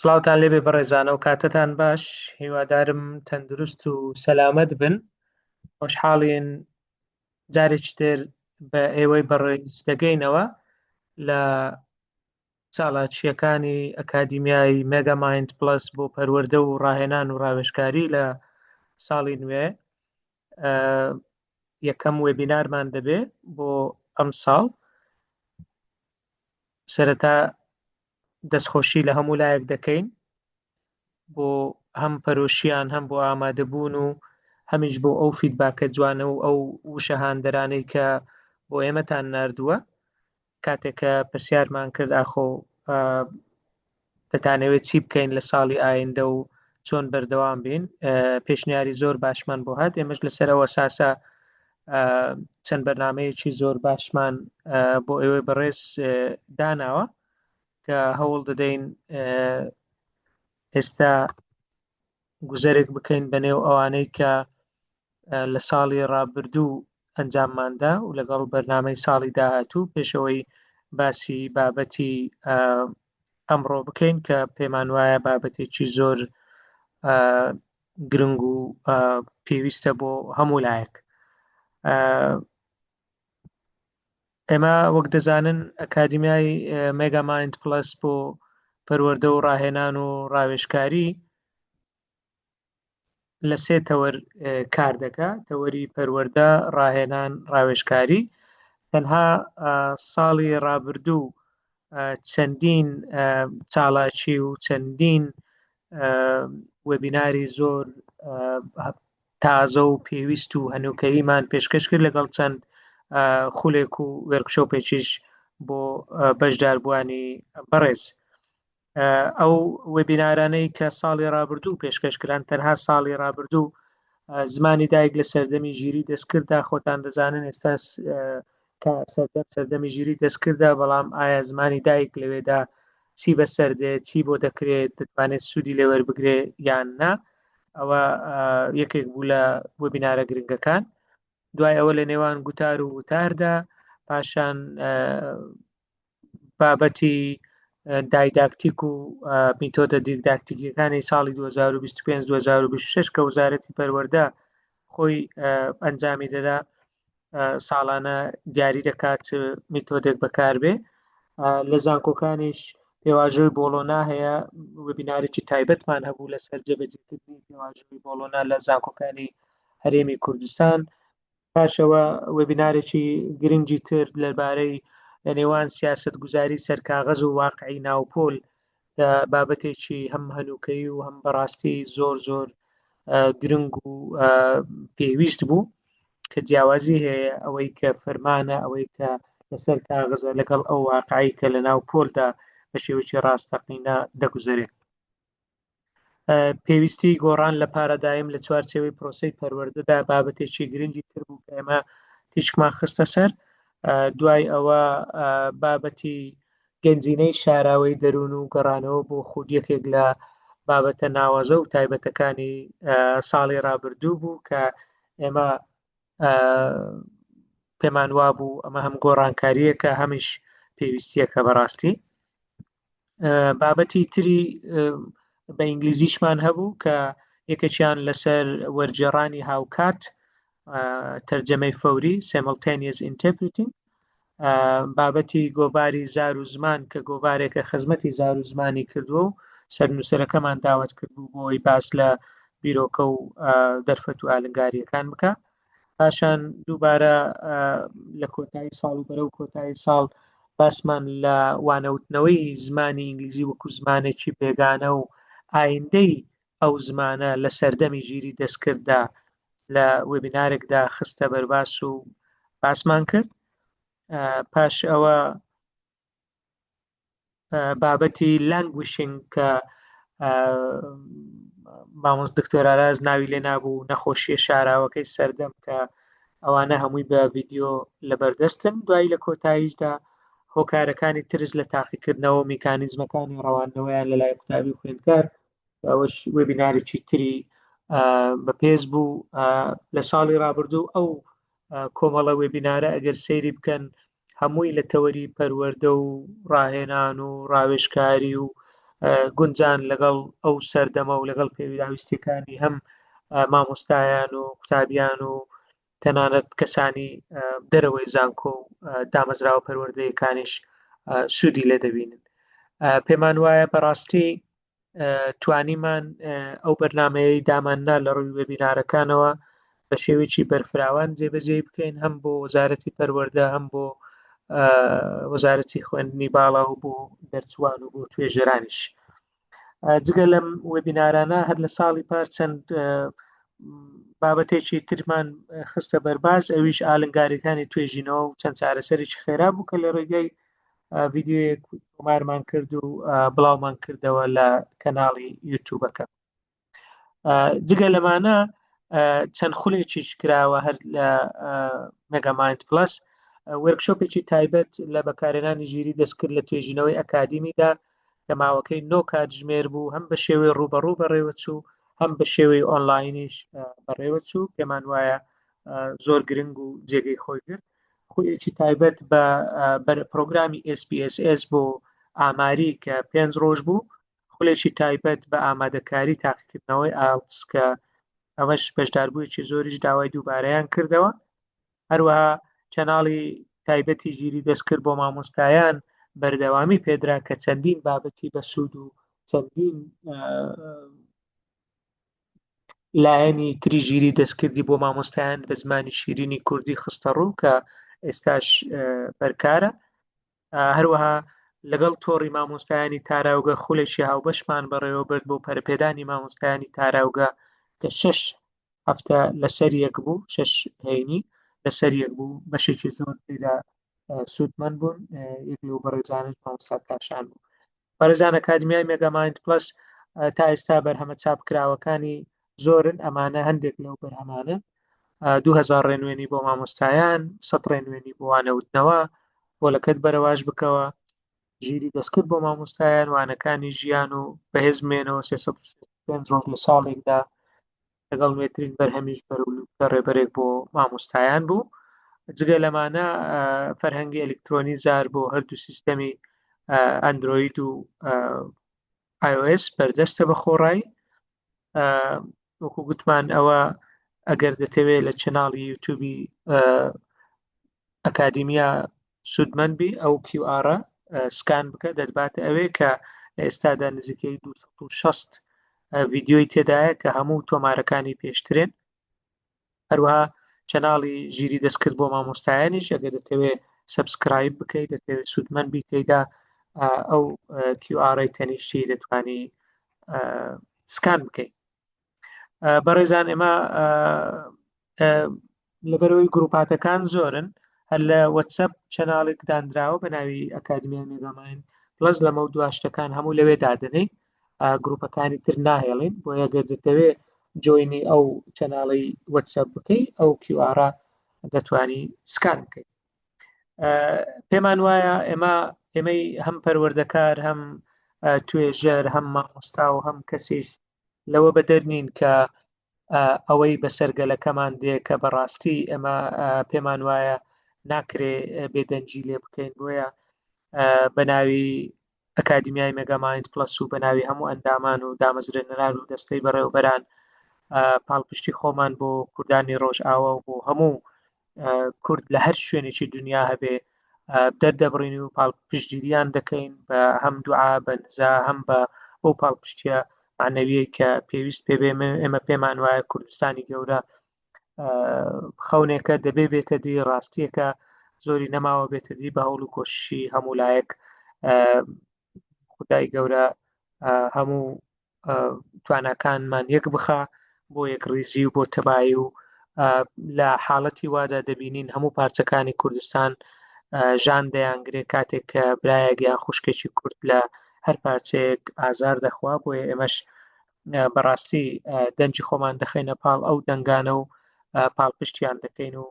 سڵاوتان لێبێ بەڕێزانە و کاتتان باش، هیوادارم تەندروست و سەلامەت بن. خۆشحاڵین جارێکی تر بە ئێوەی بەڕێز دەگەینەوە لە چالاکیەکانی ئەکادیمیای مێگامایند پلس بۆ پەروەردە و ڕاهێنان و ڕاوێژکاری لە ساڵی نوێ. یەکەم وێبینارمان دەبێ بۆ ئەم ساڵ. سەرەتا دەستخۆشی لە هەموو لایەک دەکەین بۆ هەم پەرۆشیان هەم بۆ ئامادەبوون و هەمیش بۆ ئەو فیدباکە جوانە و ئەو وشەهاندەرانەی کە بۆ ئێمەتان ناردووە. کاتێککە پرسیارمان کرد ئاخۆ دەتانەوێت چی بکەین لە ساڵی ئایندە و چۆن بەردەوام بین، پێشنیاری زۆر باشمان بۆ هات. ئێمەش لەسەرەوە ساسە چەند بەرنامەیەکی زۆر باشمان بۆ ئێوەی بەڕێز داناوە کە هەوڵ دەدەین ئێستا گوزەرێک بکەین بەنێو ئەوانەی کە لە ساڵی ڕابردوو ئەنجامماندا و لەگەڵ بەرنامەی ساڵی داهاتوو پێشەوەی باسی بابەتی ئەمڕۆ بکەین کە پێمان وایە بابەتێکی زۆر گرنگ و پێویستە بۆ هەموو لایەک. ئێمە وەک دەزانن ئەکادیمیای مێگامایند پلس بۆ پەروەردە و ڕاهێنان و ڕاوێژکاری لە سێ تەوەر کار دەکا: تەوەری پەروەردە، ڕاهێنان، ڕاوێژکاری. تەنها ساڵی ڕابردوو چەندین چالاکی و چەندین وێبیناری زۆر تازە و پێویست و هەنووکەیمان پێشکەش کرد لەگەڵ چەند خولێک و وێرکشۆپێکیش بۆ بەشداربوانی بەڕێز. ئەو وێبینارانەی کە ساڵی ڕابردوو پێشکەشکران تەنها ساڵی ڕابردوو زمانی دایک لە سەردەمی ژیری دەستکردا. خۆتان دەزانن ئێستا سەردەمی ژیری دەستکردا، بەڵام ئایا زمانی دایک لەوێدا چی بەسەردێت، چی بۆ دەکرێت، دەتوانێت سوودی لێوەربگرێ یان نا. ئەوە یەکێک بوو لە وێبینارە گرنگەکان. دوای ئەوە لە نێوان گوتار و وتاردا، پاشان بابەتی دایداکتیک و میتۆدە دیداکتیکیەکانی ساڵی 2025-2026 کە وزارەتی پەروەردە خۆی ئەنجامی دەدا، ساڵانە دیاری دەکات میتۆدێک بەکاربێ. لە زانکۆکانیش پێواژۆی بۆڵۆنا هەیە، وێبینارێکی تایبەتمان هەبوو لەسەر جێبەجێکردنی پێواژۆی بۆڵۆنا لە زانکۆکانی هەرێمی کوردستان. پاشەوە وێبینارێکی گرنگی تر لەبارەی لە نێوان سیاست گوزاری سەرکاغەز و واقعی ناوپۆل بابەتێکی هەم هەنووکەی و هەم بەڕاستی زۆر زۆر گرنگ و پێویست بوو کە جیاوازی هەیە ئەوەی کە فەرمانە، ئەوەی کە لەسەر کاغەزە لەگەڵ ئەو واقعی کە لە ناو پۆلدا بە شێوەیەکی ڕاستەقینە دەگوزارێت. پێویستی گۆڕان لە پارەدایم لە چوارچێوەی پرۆسەی پەروەردەدا بابەتێکی گرنگی تر بوو کە ئێمە تیشکمان خستە سەر. دوای ئەوە بابەتی گەنجینەی شاراوەی دەروون و گەڕانەوە بۆ خودیەکێک لە بابەتە ناوازە و تایبەتەکانی ساڵی ڕابردوو بوو کە ئێمە پێمان وابوو ئەمە هەم گۆڕانکاریەکە هەمیش پێویستیەکە بەڕاستی. بابەتی تری بە ئینگلیزیشمان هەبوو کە یەکێکیان لەسەر وەرجێڕانی هاوکات، تەرجەمەی فەوری simultaneous interpreting. بابەتی گۆڤاری زار و زمان کە گۆڤارێکە خزمەتی زار و زمانی کردووە و سەرنووسەرەکەمان داوت کردبوو بۆی باس لە بیرۆکە و دەرفەت و ئالنگاریەکان بکە. پاشان دووبارە لە کۆتایی ساڵ و بەرەو کۆتایی ساڵ باسمان لە وانەوتنەوەی زمانی ئینگلیزی وەکو زمانێکی بێگانە و ئایندەی ئەو زمانە لە سەردەمی ژیری دەستکرددا لە وێبینارێکدا خستە بەرباس و باسمان کرد. پاش ئەوە بابەتی لانگویشنگ کە مامۆس دکتۆر ئاراز ناوی لێ نابوو، نەخۆشیە شاراوەکەی سەردەم کە ئەوانە هەمووی بە ڤیدیۆ لەبەردەستن. دوای لە کۆتاییشدا هۆکارەکانی ترس لە تاقیکردنەوە و میکانیزمەکانی ڕەوانەوەیان لە لای قوتابی و خوێندکار. ئەوەش وێبینارێکی تری بەپێز بوو. لە ساڵی ڕابردوو ئەو کۆمەڵە وێبینارە ئەگەر سەیری بکەن هەمووی لە تەوەری پەروەردە و ڕاهێنان و ڕاوێژکاری و گونجان لەگەڵ ئەو سەردەمە و لەگەڵ پێویستیەکانی هەم مامۆستایان و قوتابیان و تەنانەت کەسانی دەرەوەی زانکۆ و دامەزراوە پەروەردەیەکانیش سوودی لێ دەبینن. پێمان وایە بەڕاستی توانیمان ئەو بەرنامەیەی داماننا لە ڕووی وێبینارەکانەوە بە شێوەیەکی بەرفراوان جێبەجێ بکەین، هەم بۆ وەزارەتی پەروەردە، هەم بۆ وەزارەتی خوێندنی باڵا و بۆ دەرچوان و بۆ توێژەرانیش. جگە لەم وێبینارانە هەر لە ساڵی پاش چەند بابەتێکی ترمان خستە بەرباز، ئەویش ئالنگاریەکانی توێژینەوە و چەند چارەسەرێکی خێرا بوو کە لە ڕێگەی ڤیددیۆیەک تۆمارمان کرد و بڵاومان کردەوە لە کەناڵی یوتیوبەکە. جگە لەمانە چەند خولێکیش کراوە هەر لە مێگامایند پلەس، وەرکشۆپێکی تایبەت لە بەکارهێنانی ژیری دەستکرد لە توێژینەوەی ئەکادیمیدا کە ماوەکەی 9 کاتژمێر بوو، هەم بە شێوەی ڕوبەڕوو بەڕێوەچوو، هەم بە شێوەی ئۆنلاینیش بەڕێوەچوو. پێمان وایە زۆر گرنگ و جێگەی خۆی کرد. خولێکی تایبەت بە پرۆگرامی SPSS بۆ ئاماری کە 5 ڕۆژ بوو، خولێکی تایبەت بە ئامادەکاری تاقیکردنەوەی ئایلتس کە ئەمەش بەشداربوویەکی زۆریش داوای دووبارەیان کردەوە. هەروەها چەناڵی تایبەتی ژیری دەستکرد بۆ مامۆستایان بەردەوامی پێدرا کە چەندین بابەتی بەسوود و چەندین لایەنی تری ژیری دەستکردی بۆ مامۆستایان بە زمانی شیرینی کوردی خستە ڕوو کە ئێستاش بەرکارە. هەروەها لەگەڵ تۆڕی مامۆستایانی تاراوگە خولێکی هاوبەشمان بەڕێوە برد بۆ پەرپێدانی مامۆستایانی تاراوگە کە 6 هەفتە لەسەر یەک بوو، 6 هەینی لەسەر یەک بوو، بەشێکی زۆر پێدا سوودمەند بوون. یەک لەو بەڕێزانش مامۆستا کاشان بوو. بەڕێزان ئەکادمیای مێگامایند پلەس تا ئێستا بەرهەمە چاپکراوەکانی زۆرن، ئەمانە هەندێک لەو بەرهەمانە 2000 ڕێنوێنی بۆ مامۆستایان، 100 ڕێنوێنی بۆ وانەوتنەوە، پۆلەکەت بەرەواش بکەوە، ژیری دەستکرد بۆ مامۆستایان، وانەکانی ژیان و بەهێزمێنەوە 305 ڕۆژ لە ساڵێکدا لەگەڵ نوێترین بەرهەمیش بەرەولوکە ڕێبەرێک بۆ مامۆستایان بوو. جگە لەمانە فەرهەنگی ئەلکترۆنی زار بۆ هەردوو سیستەمی ئەندرۆید و iOS بەردەستە بە خۆڕایی. وەکو گوتمان ئەوە ئەگەر دەتەوێت لە چناڵی یوتیوبی ئەکادیمیا سوودمەند بی ئەو QR سکان بکە، دەتباتە ئەوێ کە لە ئێستادا نزیکەی 260 ڤیددیۆی تێدایە کە هەموو تۆمارەکانی پێشترێن. هەروەها چەناڵی ژیری دەستکرد بۆ مامۆستایانیش ئەگەر دەتەوێت سەبسکرایب بکەیت، دەتەوێت سوودمەند بی تێیدا ئەو QR تەنیشتی دەتوانی سکان بکەیت. بەڕێزان ئێمە لەبەرەوەی گروپاتەکان زۆرن، هەر لە وەتسەپ چەناڵێک دانراوە بە ناوی ئەکادمیای مێگامایند پلەس لەمە و دواشتەکان هەموو لەوێ دادنەی، گروپەکانی تر ناهێڵین بۆ ئەگەر دەتەوێت جۆینی ئەو چەناڵی وەتسەپ بکەیت ئەو QR دەتوانی سکان بکەیت. پێمان وایە ئێمەی هەم پەروەردەکار، هەم توێژەر، هەم مامۆستا و هەم کەسیش لەوە بەدەرنین کە ئەوەی بەسەرگەلەکەمان دێ کە بەڕاستی ئەمە پێمان وایە ناکرێ بێدەنجی لێ بکەین. بۆیە بە ناوی ئەکادمیای مێگامایند پلەس و بە ناوی هەموو ئەندامان و دامەزرێنەران و دەستەی بەڕێوەبەران پاڵپشتی خۆمان بۆ کوردانی ڕۆژئاوا و بۆ هەموو کورد لە هەر شوێنێکی دنیا هەبێ دەردەبڕین و پاڵپشتگیریان دەکەین بە هەم دوعا بە نزا، هەم بە ئەو پاڵپشتیە معنەویەی کە پێویست پێبێ. ئێمە پێمان وایە کوردستانی گەورە خەونێکە دەبێ بێتە دی، ڕاستیەکە زۆری نەماوە بێتە دی، بە هەوڵ و کۆششی هەموو لایەک خودای گەورە هەموو تواناکانمان یەک بخا بۆ یەکڕیزی و بۆ تەبایی و لە حاڵەتی وادا دەبینین هەموو پارچەکانی کوردستان ژان دەیانگرێ کاتێک کە برایەک یان خوشکێکی کورد لە هەر پارچەیەک ئازار دەخوا. بۆیە ئێمەش بەڕاستی دەنجی خۆمان دەخەینە پاڵ ئەو دەنگانە و پاڵپشتیان دەکەین و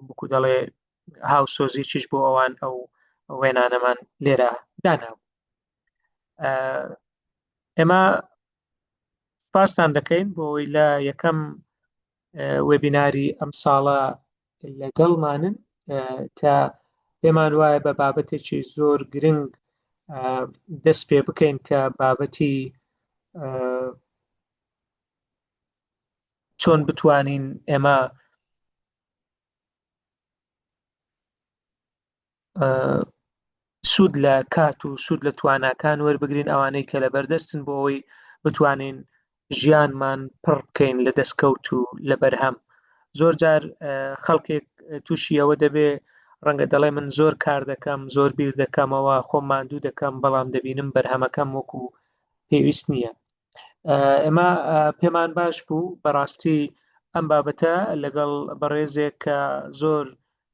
وەکو دەڵێ هاوسۆزییش بۆ ئەوان ئەو وێنانەمان لێرە داناوە. ئێمە پاسان دەکەین بۆی لە یەکەم وێبیناری ئەم ساڵە لەگەڵمانن کە پێمان وایە بە بابەتێکی زۆر گرنگ دەست پێ بکەین کە بابەتی چۆن بتوانین ئێمە سوود لە کات و سوود لە تواناکان وەربگرین ئەوانەی کە لە بەردەستن بۆ ئەوەی بتوانین ژیانمان پڕ بکەین لە دەستکەوت و لە بەرهەم. زۆر جار خەڵکێک تووشی ئەوە دەبێ ڕەنگە دەڵێ من زۆر کار دەکەم، زۆر بیر دەکەمەوە، خۆم ماندوو دەکەم، بەڵام دەبینم بەرهەمەکەم وەکو پێویست نییە. ئێمە پێمان باش بوو بەڕاستی ئەم بابەتە لەگەڵ بەڕێزێک کە زۆر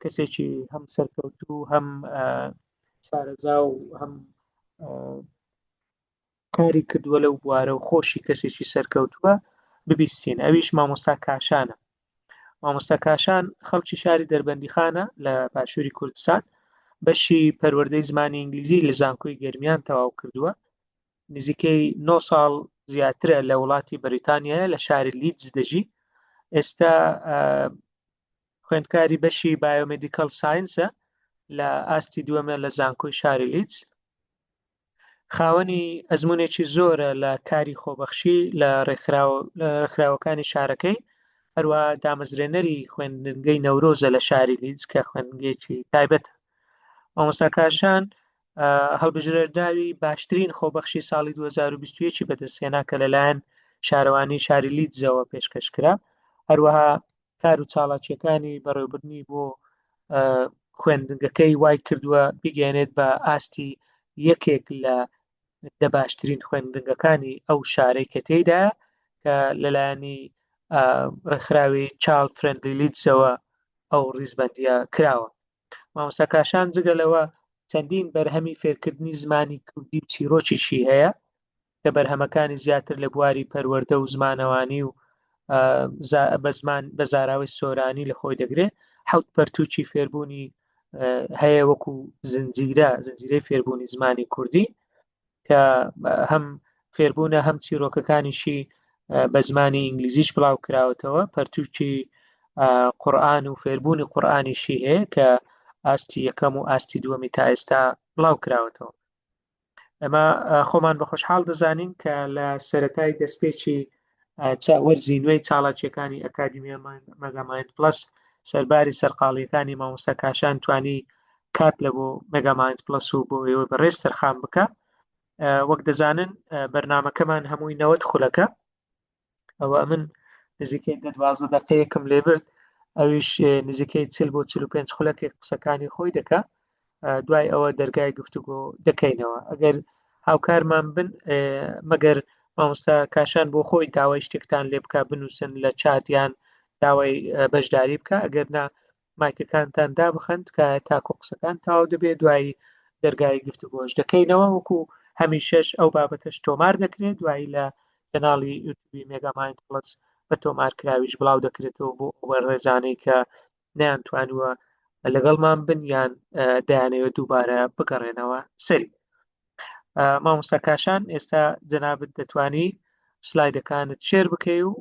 کەسێکی هەم سەرکەوتوو هەم شارەزا و هەم کاری کردووە لەو بوارە و خۆشی کەسێکی سەرکەوتووە ببیستین. ئەویش مامۆستا کاشانە. مامۆستا کاشان خەڵکی شاری دەربەندیخانە لە باشووری کوردستان، بەشی پەروەردەی زمانی ئینگلیزی لە زانکۆی گەرمیان تەواو کردووە. نزیکەی 9 ساڵ زیاترە لە وڵاتی بەریتانیایە، لە شاری لیدز دەژی. ئێستا خوێندکاری بەشی بایۆمێدیکەل ساینسە لە ئاستی دووەمە لە زانکۆی شاری لیدز. خاوەنی ئەزمونێکی زۆرە لە کاری خۆبەخشی لە ڕێکخراوەکانی شارەکەی، هەروە دامەزرێنەری خوێندنگەی نەورۆزە لە شاری لیدز کە خوێندنگەیەکی تایبەتە. مامۆستا کاشان هەڵبژێردراوی باشترین خۆبەخشی ساڵی 2021 بەدەستهێنا کە لەلایەن شارەوانی شاری لیدزەوە پێشکەشکرا. هەروەها کار و چالاکیەکانی بەڕێوەبردننی بۆ خوێندنگەکەی وای کردووە بگەێنێت بە ئاستی یەکێک لە دە باشترین خوێندنگەکانی ئەو شارەی کە تێیدا کە لەلایەنی ڕێکخراوی چاڵ فرێندلی لیدزەوە ئەو ڕیزبەندیە کراوە. مامۆستا کاشان جگەلەوە چەندین بەرهەمی فێرکردنی زمانی کوردی و چیرۆکیشی هەیە کە بەرهەمەکانی زیاتر لە بواری پەروەردە و زمانەوانی و بە زاراوەی سۆرانی لە خۆی دەگرێت. 7 پەرتووکی فێربوونی هەیە وەکو زنجیرەی فێربوونی زمانی کوردی کە هەم فێربوونە هەم چیرۆکەکانیشی بە زمانی ئینگلیزیش بڵاو کراوەتەوە. پەرتووکی قورئان و فێربوونی قورئانیشی هەیە کە ئاستی یەکەم و ئاستی دووەمی تا ئێستا بڵاو کراوەتەوە. ئەمە خۆمان بە خۆشحاڵ دەزانین کە لە سەرەتای دەستپێکی وەرزی نوێی چالاکیەکانی ئەکادیمیە مەگامایند پلەس سەرباری سەرقاڵیەکانی مامۆستا کاشان توانی کات لە بۆ مەگامایند پلەس و بۆ ئێوە بەڕێز تەرخان بکە. وەک دەزانن بەرنامەکەمان هەمووی 90 خولەکە، ئەوە من نزیکەی 12 دقەیەکم لێ برد، ئەویش نزیکەی 40 بۆ 45 خولەکێک قسەکانی خۆی دەکا. دوای ئەوە دەرگای گفتوگۆ دەکەینەوە. ئەگەر هاوکارمان بن مەگەر مامۆستا کاشان بۆ خۆی داوای شتێکتان لێ بکە بنووسن لە چاتیان داوای بەشداری بکە، ئەگەر نا مایکەکانتان دابخەند کە تاکۆ قسەکان تاوا دەبێت دوای دەرگای گفتوگۆش دەکەینەوە. وەکو هەمیشەش ئەو بابەتەش تۆمار دەکرێت، دوایی لە کەناڵی یوتیوبی مێگامایند پلەس بە تۆمارکراویش بڵاو دەکرێتەوە بۆ ئەوە ڕێزانەی کە نەیانتوانووە لەگەڵمان بن یان دەیانەوێت دووبارە بگەڕێنەوە سەری. مامۆستا کاشان ئێستا جەنابەت دەتوانی سلایدەکانت شێر بکەی و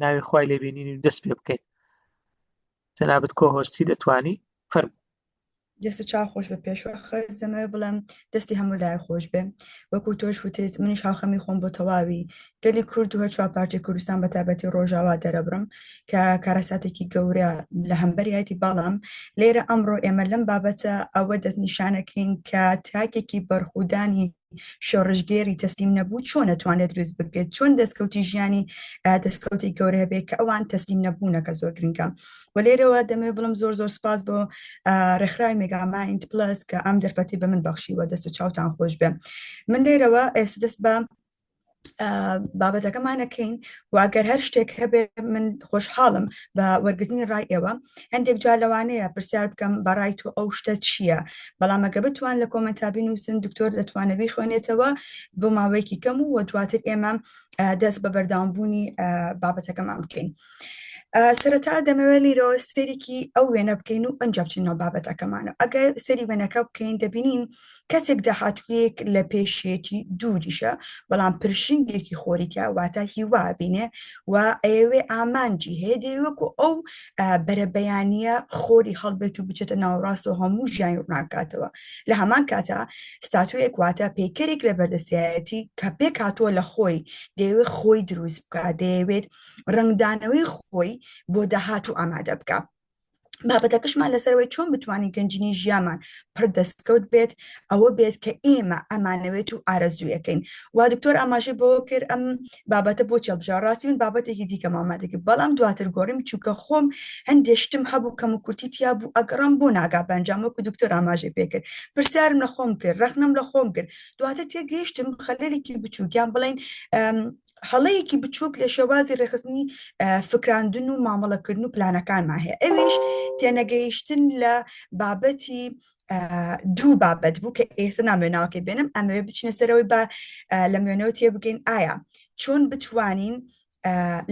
ناوی خوای لێبینین و دەست پێ بکەیت. جەنابەت کۆهۆستی دەتوانی فەرموو. دەست چاو خۆش بە پێشوەخە زەمە بڵێم دەستی هەموو لای خۆش بێ. وەکو تۆش وتێت منیش هاوخەمی خۆم بۆ تەواوی گەلی کورد و هەر چوار پارچەی کوردستان بە تایبەتی ڕۆژاوا دەرەبڕم کە کارەساتێکی گەورە لە هەمبەریەتی. بەڵام لێرە ئەمڕۆ ئێمە لەم بابەتە ئەوە دەستنیشانەکەین کە تاکێکی بەرخودانی شۆڕژگێری تەسلیم نەبوو چۆن نەتوانێت دروست بکرێت، چۆن دەستکەوتی ژیانی دەستکەوتی گەورە هەبێت کە ئەوان تەسلیم نەبوونەکە زۆر گرنگە. و لێرەوە دەمێ بڵم زۆر سپاس بۆ ڕێکخراوی مێگامایند پلەس کە ئەم دەرفەتی بە من بەخشیوە. دەست و چاوتان خۆش بێ. من لێرەوە ئێستا دەست بە بابەتەکەمانەکەین واگەر هەر شتێک هەبێ من خۆشحاڵم بە وەرگرتنی ڕای ئێوە. هەندێک جا لەوانەیە پرسیار بکەم بەڕای تۆ ئەو شتە چییە، بەڵام ئەگە بتوان لە کۆمەنتا بنووسن دکتۆر دەتوانێت بیخوێنێتەوە بۆ ماوەیەکی کەم و دواتر ئێمە دەست بە بەردەوامبوونی بابەتەکەمان بکەین. سەرەتا دەمەوێت لیرەوە سێرێکی ئەو وێنە بکەین و ئەنج بچینەوە بابەتەکەمانە. ئەگەر سەری وێنەکە بکەین دەبینین کەسێک داهاتوویەک لە پێشێتی دووریشە بەڵام پرشنگێکی خۆریکە واتە هیوا بینێ و ئەوێ ئامانجی هەیە دەیوەکو ئەو بەرەبەیانیە خۆری هەڵبێت و بچێتە ناوەڕاست و هەموو ژیان ڕناکاتەوە. لە هەمان کاتە ستاتوەیەک واتە پێکەرێک لە بەردەسایەتی کە پێک هاتووە لە خۆی دەیەوێت خۆی دروست بکە، دەیەوێت ڕنگدانەوەی خۆی بۆ داهاتوو ئامادە بکە. بابەتەکەشمان لەسەرەوەی چۆن بتوانین گەنجینی ژیانمان پڕ دەستکەوت بێت ئەوە بێت کە ئێمە ئەمانەوێت و ئارەزوویەکەین. وا دکتۆر ئاماژەی بۆ کرد ئەم بابەتە بۆ چەڵبژاڕاستی من بابەتێکی دیکە مامادەکرد، بەڵام دواتر گۆڕیم چووکە خۆم هەندێشتم هەبوو کەم و کورتیتیا بوو ئەگەڕم بۆ ناگا بەنجامەکو دکتۆر ئاماژەی پێکرد، پرسیارم لە خۆم کرد، ڕەخنم لە خۆم کرد، دواتر تێگەیشتم خەلەلێکی بچووکیان بڵین هەڵەیەکی بچووک لە شێوازی ڕێخستنی فکراندن و مامەڵەکردن و پلانەکانمان هەیە. ئەویش تێنەگەیشتن لە بابەتی دوو بابەت بوو کە ئێستا نامێناوەکەی بێنم ئەمەوێ بچینە سەرەوەی بە لە میێنەوە تێ بگەین ئایا چۆن بتوانین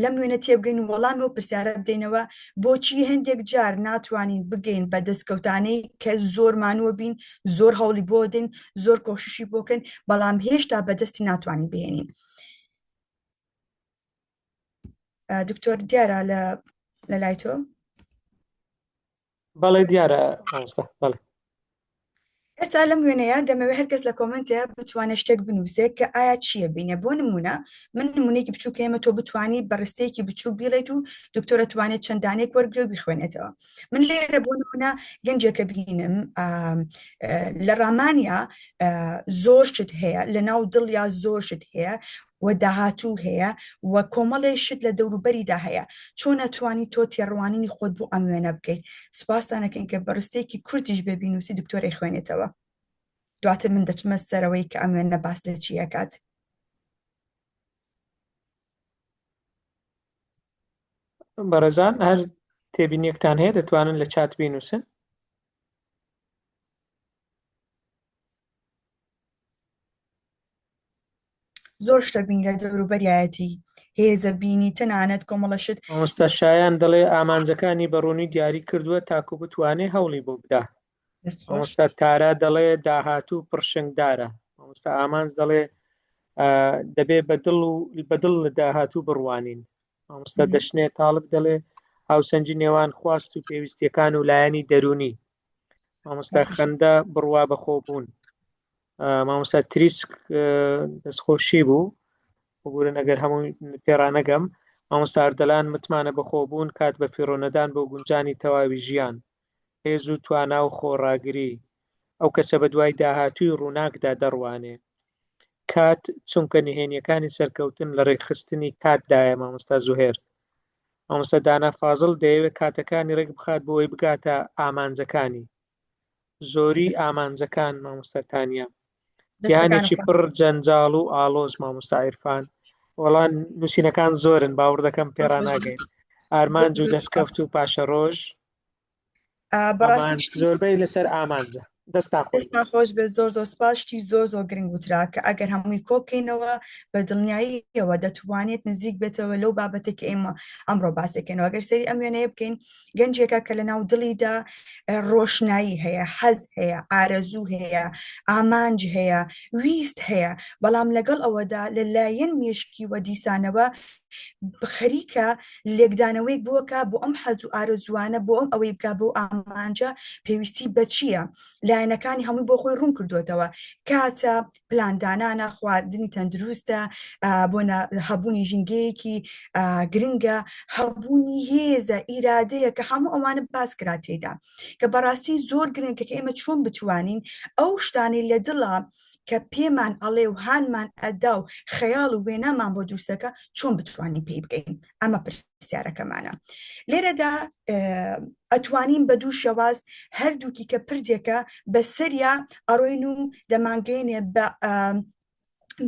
لەم وێنە تێبگەین و وەڵامی و پرسیارە بدەینەوە بۆچی هەندێک جار ناتوانین بگەین بە دەستکەوتانەی کە زۆرمانوە بین، زۆر هەوڵی بۆ دێن، زۆر کۆششی بۆکەن بەڵام هێشتا بەدەستی ناتوانین بهێنین. دکتۆر دیارە لە لای تۆ؟ بەڵێ دیارە مامۆستا، بەڵێ. ئێستا لەم وێنەیە دەمەوێت هەرکەس لە کۆمنتەیە بتوانێت شتێک بنووسێت کە ئایا چییە بینە. بۆ نمونە من نمونەیەکی بچووک ئێمە تۆ بتوانانی بەڕستەیەکی بچووک بیڵێت و دکتۆرە توانێت چەندانێک وەرگرە و بخوێنێتەوە. من لێرە بۆ نمونە گەنجێکە بینم لە ڕامانیا زۆر شت هەیە، لە ناو دڵیا زۆر شت هەیە و داهاتوو هەیە و کۆمەڵی شت لە دەوروبەریدا هەیە. چۆن نەتوانی تۆ تێڕوانینی خۆت بۆ ئەم وێنە بکەیت؟ سوپاسدانەکەین کە بەڕستەیەکی کورتیش بێ بینوسی دکتۆرەی خوێنێتەوە. دواتر من دەچمە سەرەوەی کە ئەم وێنە باس لە چی ئەکات. بەڕێزان هەر تێبینیەکتان هەیە دەتوانن لە چات بینووسن. زۆر شتە بین لە دەوروبەریایەتی هێزە بینی تەنانەت کۆمەڵە شت. مامۆستا شایان دەڵێ ئامانجەکانی بەڕوونی دیاری کردووە تاکو بتوانێ هەوڵی بۆ بدا. مامۆستا تارا دەڵێ داهاتوو پڕشنگدارە. مامۆستا ئامانج دەڵێ دەبێ بەدڵ لە داهاتوو بڕوانین. مامۆستا دەشنێ تاڵب دەڵێ هاوسەنجی نێوان خواست و پێویستیەکان و لایەنی دەرونی. مامۆستا خەندە بڕوا بەخۆبوون. مامۆستا تریسک دەستخۆشی بوو بگورن ئەگەر هەموو پێڕانەگەم. مامۆستا ئەردەلان متمانە بەخۆبوون کات بە فیڕۆنەدان بۆ گونجانی تەواوی ژیان، هێز و توانا و خۆڕاگری ئەو کەسە بە دوای داهاتووی ڕووناکدا دەڕوانێ. کات چونکە نهێنیەکانی سەرکەوتن لە ڕێکخستنی کاتدایە. مامۆستا زوهێر. مامۆستا دانا فازڵ دەیەوێت کاتەکانی ڕێک بخات بۆی بگاتە ئامانجەکانی. زۆری ئامانجەکان مامۆستا تانیا جیهانێکی پڕ جەنجاڵ و ئالۆز. مامۆستا عیرفان وەڵام نووسینەکان زۆرن باوەڕ دەکەم پێڕا ناگەین. ئارمانج و دەستکەوت و پاشە ڕۆژ زۆربەی لەسەر ئامانجە. دەستان خۆش بێت. زۆر زۆر سپاشتی زۆر زۆر گرنگ وترا کە ئەگەر هەمووی کۆبکەینەوە بە دڵنیاییەوە دەتوانێت نزیک بێتەوە لەو بابەتێک کە ئێمە ئەمڕۆ باسێکەکەینەوە. ئەگەر سەری ئەم وێنەیە بکەین گەنجێکە کە لە ناو دڵیدا ڕۆشنایی هەیە، حەز هەیە، ئارەزوو هەیە، ئامانج هەیە، ویست هەیە، بەڵام لەگەڵ ئەوەدا لەلایەن مێشکی و دیسانەوە خەریکە لێکدانەوەی بووەکە بۆ ئەم حەز و ئارەزوانە بۆ ئەم ئەوەی بکە بۆ ئامانجە پێویستی بە چییە؟ لایەنەکانی هەمووی بۆ خۆی ڕوون کردوێتەوە. کاتە پلاندانانە، خواردنی تەندروستە، بۆ هەبوونی ژینگەیەکی گرنگە، هەبوونی هێزە، ئیرادەیە کە هەموو ئەوانە باس کرا تێدا کە بەڕاستی زۆر گرنگە کە ئێمە چۆن بتوانین ئەو شتانی لە دڵە کە پێمان ئەڵێ و هانمان ئەدا و خەیاڵ و وێنەمان بۆ دروستەکە چۆن بتوانین پێی بگەین. ئەمە پرسیارەکەمانە. لێرەدا ئەتوانین بە دوو شەواز هەردووکی کە پردێکە بەسەریا ئەڕۆین و دەمانگەێنێ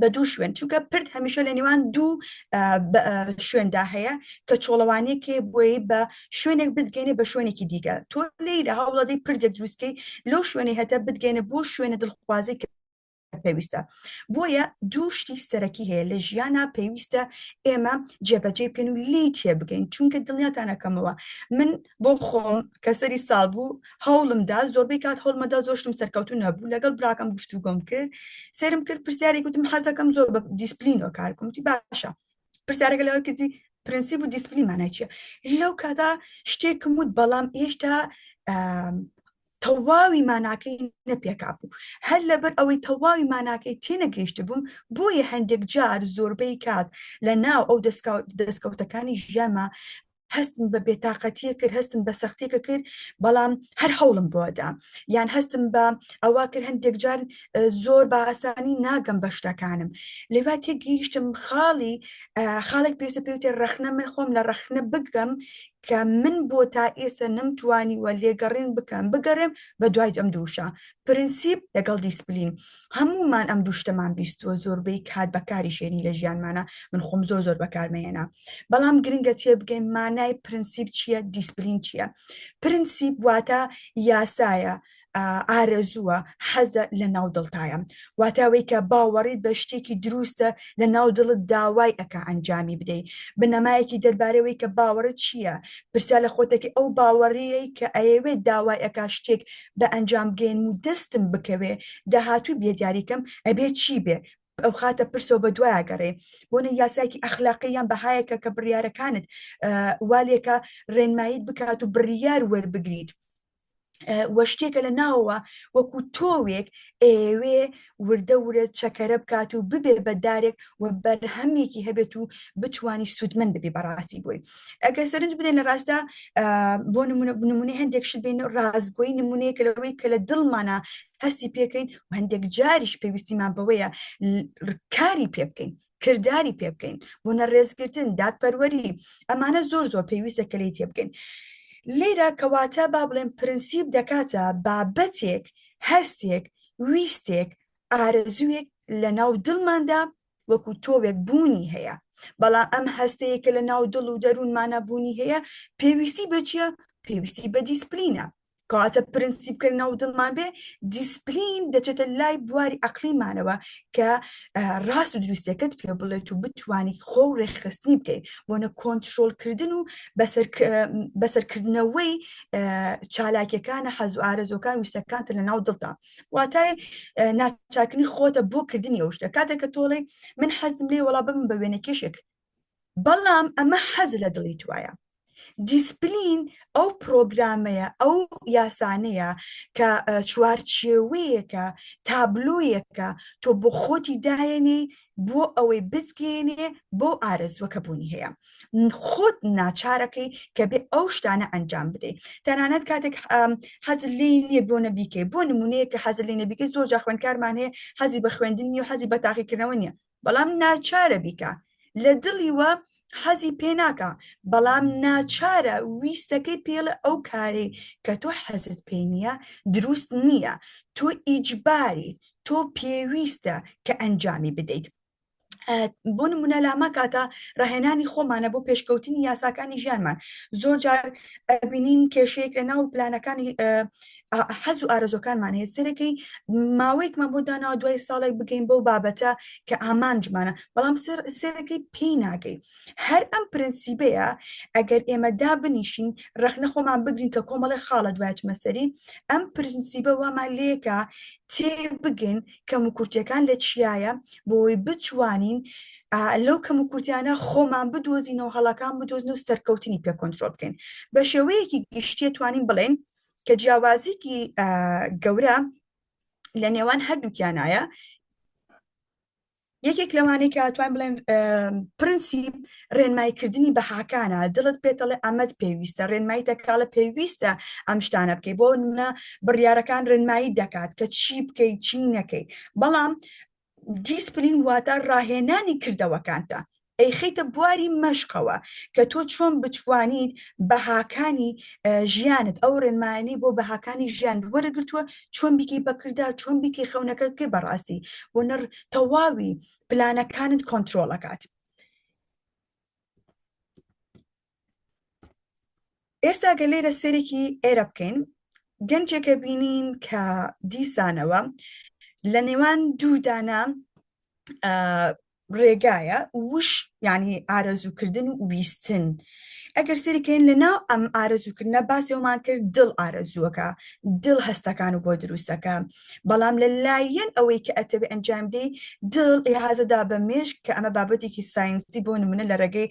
بە دوو شوێن، چونکە پرد هەمیشە لە نێوان دوو شوێندا هەیە کە چۆڵەوانەیەکێ بۆی بە شوێنێک بتگەێنێ بە شوێنێکی دیگە. تۆ لێرە هەوڵەدەی پردێک دروستکەی لەو شوێنەی هەتە بتگەێنە بۆ شوێنە دڵخوازی پێویستە. بۆیە دوو شتی سەرەکی هەیە لە ژیانە پێویستە ئێمە جێبەجێ بکەین و لی تێ بگەین، چونکە دڵنیاتانەکەمەوە من بۆ خۆم کە سەری ساڵ بوو هەوڵمدا زۆربەی کات هەوڵمەدا زۆرشتم سەرکەوتو نەبوو لەگەڵ براکەم گفتوگۆم کرد سێرم کرد پرسیارێک وتم حەزەکەم زۆر بە دیسپلینەوە کار بکەم وتی باشە پرسیارەکە لەوە کردی پرینسیپ و دیسپلین مانای چییە لەو کاتا شتێکم وت بەڵام هێشتا تەواوی ماناکەی نەپێکا بوو هەر لەبەر ئەوەی تەواوی ماناکەی تێنەگەیشت بووم بۆیە هەندێک جار زۆربەی کات لە ناو ئەو دەستکەوتەکانی ژیانمە هەستم بە بێتاقەتیە کرد هەستم بە سەختیەکە کرد بەڵام هەر هەوڵم بۆدا یان هەستم بە ئەوە کرد هەندێک جار زۆر بە ئاسانی ناگەم بە شتەکانم لێوا تێگەیشتم خاڵێک پێویستە پێوتێ ڕەخنە من خۆم لە ڕەخنە بگەم کە من بۆ تا ئێستا نەمتوانیوە لێگەڕین بکەم بگەڕێم بە دوای ئەم دووشە پرینسیپ لەگەڵ دیسپلین هەمومان ئەم دوو شتەمان بیستووە زۆربەی کات بەکاری شێنی لە ژیانمانە من خۆم زۆر بەکارمەێنە بەڵام گرنگە تێ بگەین مانای پرینسیپ چییە دیسپلین چییە پرینسیپ واتە یاسایە ئارەزووە حەزە لە ناو دڵتایە واتاوەی کە باوەڕیت بە شتێکی دروستە لە ناو دڵت داوای ئەکا ئەنجامی بدەیت بنەمایەکی دەربارەوەی کە باوەڕت چییە پرسیا لە خۆتێکی ئەو باوەڕیەی کە ئەیەوێت داوای ئەکا شتێک بە ئەنجام بگەین و دەستم بکەوێ داهاتوو بێدیاریکەم ئەبێ چی بێ ئەو خاتە پرسەوە بە دوایە گەڕێ بۆنە یاسایکی ئەخلاقییان بەهایەکە کە بڕیارەکانت والێکە ڕێنماییت بکات و بڕیار وەربگریت وە شتێکە لە ناوەوە وەکو تۆوێک ئێوێ وردە ورە چەکەرە بکات و ببێ بەدارێک و بەرهەمێکی هەبێت و بتوانی سوودمەند ببێ بەڕاستی بووی ئەگەر سەرنج بدەین لە ڕاستە بۆ نمونەی هەندێک شت بین ڕازگۆی نمونەیەکە لەوەی کە لە دڵمانە هەستی پێکەین و هەندێک جاریش پێویستیمان بەوەیە کاری پێ بکەین کردداری پێ بکەین بۆ نەڕێزگرتن دادپەروەری ئەمانە زۆر پێویستە کە لی تێ بکەین لێرە کەواتە با بڵێن پرینسیپ دەکاتە بابەتێک هەستێک ویستێک ئارەزوویەک لە ناو دڵماندا وەکو تۆوێک بوونی هەیە بەڵام ئەم هەستەیەکە لە ناو دڵ و دەروونمانە بوونی هەیە پێویستی بە چییە پێویستی بە دیسپلینە کەواتە پرینسیپکە ناو دڵمان بێ دیسپلین دەچێتە لای بواری عەقلیمانەوە کە ڕاست و دروستەکەت پێ بڵێت و بتوانی خۆ ڕێکخستنی بکەیت بۆنە کۆنتترۆلکردن و بەسەرکردنەوەی چالاکیەکانە حەز و ئارەزۆکان ویستەکانتە لە ناو دڵتا واتای ناچارکردنی خۆتە بۆ کردنی ئەو شتە کاتێک کە تۆڵی من حەزم لێ وەڵا بم بە وێنە کێشێک بەڵام ئەمە حەز لە دڵی توایە دیسپلین ئەو پرۆگرامەیە ئەو یاسانەیە کە چوارچێوەیەکە تابلۆیەکە تۆ بۆ خۆتی داێنێ بۆ ئەوەی بزگێنێ بۆ ئارەزوەکە بوونی هەیە خۆت ناچارەکەی کە بێ ئەو شتانە ئەنجام بدەیت تەنانەت کاتێک حەز لێ نییە بۆ نەبیکەی بۆ نمونەیە کە حەز لێ نەبیکەی زۆر جا خوێندکارمان هەیە حەزی بە خوێندن نیە و حەزی بە تاقیکردنەوە نییە بەڵام ناچارە بیکە لە دڵیوە حەزی پێ ناکە بەڵام ناچارە ویستەکەی پێڵە ئەو کارەی کە تۆ حەزت پێ نییە دروست نییە تۆ ئیجباری تۆ پێویستە کە ئەنجامی بدەیت بۆ نمونە لامە کاتە ڕاهێنانی خۆمانە بۆ پێشکەوتنی یاساکانی ژیانمان زۆر جار بینین کێشەیەک لە ناو پلانەکانی حەز و ئارەزۆکانمان هەیە سەرەکەی ماوەیەکمان بۆ داناوە دوای ساڵێک بگەین بەو بابەتە کە ئامانجمانە بەڵام سەرەکەی پێی ناگەی هەر ئەم پرینسیبەیە ئەگەر ئێمە دابنیشین ڕەخنە خۆمان بگرین کە کۆمەڵی خاڵە دوایچمە سەری ئەم پرینسیبە وامان لێکە تێ بگن کەم و کورتیەکان لە چیایە بۆی بتوانین لەو کەم و کورتیانە خۆمان بدۆزینەوە هەڵەکان بدۆزن و سەرکەوتنی پێ کۆنتترۆل بکەین بە شێوەیەکی گشتیە توانین بڵێن کە جیاوازیکی گەورە لە نێوان هەردووکیانایە یەکێک لەوانەیە کە توان بڵێن پرینسیپ ڕێنماییکردنی بەهاکانە دڵت پێتەڵێ ئەمەد پێویستە ڕێنمایی دەکاڵە پێویستە ئەم شتانە بکەی بۆ نمونە بڕیارەکان ڕێنمایی دەکات کە چی بکەی چی نەکەی بەڵام دیسپلین واتە ڕاهێنانی کردەوەکانتە ئەی خەیتە بواری مەشقەوە کە تۆ چۆن بتوانیت بەهاکانی ژیانت ئەو ڕێنمایانی بۆ بەهاکانی ژیان وەرەگرتووە چۆن بیکەی بەکردار چۆن بیکەی خەونەکە بکەی بەڕاستی بۆ نەر تەواوی پلانەکانت کۆنتترۆڵەکات ئێستا گە لێرە سەرێکی ئێرە بکەین گەنجێکە بینین کە دیسانەوە لە نێوان دوودانە ڕێگایە وش یعنی ئارەزووکردن و ویستن. ئەگەر سەرکەین لە ناو ئەم ئارەزووکردنە باسیەوەمان کرد دڵ ئارەزووەکە، دڵ هەستەکان و بۆ دروستەکە، بەڵام لە لایەن ئەوەی کە ئەتەوێ ئەنجامدەی دڵ ئێهازەدا بە مێشک کە ئەمە بابەتێکی ساینسی بۆ نمونە لە ڕێگەی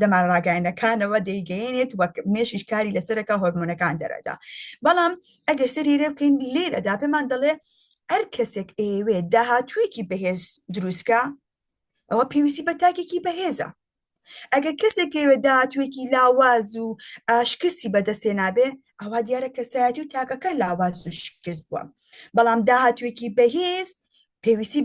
دەمان ڕاگەیەنەکانەوە دەیگەێنێت وەک مێشیش کاری لەسەرەکە هۆرمۆنەکان دەرەدا. بەڵام ئەگەر سەریرە بکەین لێرەدا پێمان دەڵێ هەر کەسێک ئێوێ داهاتوویەکی بەهێز دروستکە ئەوە پێویستی بە تاکێکی بەهێزە. ئەگەر کەسێکەوێ داهاتوویەکی لاواز و شکستی بەدەستێنابێ ئەوە دیارە کەسایەتی و تاکەکە لاواز و شکست بووە. بەڵام داهاتوویەکی بەهێز پێویستی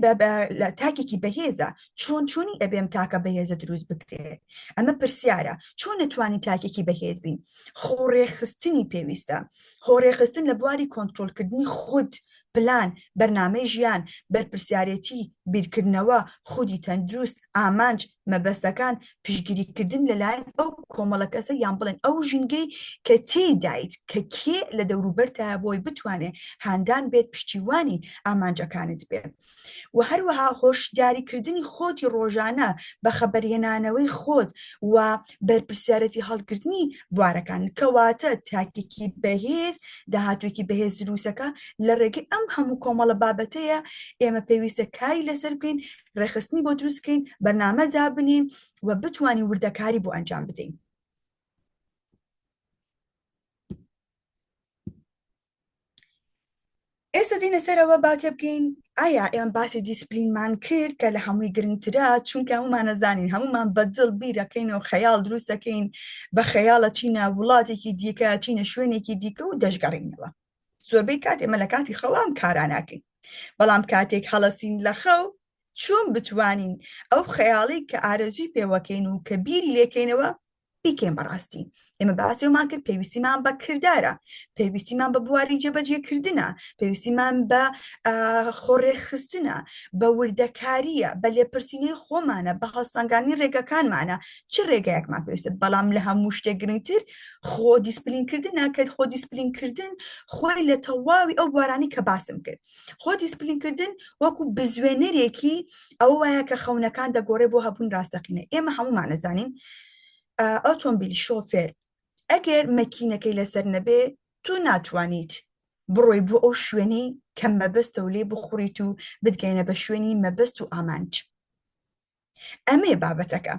لە تاکێکی بەهێزە. چۆنی ئەبێم تاکە بەهێزە دروست بکرێت؟ ئەمە پرسیارە. چۆن نتوانین تاکێکی بەهێز بین؟ خۆڕێخستنی پێویستە. خۆڕێخستن لە بواری کۆنترۆلکردنی خود، پلان، بەرنامەی ژیان، بەرپرسیارەتی، بیرکردنەوە، خودی تەندروست، ئامانج، مەبەستەکان، پشتگیریکردن لەلایەن ئەو کۆمەڵە کەسە یان بڵێن ئەو ژینگەی کە تێدایت کە کێ لە دەوروبەرتە بۆی بتوانێت هاندان بێت، پشتیوانی ئامانجەکانت بێت. و هەروەها هۆشداریکردنی خۆتی ڕۆژانە بە خەبەرهێنانەوەی خۆت و بەرپرسیارەتی هەڵگرتنی بوارەکان کەواتە تاکێکی بەهێز داهاتوویەکی بەهێز دروستەکە لە ڕێگەی ئەم هەموو کۆمەڵە بابەتەیە ئێمە پێویستە کاری لەسەر بکەین، ڕێخستنی بۆ دروستکەین، بەرنامەجا بنین و بتوانین وردەکاری بۆ ئەنجام بدەین. ئێستا دینە سەرەوە باکە بکەین ئایا ئێمە باسی دیسپلینمان کرد کە لە هەمووی گرنگترا، چونکە هەمومان نەزانین هەمومان بەدڵ بیرەکەینەوە خەیاڵ دروستەکەین، بە خەیاڵە چینە وڵاتێکی دیکە، چینە شوێنێکی دیکە و دەشگەڕینەوە. زۆربەی کات ئێمە لە کاتی خەوام کاراناکەین، بەڵام کاتێک هەڵەسین لە خەو چۆن بتوانین ئەو خەیاڵی کە ئارەزوی پێوەکەین و کە بیری لێکەینەوە بیکەین بەڕاستی. ئێمە باسیەوەمان کرد پێویستیمان بە کردارە، پێویستیمان بە بواری جێبەجێکردنە، پێویستیمان بە خۆڕێخستنە، بە وردەکاریە، بە لێپرسینەی خۆمانە، بە هەڵسەنگاندنی ڕێگەکانمانە. چ ڕێگایەکمان پێویستە؟ بەڵام لە هەموو شتێک گرنگتر خۆ دیسپلینکردنە، کە خۆ دیسپلینکردن خۆی لە تەواوی ئەو بوارانی کە باسم کرد. خۆ دیسپلینکردن وەکو بزوێنەرێکی ئەو وایە کە خەونەکان دەگۆڕێ بۆ هەبوون ڕاستەقینە. ئێمە هەمومان نەزانین ئۆتۆمبیلی شۆفێر ئەگەر مەکینەکەی لەسەر نەبێ تو ناتوانیت بڕۆی بۆ ئەو شوێنەی کە مەبەستە و لێ بخوڕیت و بتگەینە بە شوێنی مەبەست و ئامانج. ئەمێ بابەتەکە.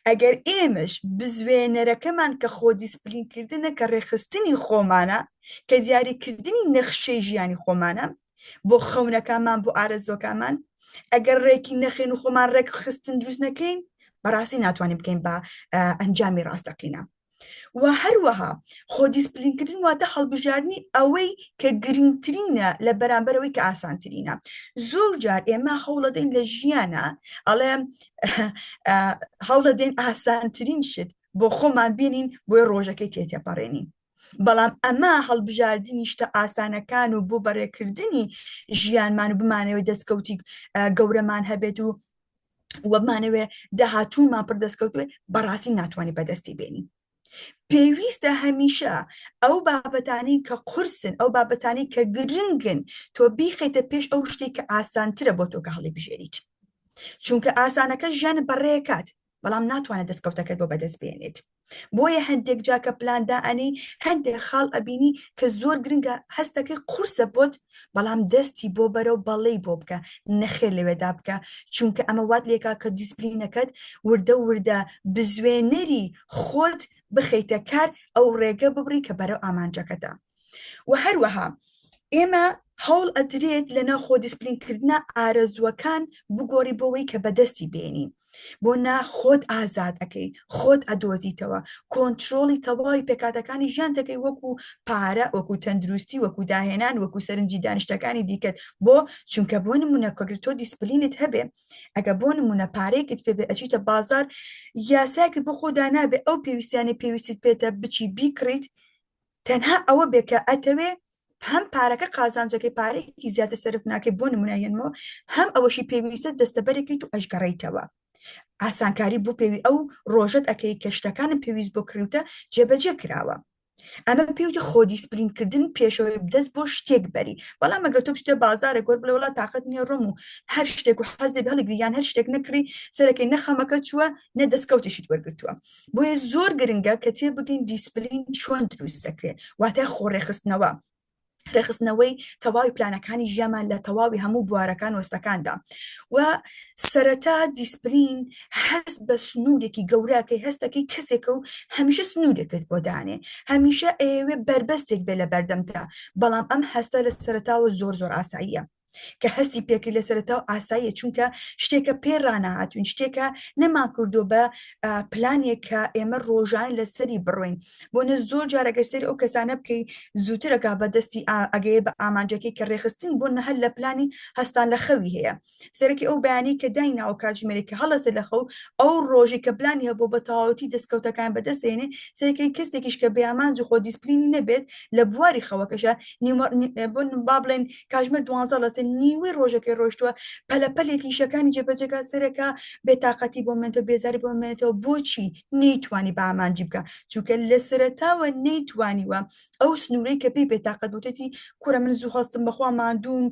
ئەگەر ئێمەش بزوێنەرەکەمان کە خۆ دیسپلینکردنە کە ڕێخستنی خۆمانە، کە دیاریکردنی نەخشەی ژیانی خۆمانە بۆ خەونەکانمان، بۆ ئارەزۆکانمان، ئەگەر ڕێکی نەخێن و خۆمان ڕێک خستن دروست نەکەین بەڕاستی ناتوانین بکەین بە ئەنجامی ڕاستەقینە. و هەروەها خۆ دیسپلینکردن واتە هەڵبژاردننی ئەوەی کە گرنگترینە لە بەرامبەرەوەی کە ئاسانترینە. زۆر جار ئێمە هەوڵەدەین لە ژیانە ئەڵێ هەوڵەدەین ئاسانترین شت بۆ خۆمان بینین بۆی ڕۆژەکەی تێتێپەڕێنین. بەڵام ئەمە هەڵبژاردننی شتە ئاسانەکان و بۆ بەڕێکردنی ژیانمان و بمانەوەی دەستکەوتی گەورەمان هەبێت و وەمانەوێ داهاتوومان پردەستکەوتوێ بەڕاستی ناتوانانی بەدەستی بێنین. پێویستە هەمیشە ئەو بابەتانی کە قورسن، ئەو بابەتانی کە گرنگن تۆ بیخیتە پێش ئەو شتێک کە ئاسانترە بۆ تۆ کە هەڵی بژێریت. چونکە ئاسانەکە ژیان بەڕێکات بەڵام ناتوانێت دەستکەوتەکەت بۆ بەدەست بێنێت. بۆیە هەندێک جاکە پلاندا ئەنی هەندێک خاڵ ئەبینی کە زۆر گرنگە هەستەکەی قورسە بۆت بەڵام دەستی بۆ بەرەو بەڵێی بۆ بکە، نەخێر لەوێدا بکە، چونکە ئەمە وات لێکا کە دیسپلینەکەت وردە بزوێنەری خۆت بخەیتە کار ئەو ڕێگە ببڕی کە بەرەو ئامانجەکەتە. و هەروەها ئێمە هەوڵ ئەدرێت لەناو خۆ دیسپلینکردنە ئارەزوەکان بگۆڕی بۆەوەی کە بەدەستی بێنی. بۆ نا خۆت ئازاد ئەەکەی، خۆت ئەدۆزیتەوە، کۆنتترۆلی تەواوی پێکاتەکانی ژیان دەکەی وەکو پارە، وەکو تەندروستی، وەکو داهێنان، وەکو سەرنجی دانیشتەکانی دیکەت. بۆ چونکە بۆ نمونە کۆگرتۆ دیسپلینت هەبێ، ئەگە بۆ نمونە پارێکت پێبێ ئەچیتە بازار یاساکت بۆ خۆدا نابێ ئەو پێویستیانی پێویستیت پێێتە بچی بیکڕیت، تەنها ئەوە بێ کە ئەتەوێ هەم پارەکە قازانجەکەی پارێکی زیاتر سەرف ناکەی بۆ نمونەهێنمەوە، هەم ئەوەشی پێویستە دەستەبەرێکیت و ئەشگەڕیتەوە. ئاسانکاری بۆ پێوی ئەو ڕۆژەت ئەەکەی کە شتەکانم پێویست بۆ کردوتە جێبەجێ کراوە. ئەمە پێوتی خۆ دیسپلینکردن پێشەوەی بدەست بۆ شتێک بەری بەڵام ئەگەر تۆ بشتە بازارە گۆر بڵێ وڵات تااقەت نییە ڕۆم و هەر شتێک و حەز دەبێ هەڵگری یان هەر شتێک نەکڕی سەرەکەی نەخەمەکە چووە نە دەستکەوتێکیت وەرگرتووە بۆیە زۆر گرنگە کە تێ بگەین دیسپلین چۆن دروست دەکرێت واتە خۆڕێخستنەوە ڕێخستنەوەی تەواوی پلانەکانی ژیامان لە تەواوی هەموو بوارەکان وەستەکاندا و سەرەتا دیسپلین هەست بە سنوورێکی گەورەکەی هەستەکەی کەسێکە و هەمیشە سنوورێکت بۆ دانێ هەمیشە ئێوێ بربەستێک بێ لە بەردەمدا بەڵام ئەم هەستە لە سەرەتاوە زۆر زۆر ئاساییە کە هەستی پێکرد لە سەرەتا و ئاساییە چونکە شتێکە پێڕانەهاتوین شتێکە نەمان کردو بە پلانێک کە ئێمە ڕۆژان لەسەری بڕۆین بۆنە زۆر جارەگە سەر ئەو کەسانە بکەی زووترەکە بەدەستی ئەگەیە بە ئامانجەکەی کە ڕێخستن بۆ نە هەر لە پلانی هەستان لە خەوی هەیە سەرەکی ئەو بەیانی کە دایناوە کاتژمێرێکی هەڵەسە لە خەو ئەو ڕۆژی کە پلانی هەبوو بە تەواوەتی دەستکەوتەکان بەدەستێنێ سەرەکەی کەسێکیش کە بێئامانج و خۆ دیسپلینی نەبێت لە بواری خەوەکەشە بۆن با بڵێن کاتژمێر 12 لەسەر نیوەی ڕۆژەکەی ڕۆشتووە پەلەپەلێکی شەکانی جێبەجێگا سەرەکە بێتاقەتی بۆ منێتەوە بێزاری بۆ منێتەوە بۆچی نەیتوانی بە ئامانجی بکە چونکە لە سەرەتاوە نەیتوانیوە ئەو سنوورەی کە پێی بێتاقەت وتێتی کوورە من زوو هەستم بەخوا ماندووم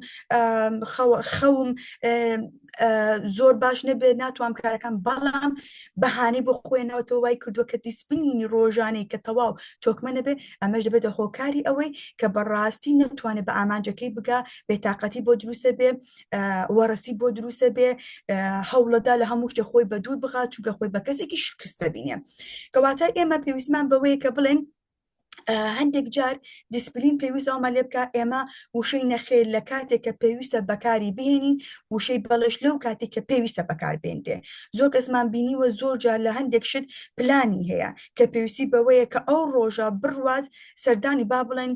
خەوم زۆر باش نەبێت ناتوانم کارەکەم بەڵام بەهانەی بۆ خۆێنەوەتەوە وای کردووە کە دیسپلینی ڕۆژانەی کە تەواو تۆکمە نەبێ ئەمەش دەبێتە هۆکاری ئەوەی کە بەڕاستی نەتوانێت بە ئامانجەکەی بگا بێتاقەتی بۆ دروستە بێ وەڕسی بۆ دروستە بێ هەوڵەدا لە هەموو شتێ خۆی بە دوور بغات چونکە خۆی بە کەسێکی شکستە بینێ کەواتە ئێمە پێویستمان بەوەیە کە بڵێن هەندێک جار دیسپلین پێویست ئەومان لێ بکە ئێمە وشەی نەخێر لە کاتێک کە پێویستە بەکاری بهێنین وشەی بەڵش لەو کاتێک کە پێویستە بەکار بێنرێ زۆر کەسمان بینیوە زۆر جار لە هەندێک شت پلانی هەیە کە پێویستی بەوەیە کە ئەو ڕۆژە بڕوات سەردانی با بڵێن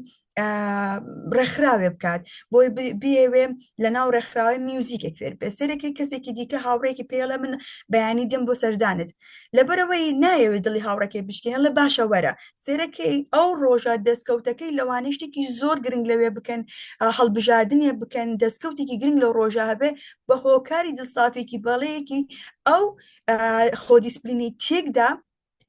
ڕێکخراوێ بکات بۆی بێوێ لە ناو ڕێکخراوی میوزیکێک فێر بێ سەرەکی کەسێکی دیکە هاوڕێکی پێڵە من بەیانی دێم بۆ سەردانت لەبەرەوەی نایەوێت دڵی هاوڕێکی بشکێنە لە باشە وەرە سێرەکەی ئەو ڕۆژە دەستکەوتەکەی لەوانەی شتێکی زۆر گرنگ لەوێ بکەن هەڵبژاردنێ بکەن دەستکەوتێکی گرنگ لە ڕۆژە هەبێ بە هۆکاری دڵسافێکی بەڵەیەکی ئەو خۆ دیسپلینی تێکدا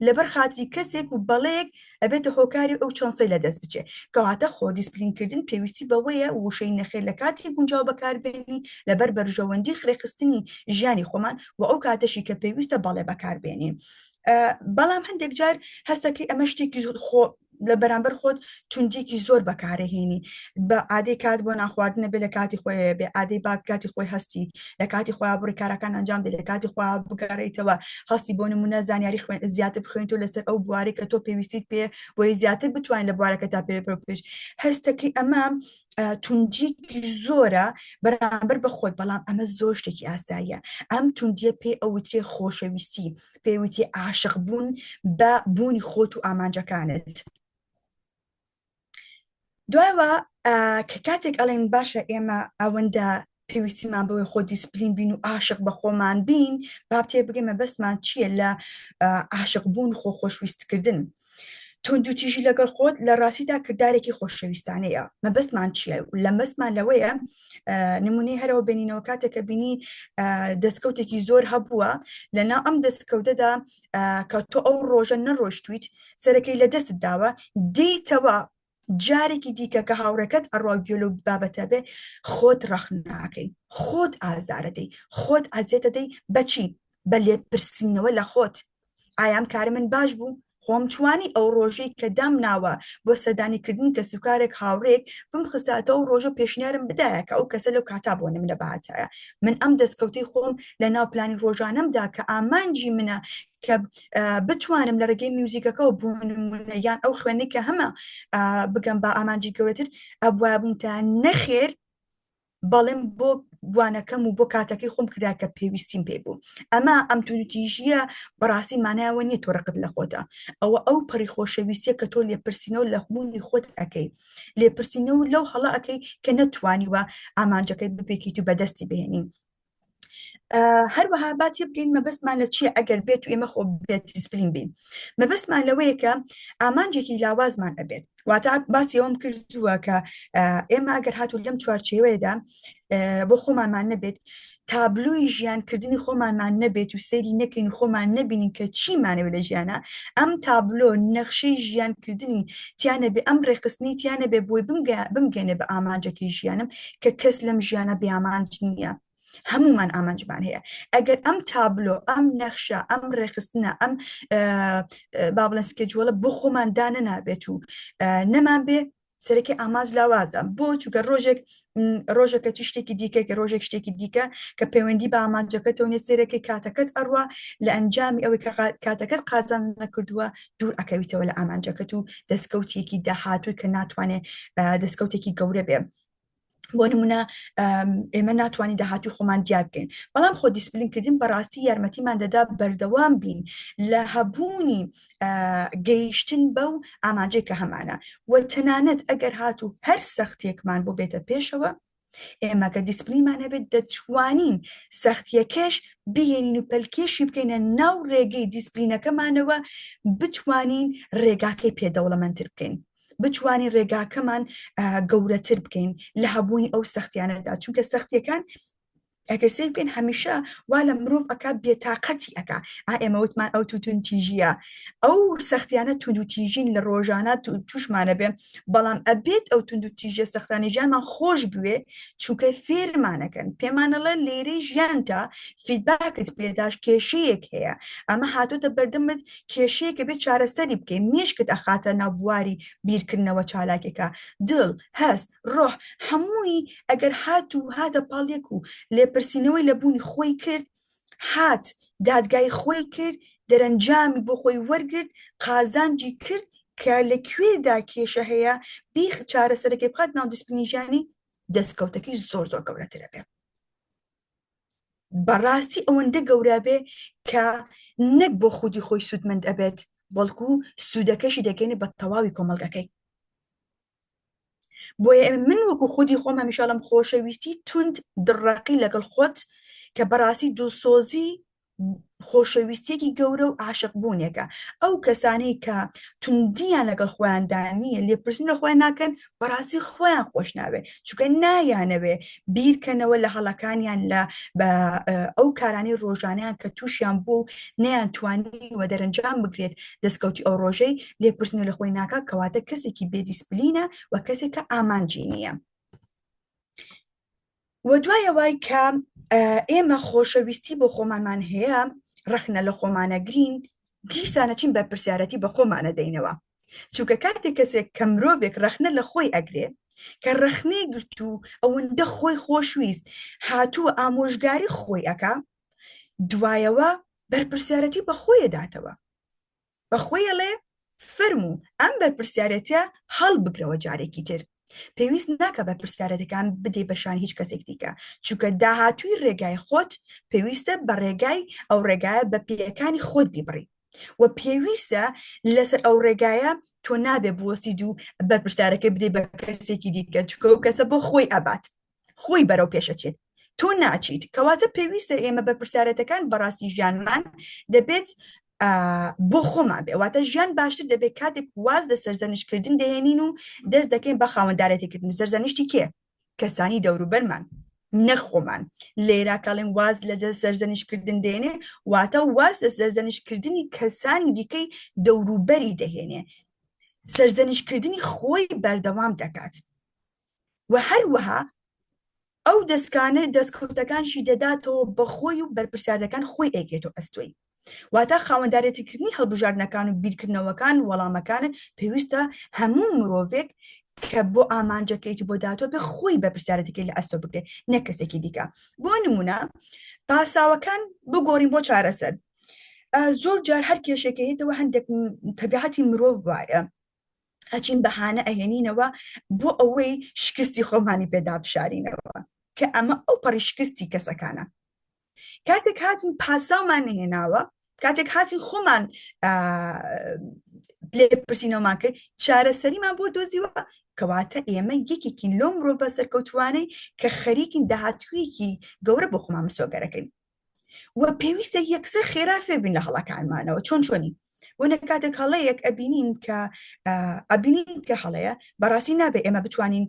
لەبەر خاتری کەسێک و بەڵەیەک ئەبێتە هۆکاری ئەو چۆنسەی لەدەست بچێ کەواتە خۆ دیسپلینکردن پێویستی بەوەیە وشەی نەخێر لە کاتی گونجاو بەکاربێنی لەبەر بەرژەوەندی خڕێخستنی ژیانی خۆمان و ئەو کاتەشی کە پێویستە بەڵێ بەکاربێنین بەڵام هەندێک جار هەستەکەی ئەمە شتێکی لە بەرامبەر خۆت توندێکی زۆر بەکارهێنی بە ئادەی کات بۆ ناخواردنە بێ لە کاتی خۆی بێ ئادەی با کاتی خۆی هەستی لە کاتی خۆیان بڕی کارەکان ئەنجام بێت لە کاتی خۆیان بگەڕێیتەوە هەستی بۆ نمونە زانیاری زیاتر بخوێنیتەوە لەسەر ئەو بواری کە تۆ پێویستیت پێ بۆی زیاتر بتوانین لە بوارەکە تا پێ پێش هەستەکەی ئەمە توندێکی زۆرە بەرامبەر بە خۆت بەڵام ئەمە زۆر شتێکی ئاساییە ئەم توندیە پێ ئەوترێ خۆشەویستی پێویستی عاشق بوون بە بوونی خۆت و ئامانجەکانت دوایەوە کە کاتێک ئەڵێن باشە ئێمە ئەوەندە پێویستیمان بەوەی خۆ دیسپلین بین و عاشق بە خۆمان بین بابتێ بگەمە بەسمان چییە لە عاشق بوون خۆ خۆشویستکردن توندوتیژی لەگەڵ خۆت لە ڕاستیدا کردارێکی خۆشەویستانەیە مەبەستمان چییە لە مەسمان لەوەیە نمونەی هەرەوە بینینەوە کاتێکە بینی دەستکەوتێکی زۆر هەبووە لەناو ئەم دەستکەوتەدا کە تۆ ئەو ڕۆژە نەڕۆشتویت سەرەکەی لە دەستت داوە دیتەوە جارێکی دیکە کە هاوڕێکەت ئەڕۆگوێ لەو بابەتە بێ خۆت ڕەخ ناکەی خۆت ئازارەدەی خۆت ئازێتەدەی بەچی بە لێپرسینەوە لە خۆت ئایام کارە من باش بوو خۆم توانی ئەو ڕۆژەی کە دام ناوە بۆ سەردانیکردنی کە سوکارێک هاوڕێک بم خستاتەوە ڕۆژە پێشنیارم بدایە کە ئەو کەسە لەو کاتا بۆ منە بەهاچایە من ئەم دەستکەوتەی خۆم لە ناو پلانی ڕۆژانەمدا کە ئامانجی منە کە بتوانم لە ڕێگەی میوزیکەکەەوە بوون یان ئەو خوێنەی کە هەمە بگەم بە ئامانجی گەورەتر ئەبووە بوومتە نەخێر بەڵێم بۆ گوانەکەم و بۆ کاتەکەی خۆم کرا کە پێویستیم پێ بوو ئەمە ئەم توتیژیە بەڕاستی مانایەوە نییە تۆڕقت لە خۆتە ئەوە ئەو پەڕی خۆشەویستیە کە تۆ لێپرسینەوە لە خبوونی خۆت ئەەکەی لێپرسینەوە لەو هەڵە ئەەکەی کە نەتوانیوە ئامانجەکەیت بپێکیت و بەدەستی بهێنین هەروەها باتی بگەین مەبەستمان لە چیە ئەگەر بێت و ئێمە خۆ بێت دیسپلین بین مەبەستمان لەوەیە کە ئامانجێکی لاوازمان ئەبێت واتە باسی ئەوم کردووە کە ئێمە ئەگەر هاتوو لەم چوارچێوەیەدا بۆ خۆمانمان نەبێت تابلۆی ژیانکردنی خۆمانمان نەبێت و سەیری نەکەین و خۆمان نەبینین کە چیمانەوێت لە ژیانە ئەم تابلۆ نەخشەی ژیانکردنی تیانە بێ ئەم ڕێخستنی تیانە بێ بۆی بمگەێنێ بە ئامانجەکەی ژیانم کە کەس لەم ژیانە بێئامانج نییە. هەمومان ئامانجمان هەیە ئەگەر ئەم تابلۆ ئەم نەخشە ئەم ڕێخستنە ئەم با بڵێن سکێجوڵە بۆ خۆمان دانە نابێت و نەمان بێ سەرەکی ئاماج لاوازە بۆ چونکە ڕۆژێکە چ شتێکی دیکە کە ڕۆژێک شتێکی دیکە کە پەیوەندی بە ئامانجەکەتەوە نێ سێرەکەی کاتەکەت ئەڕوا لە ئەنجامی ئەوەی کاتەکەت قازان نەکردووە دوور ئەکەویتەوە لە ئامانجەکەت و دەستکەوتێکی داهاتووی کە ناتوانێت دەستکەوتێکی گەورە بێ. بۆ نمونە ئێمە ناتوانین داهاتوی خۆمان دیار بکەین بەڵام خۆ دیسپلینکردن بەڕاستی یارمەتیمان دەدا بەردەوام بین لە هەبوونی گەیشتن بەو ئامانجەی کە هەمانە و تەنانەت ئەگەر هاتوو هەر سەختیەکمان بۆ بێتە پێشەوە ئێمەگە دیسپلینمان هەبێت دەتوانین سەختیەکەش بهێنین و پەلکێشی بکەینە ناو ڕێگەی دیسپلینەکەمانەوە بتوانین ڕێگاکەی پێدەوڵەمەندتر بکەین بتوانین ڕێگاکەمان گەورەتر بکەین لە هەبوونی ئەو سەختیانەدا چونکە سەختیەکان ئەگەر سیر بکەین هەمیشە وا لە مرۆڤ ئەکا بێتاقەتی ئەکا ئێمە وتمان ئەو توتونتیژیە ئەو سەختیانە توندوتیژین لە ڕۆژانە توشمانە بێ بەڵام ئەبێت ئەو توندوتیژە سەختانی ژیانمان خۆش بوێ چونکە فێرمانەکەن پێمانەڵە لێرەی ژیانتا فیدباکت پێداش کێشەیەک هەیە ئەمە هاتوتە بەردەمت کێشەیەکە بێت چارەسەری بکەین مێشکت ئەخاتە ناو بواری بیرکردنەوە چالاکێکە دڵ هەست ڕۆح هەمووی ئەگەر هاتە پاڵێک و لێپرسینەوەی لە بوونی خۆی کرد هات دادگای خۆی کرد دەرەنجامی بۆ خۆی وەرگرت قازانجی کرد کە لەکوێدا کێشە هەیە بیخ چارەسەرەکەی بخات ناو دیسپلینی ژیانی دەستکەوتەکەی زۆر زۆر گەورەترە بێ بەڕاستی ئەوەندە گەورە بێ کە نەک بۆ خودی خۆی سوودمەند ئەبێت بەڵکو سوودەکەشی دەگەێنێ بە تەواوی کۆمەڵگەکەی بۆیە من وەکو خودی خۆم هەمیشە لەم خۆشەویستی توند دڕەقی لەگەڵ خۆت کە بەڕاستی دڵسۆزی خۆشەویستێکی گەورە و عاشق بوونێکە ئەو کەسانەی کە توندیان لەگەڵ خۆیاندانیە لێپرسین لە خۆیان ناکەن بەڕاستی خۆیان خۆش ناوێ چونکە نایانەوێ بیرکەنەوە لە هەڵەکانیان لە ئەو کارانەی ڕۆژانیان کە تووشیان بۆ نەیان توانی و دەرەنجام بگرێت دەستکەوتی ئەو ڕۆژەی لێپرسین لە خۆی ناکە کەواتە کەسێکی بێدیسپلینە و کەسێکە ئامانجی نییە و دوایەوەی کە ئێمە خۆشەویستی بۆ خۆمانمان هەیە ڕەخنە لە خۆمانەگرین دیسانەچین بە پرسیارەتی بە خۆمانە دەینەوە چونکە کاتێک کەسێک کە مرۆڤێک ڕەخنە لە خۆی ئەگرێ کە ڕەخنەی گرت و ئەوەندە خۆی خۆشویست هاتووە ئامۆژگاری خۆی ئەکا دوایەوە بەرپرسیارەتی بە خۆی داتەوە بە خۆیڵێ فەرموو ئەم بەرپرسیارەتە هەڵ بگرەوە جارێکی تر پێویست ناکە بە پرسیارەتەکان بدەی بەشان هیچ کەسێک دیکە چونکە داهاتووی ڕێگای خۆت پێویستە بە ڕێگای ئەو ڕێگایە بە پێیەکانی خۆت بیبڕی و پێویستە لەسەر ئەو ڕێگایە تۆ نابێ بوەستید و بەرپرسیارەکەی بدەی بە کەسێکی دیکە چونکە ئەو کەسە بۆ خۆی ئەبات خۆی بەرەو پێشەچێت تۆ ناچیت کەواتە پێویستە ئێمە بە پرسیارەتەکان بەڕاستی ژیانمان دەبێت بۆ خۆمان بێ واتە ژیان باشتر دەبێت کاتێک واز لە سەرزەنشکردن دەهێنین و دەست دەکەین بە خاوەندارەتیکردن سەرزەنیشتی کێ کەسانی دەوروبەرمان نەخۆمان لێرا کاڵێن واز لە سەرزەنشکردن دێنێ واتە واز لە سەرزەنشکردنی کەسانی دیکەی دەوروبەری دەهێنێ سەرزەنشکردنی خۆی بەردەوام دەکات و هەروەها ئەو دەستکانە دەستکەوتەکانشی دەداتەوە بە خۆی و بەرپرسیارەکان خۆی ئەیگێتەوە ئەستۆی واتە خاوەندارەتیکردنی هەڵبژاردنەکان و بیرکردنەوەکان وەڵامەکانت پێویستە هەموو مرۆڤێک کە بۆ ئامانجەکەیت بۆ داتۆ بێ خۆی بەرپرسیارەتەکەی لە ئەستۆ بگرێت نەک کەسێکی دیکە بۆ نمونە پاساوەکان بگۆڕین بۆ چارەسەر زۆر جار هەر کێشەکەیتەوە هەندێک تەبیعەتی مرۆڤ وایە ئەچین بەهانە ئەهێنینەوە بۆ ئەوەی شکستی خۆمانی پێدا بشارینەوە کە ئەمە ئەو پەڕی شکستی کەسەکانە کاتێک هاتین پاساومان نهێناوە کاتێک هاتین خۆمان لێپرسینەوەمان کرد چارەسەریمان بۆ دۆزیوە کەواتە ئێمە یەکێکین لۆ مرۆڤ سەرکەوتوانەی کە خەریکین داهاتوویەکی گەورە بۆ خۆمان مسۆگەرەکەین و پێویستە یەکسەر خێرا فێر بین لە هەڵەکانمانەوە چۆنی وەنە کاتێک هەڵەیەک ئەبینین کە هەڵەیە بەڕاستی نابێ ئێمە بتوانین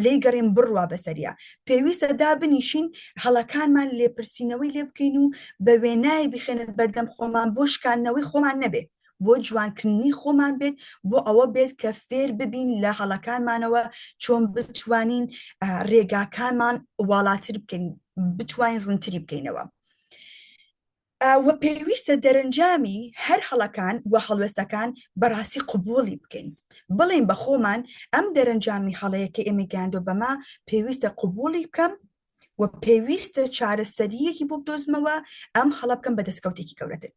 لێی گەڕین بڕوا بەسەریە پێویستە دابنیشین هەڵەکانمان لێپرسینەوەی لێ بکەین و بە وێنای بخێنێت بەردەم خۆمان بۆ شکاندنەوەی خۆمان نەبێ بۆ جوانکردنی خۆمان بێت بۆ ئەوە بێت کە فێر ببین لە هەڵەکانمانەوە چۆن بتوانین ڕێگاکانمان واڵاتر بکەین بتوانین ڕوونتری بکەینەوە وە پێویستە دەرەنجامی هەر هەڵەکان و هەڵوێستەکان بەڕاستی قبوڵی بکەین بڵین بە خۆمان ئەم دەرەنجامی هەڵەیەکە ئێمە گەیاندۆ بەما پێویستە قبوڵی بکەم و پێویستە چارەسەریەکی بۆ بدۆزمەوە ئەم هەڵە بکەم بە دەستکەوتێکی گەورەتر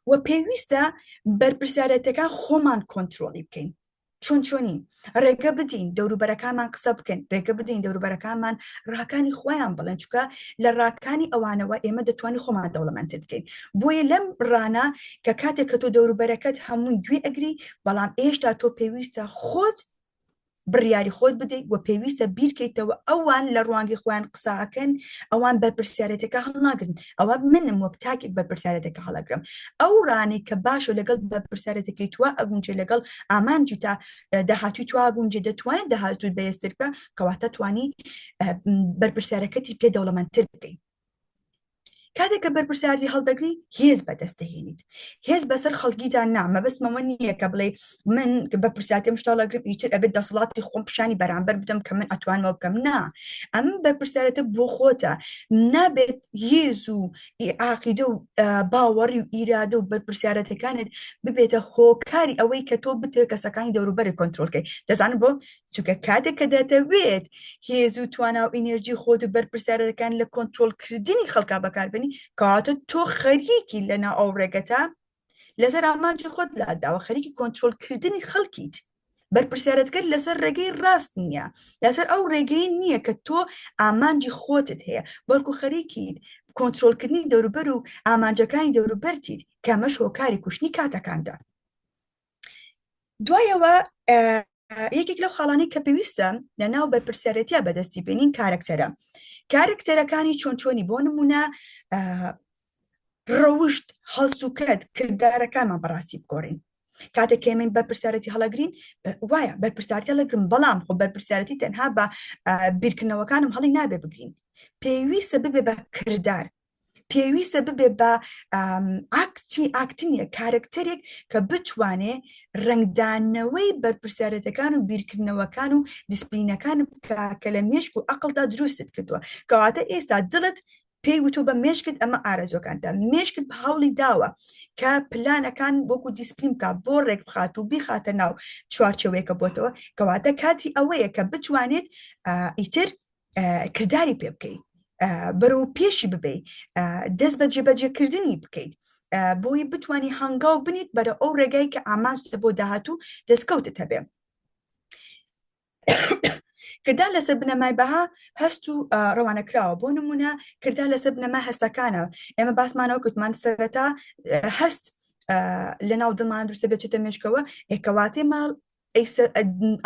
و پێویستە بەرپرسیارەتەکان خۆمان کۆنتترۆلی بکەین چۆنی ڕێگە بدەین دەوروبەرەکانمان قسە بکەین ڕێگە بدەین دەوروبەرەکانمان ڕاکانی خۆیان بڵێن چکە لە ڕاکانی ئەوانەوە ئێمە دەتوانین خۆمان دەوڵەمەندتر بکەین بۆیە لەم ڕانە کە کاتێک کە تۆ دەوروبەرەکەت هەمووی گوێ ئەگری بەڵام ئێشتا تۆ پێویستە خۆت بڕیاری خۆت بدەیت و پێویستە بیرکەیتەوە ئەوان لە ڕوانگی خۆیان قساکەن ئەوان بەرپرسیارەتەکە هەڵناگرن ئەوە منم وەک تاکێک بەرپرسیارەتەکە هەڵەگرم ئەو ڕانەی کە باشە لەگەڵ بەرپرسیارەتەکەی توە ئەگونجێ لەگەڵ ئامانجی تا داهاتوی تو ئاگونجێ دەتوانێت داهاتوت بەهێزترکە کەواتە توانی بەرپرسیارەکەتی پێ دەوڵەمەندتر بکەین کاتێک کە بەرپرسیاردی هەڵدەگری هێز بەدەستدەهێنیت هێز بەسەر خەڵکیتان نامە بەسمەوە نییە کە بڵێ من بەرپرسیارەتێم شتاڵەگرم ئیتر ئەبێت دەسەڵاتی خۆم پیشانی بەرامبەر بدەم کە من ئەتوانمەوە بکەم نا ئەم بەرپرسیارەتە بۆ خۆتە نابێت هێز و عاقیدە و باوەڕی و ئیرادە و بەرپرسیارەتەکانت ببێتە هۆکاری ئەوەی کە تۆ بتوێت کەسەکانی دەوروبەری کۆنتترۆلکەی دەزانم بۆ چونکە کاتێک کە دەتەوێت هێز و توانا و ئینێرجی خۆت و بەرپرسیارەتەکان لە کۆنتترۆلکردنی خەڵکا بەکاربێنی کەواتە تۆ خەریکی لەنا ئەو ڕێگەتە لەسەر ئامانجی خۆت لاداوە خەریکی کۆنتترۆلکردنی خەڵکیت بەرپرسیارەتەکەت لەسەر ڕێگەی ڕاست نییە لەسەر ئەو ڕێگەی نییە کە تۆ ئامانجی خۆتت هەیە بەڵکو خەریکیت کۆنتترۆلکردنی دەوروبەر و ئامانجەکانی دەوروبەرتیت کامەش هۆکاری کوشتنی کاتەکاندا دوایەوە یەکێک لەو خاڵانەی کە پێویستە لە ناو بەرپرسیارەتیە بەدەستی بێنین کارکتەرەکانی چۆنی بۆ نمونە ڕەوشت هەڵسوکەت کردارەکانمان بەڕاستی بگۆڕین کاتێک ئێمە بەرپرسیارەتی هەڵەگرین وایە بەرپرسیارەتی هەڵەگرن بەڵام خۆ بەرپرسیارەتی تەنها بە بیرکردنەوەکانم هەڵی نابێ بگرین پێویستە ببێ بە کردار پێویستە ببێ بە ئاکتینیە کارکتەرێک کە بتوانێ ڕنگدانەوەی بەرپرسیارەتەکان و بیرکردنەوەکان و دیسپلینەکان کە لە مێشک و عەقڵدا دروستت کردووە کەواتە ئێستا دڵت پێی وتۆ بە مێشکت ئەمە ئارەزۆکاندا مێشکت بە هەوڵی داوە کە پلانەکان وەکو دیسپلین بکات بۆ ڕێک بخات و بیخاتە ناو چوارچێوەیەکە بۆتەوە کەواتە کاتی ئەوەیە کە بتوانێت ئیتر کردداری پێ بکەیت بەرەو پێشی ببێ دەست بە جێبەجێکردنی بکەیت بۆی بتانی هەنگاو بنیت بەرە ئەو ڕێگای کە ئامانجتە بۆ داهاتوو دەستکەوتت هەبێ کردار لەسەر بنەمای بەها هەست و ڕەوانەکراوە بۆ نمونە کردار لەسەر بنەمای هەستەکانە ئێمە باسمانەوە کوتمان سەرەتا هەست لە ناو دڵمان دروستە بێتێتە مێشکەوە کەواتێ ماڵ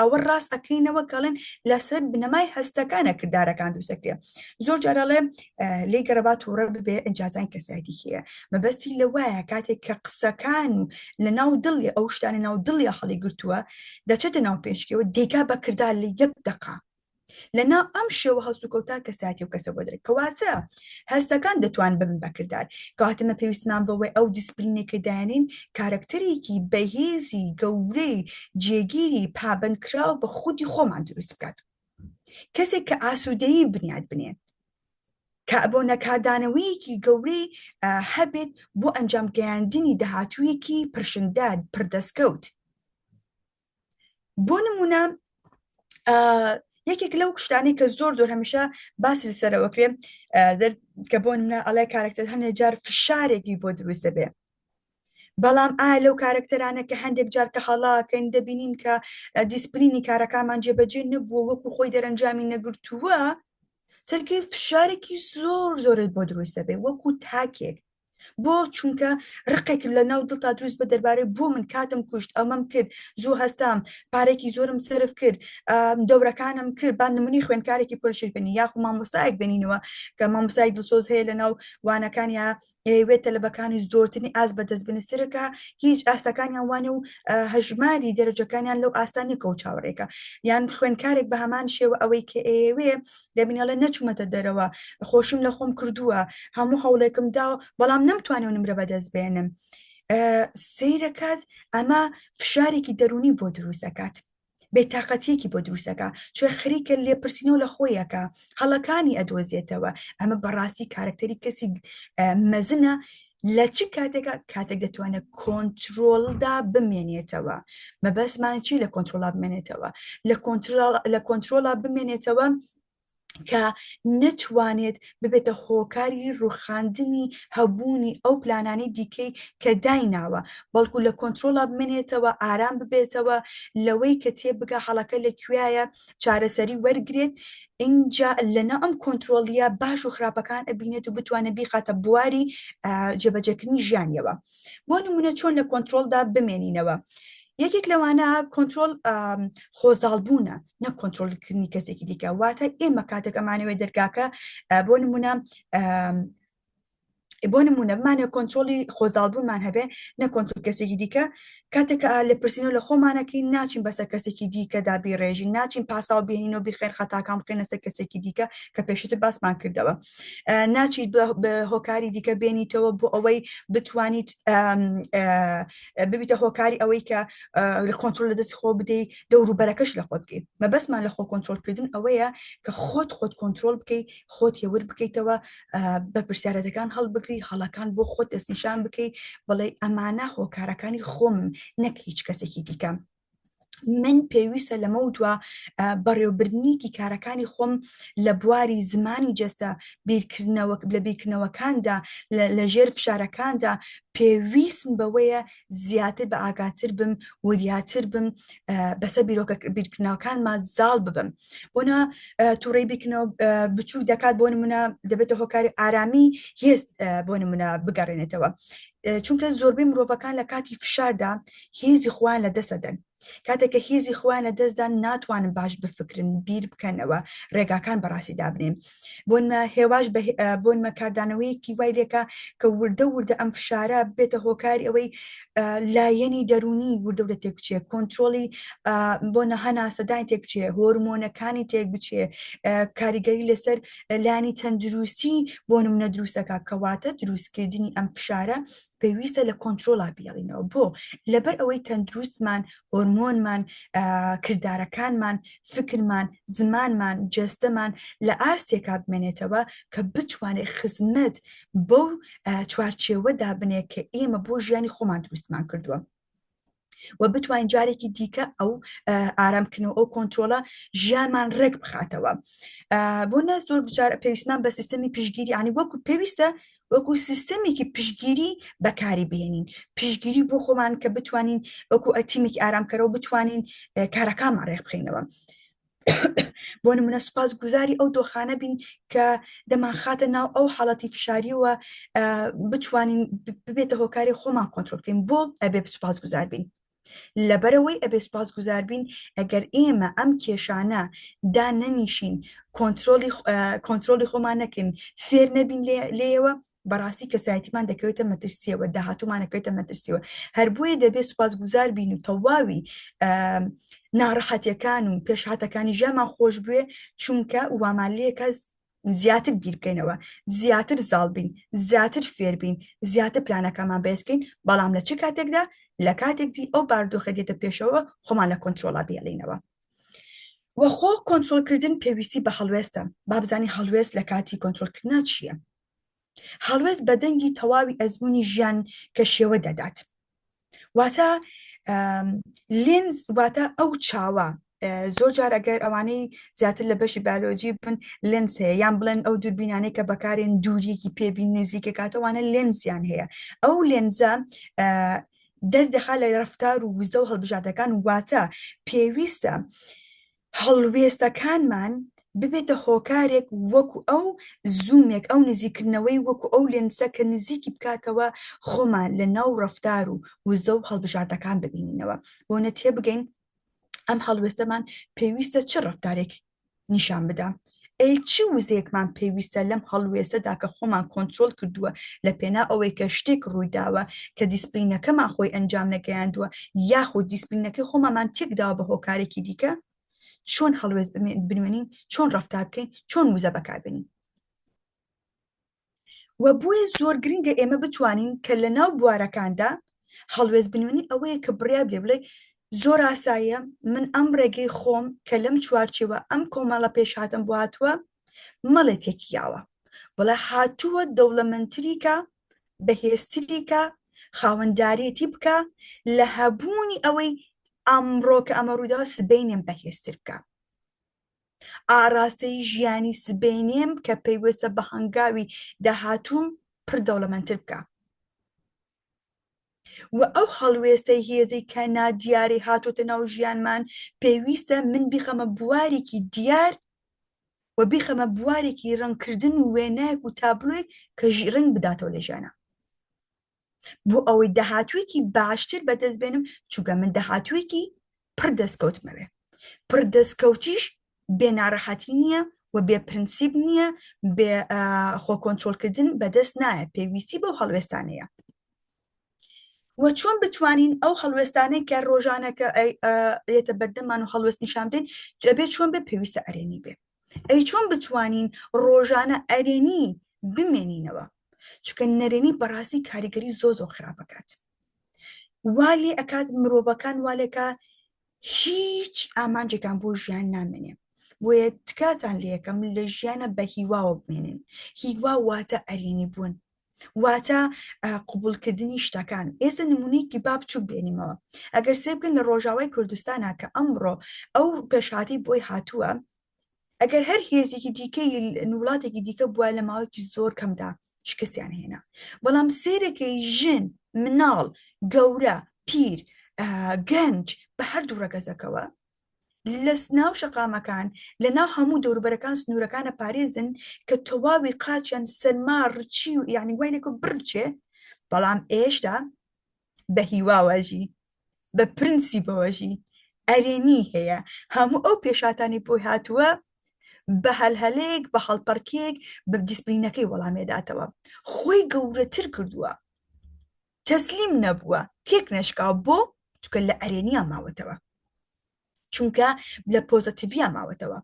ئەوە ڕاست ئەکەینەوە کەڵێن لەسەر بنەمای هەستەکانە کردارەکان دروستەکرێ زۆر جارەڵێ لێ گەرەبات تووڕە ببێ ئەنجازان کەسایەتی هەیە مەبەستی لەوایە کاتێک کە قسەکان و لە ناو دڵی ئەو شتانی ناو دڵی هەڵی گرتووە دەچێتە ناو پێشکەوە دیکا بە کردار لە یەک دقا لەنا ئەم شێوە هەست و کەوتا کەساتی و کەسە بۆ دەرێت کەواتە هەستەکان دەتوان ببن بەکردار کەواتەمە پێویستمان بەوەی ئەو دیسپلینێکە دایانین کارکتەرێکی بەهێزی گەورەی جێگیری پابندکراو بە خودی خۆمان دروست بکات کەسێک کە ئاسوودەیی بنیاد بنێ کە بۆ نەکاردانەوەیەکی گەورەی هەبێت بۆ ئەنجام گەیاندنی داهاتوویەکی پرشنداد پردەستکەوت بۆ نمونە یەکێک لەو شتانەی کە زۆر هەمیشە باسی لەسەرەوەکرێ کە بۆ نمونە ئەڵێ کارکتەر هەندێک جار فشارێکی بۆ دروست دەبێ بەڵام ئایا لەو کارکتەرانە کە هەندێک جار کە هەڵاکەین دەبینین کە دیسپلینی کارەکانمان جێبەجێ نەبووە وەکو خۆی دەرەنجامی نەگرتووە سەرکەی فشارێکی زۆرت بۆ دروست دەبێ وەکو تاکێک بۆ چونکە ڕقێک لە ناو دڵتا دروست بە دەربارەی بۆ من کاتم کوشت ئەمەم کرد زوو هەستام پارێکی زۆرم سرف کرد دەورەکانم کرد با نمونی خوێندکارێکی پرشش بنی یاخو مامۆستایەک بنینەوە کە مامۆستای دڵسۆز هەیە لە ناو وانەکان یا وێتە لەبەکانی زۆرترنی ئاس بەدەست بنسرەکە هیچ ئاستەکانیان وانە و هەژماری دەرەجەکانیان لەو ئاستانی کە و چاوەڕێکە یان خوێندکارێک بە هەمان شێوە ئەوەی کە ئێوێ دەبینەڵە نەچوومەتە دەرەوە خۆشم لە خۆم کردووە هەموو هەوڵێکم داوە بەڵام نەمتوانێ و نمرە بەدەست بێنم سیرەکەات ئەمە فشارێکی دەرونی بۆ دروستەکات بێتاقەتیەکی بۆ دروستەکە چۆ خەریکە لێپرسینەوە لە خۆیەکە هەڵەکانی ئەدۆزێتەوە ئەمە بەڕاستی کارکتەری کەسی مەزنە لە چ کاتێکە کاتێک دەتوانێت کۆنتترۆلدا بمێنێتەوە مەبەسمان چی لە کۆنتترۆلا بمێنێتەوە لە کۆنتترۆلا بمێنێتەوە کە نەتوانێت ببێتە هۆکاری ڕوخاندنی هەبوونی ئەو پلانانی دیکەی کە دایناوە بەڵکو لە کۆنتترۆلا بمێنێتەوە ئارام ببێتەوە لەوەی کە تێ بگە هەڵەکە لەکوایە چارەسەری وەرگێت اینجا لەنە ئەم کۆنتترۆلیە باش و خراپەکان ئەبینێت و بتوانێت بیخاتە بواری جێبەجێکردنی ژیانیەوە بۆ نمونە چۆن لە کۆنتترۆلدا بمێنینەوە یەکێک لەوانە کۆنتترۆل خۆزاڵبوونە نە کۆنتترۆلکردنی کەسێکی دیکە واتە ئێمە کاتێک ئەمانەوەی دەرگاکە بۆ نمونە بمانێ کۆنتترۆلی خۆزاڵبوونمان هەبێ نە کۆنتترۆل کەسێکی دیکە کاتێک لە پرسیینەوە لە خۆمانەکەی ناچین بەسەر کەسێکی دیکەدا بیڕێژین ناچین پاساو بێنینەوە بخێر خەتاکان بخێنە سەر کەسێکی دیکە کە پێشتر باسمان کردەوە ناچیت بە هۆکاری دیکە بێنیتەوە بۆ ئەوەی بتوانیت ببیتە هۆکاری ئەوەی کە لە کۆنتترۆل لە دەستی خۆ بدەیت دەوروبەرەکەش لە خۆت بکەیت مەبەسمان لە خۆ کۆنتترۆلکردن ئەوەیە کە خۆت کۆنتترۆل بکەیت خۆت هێور بکەیتەوە بە پرسیارەتەکان هەڵبگری هەڵەکان بۆ خۆت دەستنیشان بکەیت بڵێ ئەمانە هۆکارەکانی خۆم نەک هیچ کەسێکی دیکە من پێویستە لەمە دووە بەڕێوەبردنیکی کارەکانی خۆم لە بواری زمانی جەستە لە بیرکردنەوەکاندا لە ژێر فشارەکاندا پێویستم بەوەیە زیاتر بە ئاگاتر بم وریاتر بم بەسەر بیرکردنەوەکانمان زاڵ ببم بۆنە تووڕێی بیرکردنەوە بچوو دەکات بۆ نمونە دەبێتە هۆکاری ئارامی هێست بۆ نمونە بگەڕێنێتەوە چونکە زۆربەی مرۆڤەکان لە کاتی فشاردا هێزی خۆیان لە دەسەدەن کاتێککە هێزی خۆیان لە دەستدا ناتوانن باش بفکرن بیر بکەنەوە ڕێگاکان بەڕاستی دابنێن بۆنمە هێواش بۆنمە کاردانەوەیەکی وای لێکە کە وردە ئەم فشارە بێتە هۆکاری ئەوەی لایەنی دەرونی وردە تێک بچێ کۆنتترۆلی بۆ نەهەنا سەدای تێک بچێ هۆرمۆنەکانی تێک بچێ کاریگەری لەسەر لانی تەندروستی بۆ نمونە دروستەکە کەواتە دروستکردنی ئەم فشارە پێویستە لە کۆنتترۆلا بیاڵینەوە بۆ لەبەر ئەوەی تەندروستمان هۆرمۆنمان کردارەکانمان فکرمان زمانمان جەستەمان لە ئاستێکا بمێنێتەوە کە بتوانێت خزمەت بەو چوارچێوەدا بنێ کە ئێمە بۆ ژیانی خۆمان دروستمان کردووە و بتوانین جارێکی دیکە ئەو ئارامکردنەوە ئەو کۆنتترۆلە ژیانمان ڕێک بخاتەوە بۆ نە زۆر بجار پێویستمان بە سیستەمی پشگیری عنی وەکو پێویستە وەکو سیستەمێکی پشگیری بەکاری بێنین پشگیری بۆ خۆمان کە بتوانین وەکو ئەتیمێکی ئارامکەرەوە بتوانین کارەکانمان ڕێک بخینەوە بۆ نمونە سوپاس گوزاری ئەو دۆخانە بین کە دەمانخاتە ناو ئەو حاڵەتی فشاریەوە بتوانین ببێتە هۆکاری خۆمان کۆنتترۆل بکەین بۆ ئەبێ سوپاس گوزار بین لەبەرەوەی ئەبێ سوپاس گوزار بین ئەگەر ئێمە ئەم کێشانە دا نەنیشین کۆنتترۆلی خۆمان نەکەین فێر نەبین لێەوە بەڕاستی کەسایەتیمان دەکەوێتە مەترسیەوە داهاتوومان دەکەوێتە مەترسیەوە هەر بۆیە دەبێت سوپاس گوزار بین و تەواوی ناڕەحەتیەکان و پێشهاتەکانی ژیانمان خۆش بوێ چونکە وامان لێ کەس زیاتر بیر بکەینەوە زیاتر زاڵ بین زیاتر فێر بین زیاتر پلانەکەمان بەهێزکەین بەڵام لە چ کاتێکدا لە کاتێکدی ئەو بارودۆخە دێتە پێشەوە خۆمان لە کۆنتترۆلا بێڵینەوە وەخۆ کۆنتترۆلکردن پێویستی بە هەڵوێستە با بزانین هەڵوێست لە کاتی کۆنتترۆلکردنا چییە هەڵوێست بەدەنگی تەواوی ئەزمموی ژیان کە شێوە دەدات واتە لێنز واتە ئەو چاوە زۆر جار ئەگەر ئەوانەی زیاتر لە بەشی بیۆلۆجی بن لێنس هەیە یان بڵێن ئەو دووربینانەی کە بەکارێن دووریەکی پێبین نزیکە کاتەوانە لێنزیان هەیە ئەو لێنزە دەردەخا لە ڕفتار و وزە و هەڵبژاردەکان واتە پێویستە هەڵوێستەکانمان ببێتە هۆکارێک وەکو ئەو زوومێک ئەو نزیکردنەوەی وەکو ئەو لێنسە کە نزیکی بکاتەوە خۆمان لە ناو ڕەفتار و وزە و هەڵبژاردەکان ببینینەوە بۆ نەتێ بگەین ئەم هەڵوێستەمان پێویستە چ ڕەفتارێک نیشان بدە ئەی چی وزەیەکمان پێویستە لەم هەڵوێستەدا کە خۆمان کۆنتترۆل کردووە لە پێنا ئەوەی کە شتێک ڕوویداوە کە دیسپلینەکەمان خۆی ئەنجام نەگەیاندووە یاخود دیسپلینەکەی خۆمامان تێکداوە بە هۆکارێکی دیکە چۆن هەڵوێز بنوێنین چۆن ڕەفتار بکەین چۆن وزە بەکاربێنین و بۆیە زۆر گرنگە ئێمە بتوانین کە لە ناو بوارەکاندا هەڵوێز بنوێنی ئەوەیە کە بڕیار بێ بڵێ زۆر ئاساییە من ئەم ڕێگەی خۆم کە لەم چوارچێوە ئەم کۆمەڵە پێشهاتم بۆ هاتووە مەڵێتێکی یاوە بەڵێ هاتووە دەوڵەمەندتریکە بەهێزتریکە خاوەنددارێتی بکە لە هەبوونی ئەوەی ئەمڕۆ کە ئەمە ڕوویداوە سبەینێم بەهێزتر بکە ئاراستەی ژیانی سبەینێم کە پەیوەستە بە هەنگاوی داهاتووم پڕ دەوڵەمەندتر بکە و ئەو هەڵوێستەی هێزەی کە نادیارەی هاتوۆتە ناو ژیانمان پێویستە من بیخەمە بوارێکی دیار و بیخەمە بوارێکی ڕەنگکردن و وێنایەک و تابلۆیەک کە ڕنگ بداتەوە لە ژیانە بۆ ئەوەی داهاتوویەکی باشتر بەدەست بێنم چووکە من داهاتوویەکی پڕ دەستکەوتمەوێ پڕ دەستکەوتیش بێ ناڕەحەتی نییە و بێ پرنسیب نییە بێ خۆ کۆنتترۆلکردن بەدەست نایە پێویستی بەو هەڵوێستانەیە و چۆن بتوانین ئەو هەڵوێستانەی کە ڕۆژانەکە ئێتە بەردەمان و هەڵوێست نیشان بدەین ئەبێت چۆن بێ پێویستە ئەرێنی بێ ئەی چۆن بتوانین ڕۆژانە ئەرێنی بمێنینەوە چونکە نەرێنی بەڕاستی کاریگەری زۆ خراپەکات والێ ئەکات مرۆڤەکان والێکە هیچ ئامانجێکان بۆ ژیان نامێنێ بۆیە تکاتان لە یەکەم لە ژیانە بە هیواوە بمێنن هیوا واتە ئەرێنی بوون واتە قوبولکردنی شتەکان ئێستا نمونەیەکی با بچوو بێنیمەوە ئەگەر سێ بکەن لە ڕۆژاوای کوردستانە کە ئەمڕۆ ئەو پێشهاتی بۆی هاتووە ئەگەر هەر هێزێکی دیکەی وڵاتێکی دیکە بووە لە ماوەیەکی زۆر کەمدا شکستیان هێنا بەڵام سێرەکەی ژن مناڵ گەورە پیر گەنج بە هەردوو ڕەگەزەکەوە لە ناو شەقامەکان لە ناو هەموو دەوروبەرەکان سنوورەکانە پارێزن کە تەواوی قاچیان سەرما ڕچی و یعنی وای لێکۆ بڕچێ بەڵام ئێشتا بە هیواوەژی بە پرنسیبەوەژی ئەرێنی هەیە هەموو ئەو پێشاتانی بۆی هاتووە بە هەلهەلەیەک بە هەڵپەرکێک بە دیسپلینەکەی وەڵامێداتەوە خۆی گەورەتر کردووە تەسلیم نەبووە تێک نەشکاو بۆ چکە لە ئەرێنیە ماوەتەوە چونکە لە پۆزەتیڤیا ماوەتەوە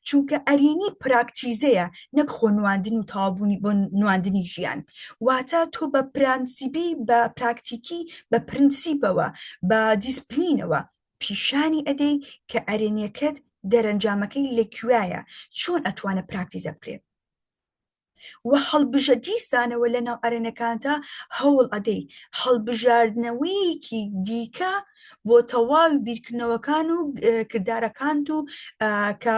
چونکە ئەرێنی پراکتیزەیە نەک خۆ نواندن و تاوابوونی بۆ نواندنی ژیان واتە تۆ بە پرانسیبی بە پراکتیکی بە پرنسیبەوە بە دیسپلینەوە پیشانی ئەدەی کە ئەرێنیەکەت دەرەنجامەکەی لەکوایە چۆن ئەتوانە پراکتیزە بکرێت و هەڵبژە دیسانەوە لە ناو ئەرێنەکانتە هەوڵ ئەدەی هەڵبژاردنەوەیەکی دیکە بۆ تەواوی بیرکردنەوەکان و کردارەکان و کە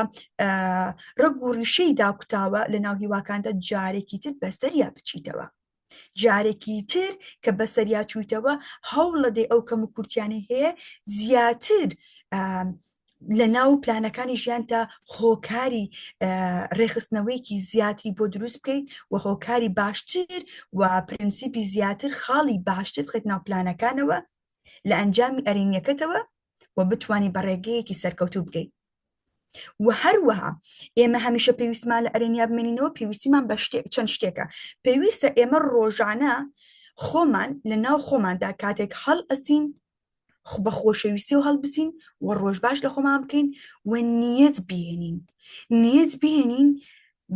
ڕەگ و ڕیشەی داکوتاوە لە ناو هیواکاندا جارێکی تر بەسەریا بچیتەوە جارێکی تر کە بەسەریا چوویتەوە هەوڵ ئەدەی ئەو کەم و کورتیانەی هەیە زیاتر لە ناو پلانەکانی ژیانتە هۆکاری ڕێخستنەوەیکی زیاتی بۆ دروست بکەیت و هۆکاری باشتر و پرنسیپی زیاتر خاڵی باشتر بخێت ناو پلانەکانەوە لە ئەنجامی ئەرێنیەکەتەوە و بتوانی بە ڕێگەیەکی سەرکەوتوو بگەیت و هەروەها ئێمە هەمیشە پێویستمان لە ئەرێنیا بمێنینەوە پێویستیمان بە چەند شتێکە پێویستە ئێمە ڕۆژانە خۆمان لە ناو خۆماندا کاتێک هەڵ ئەسین بە خۆشەویستی و هەڵبسین و ڕۆژ باش لە خۆمان بکەین و نیەت بهێنین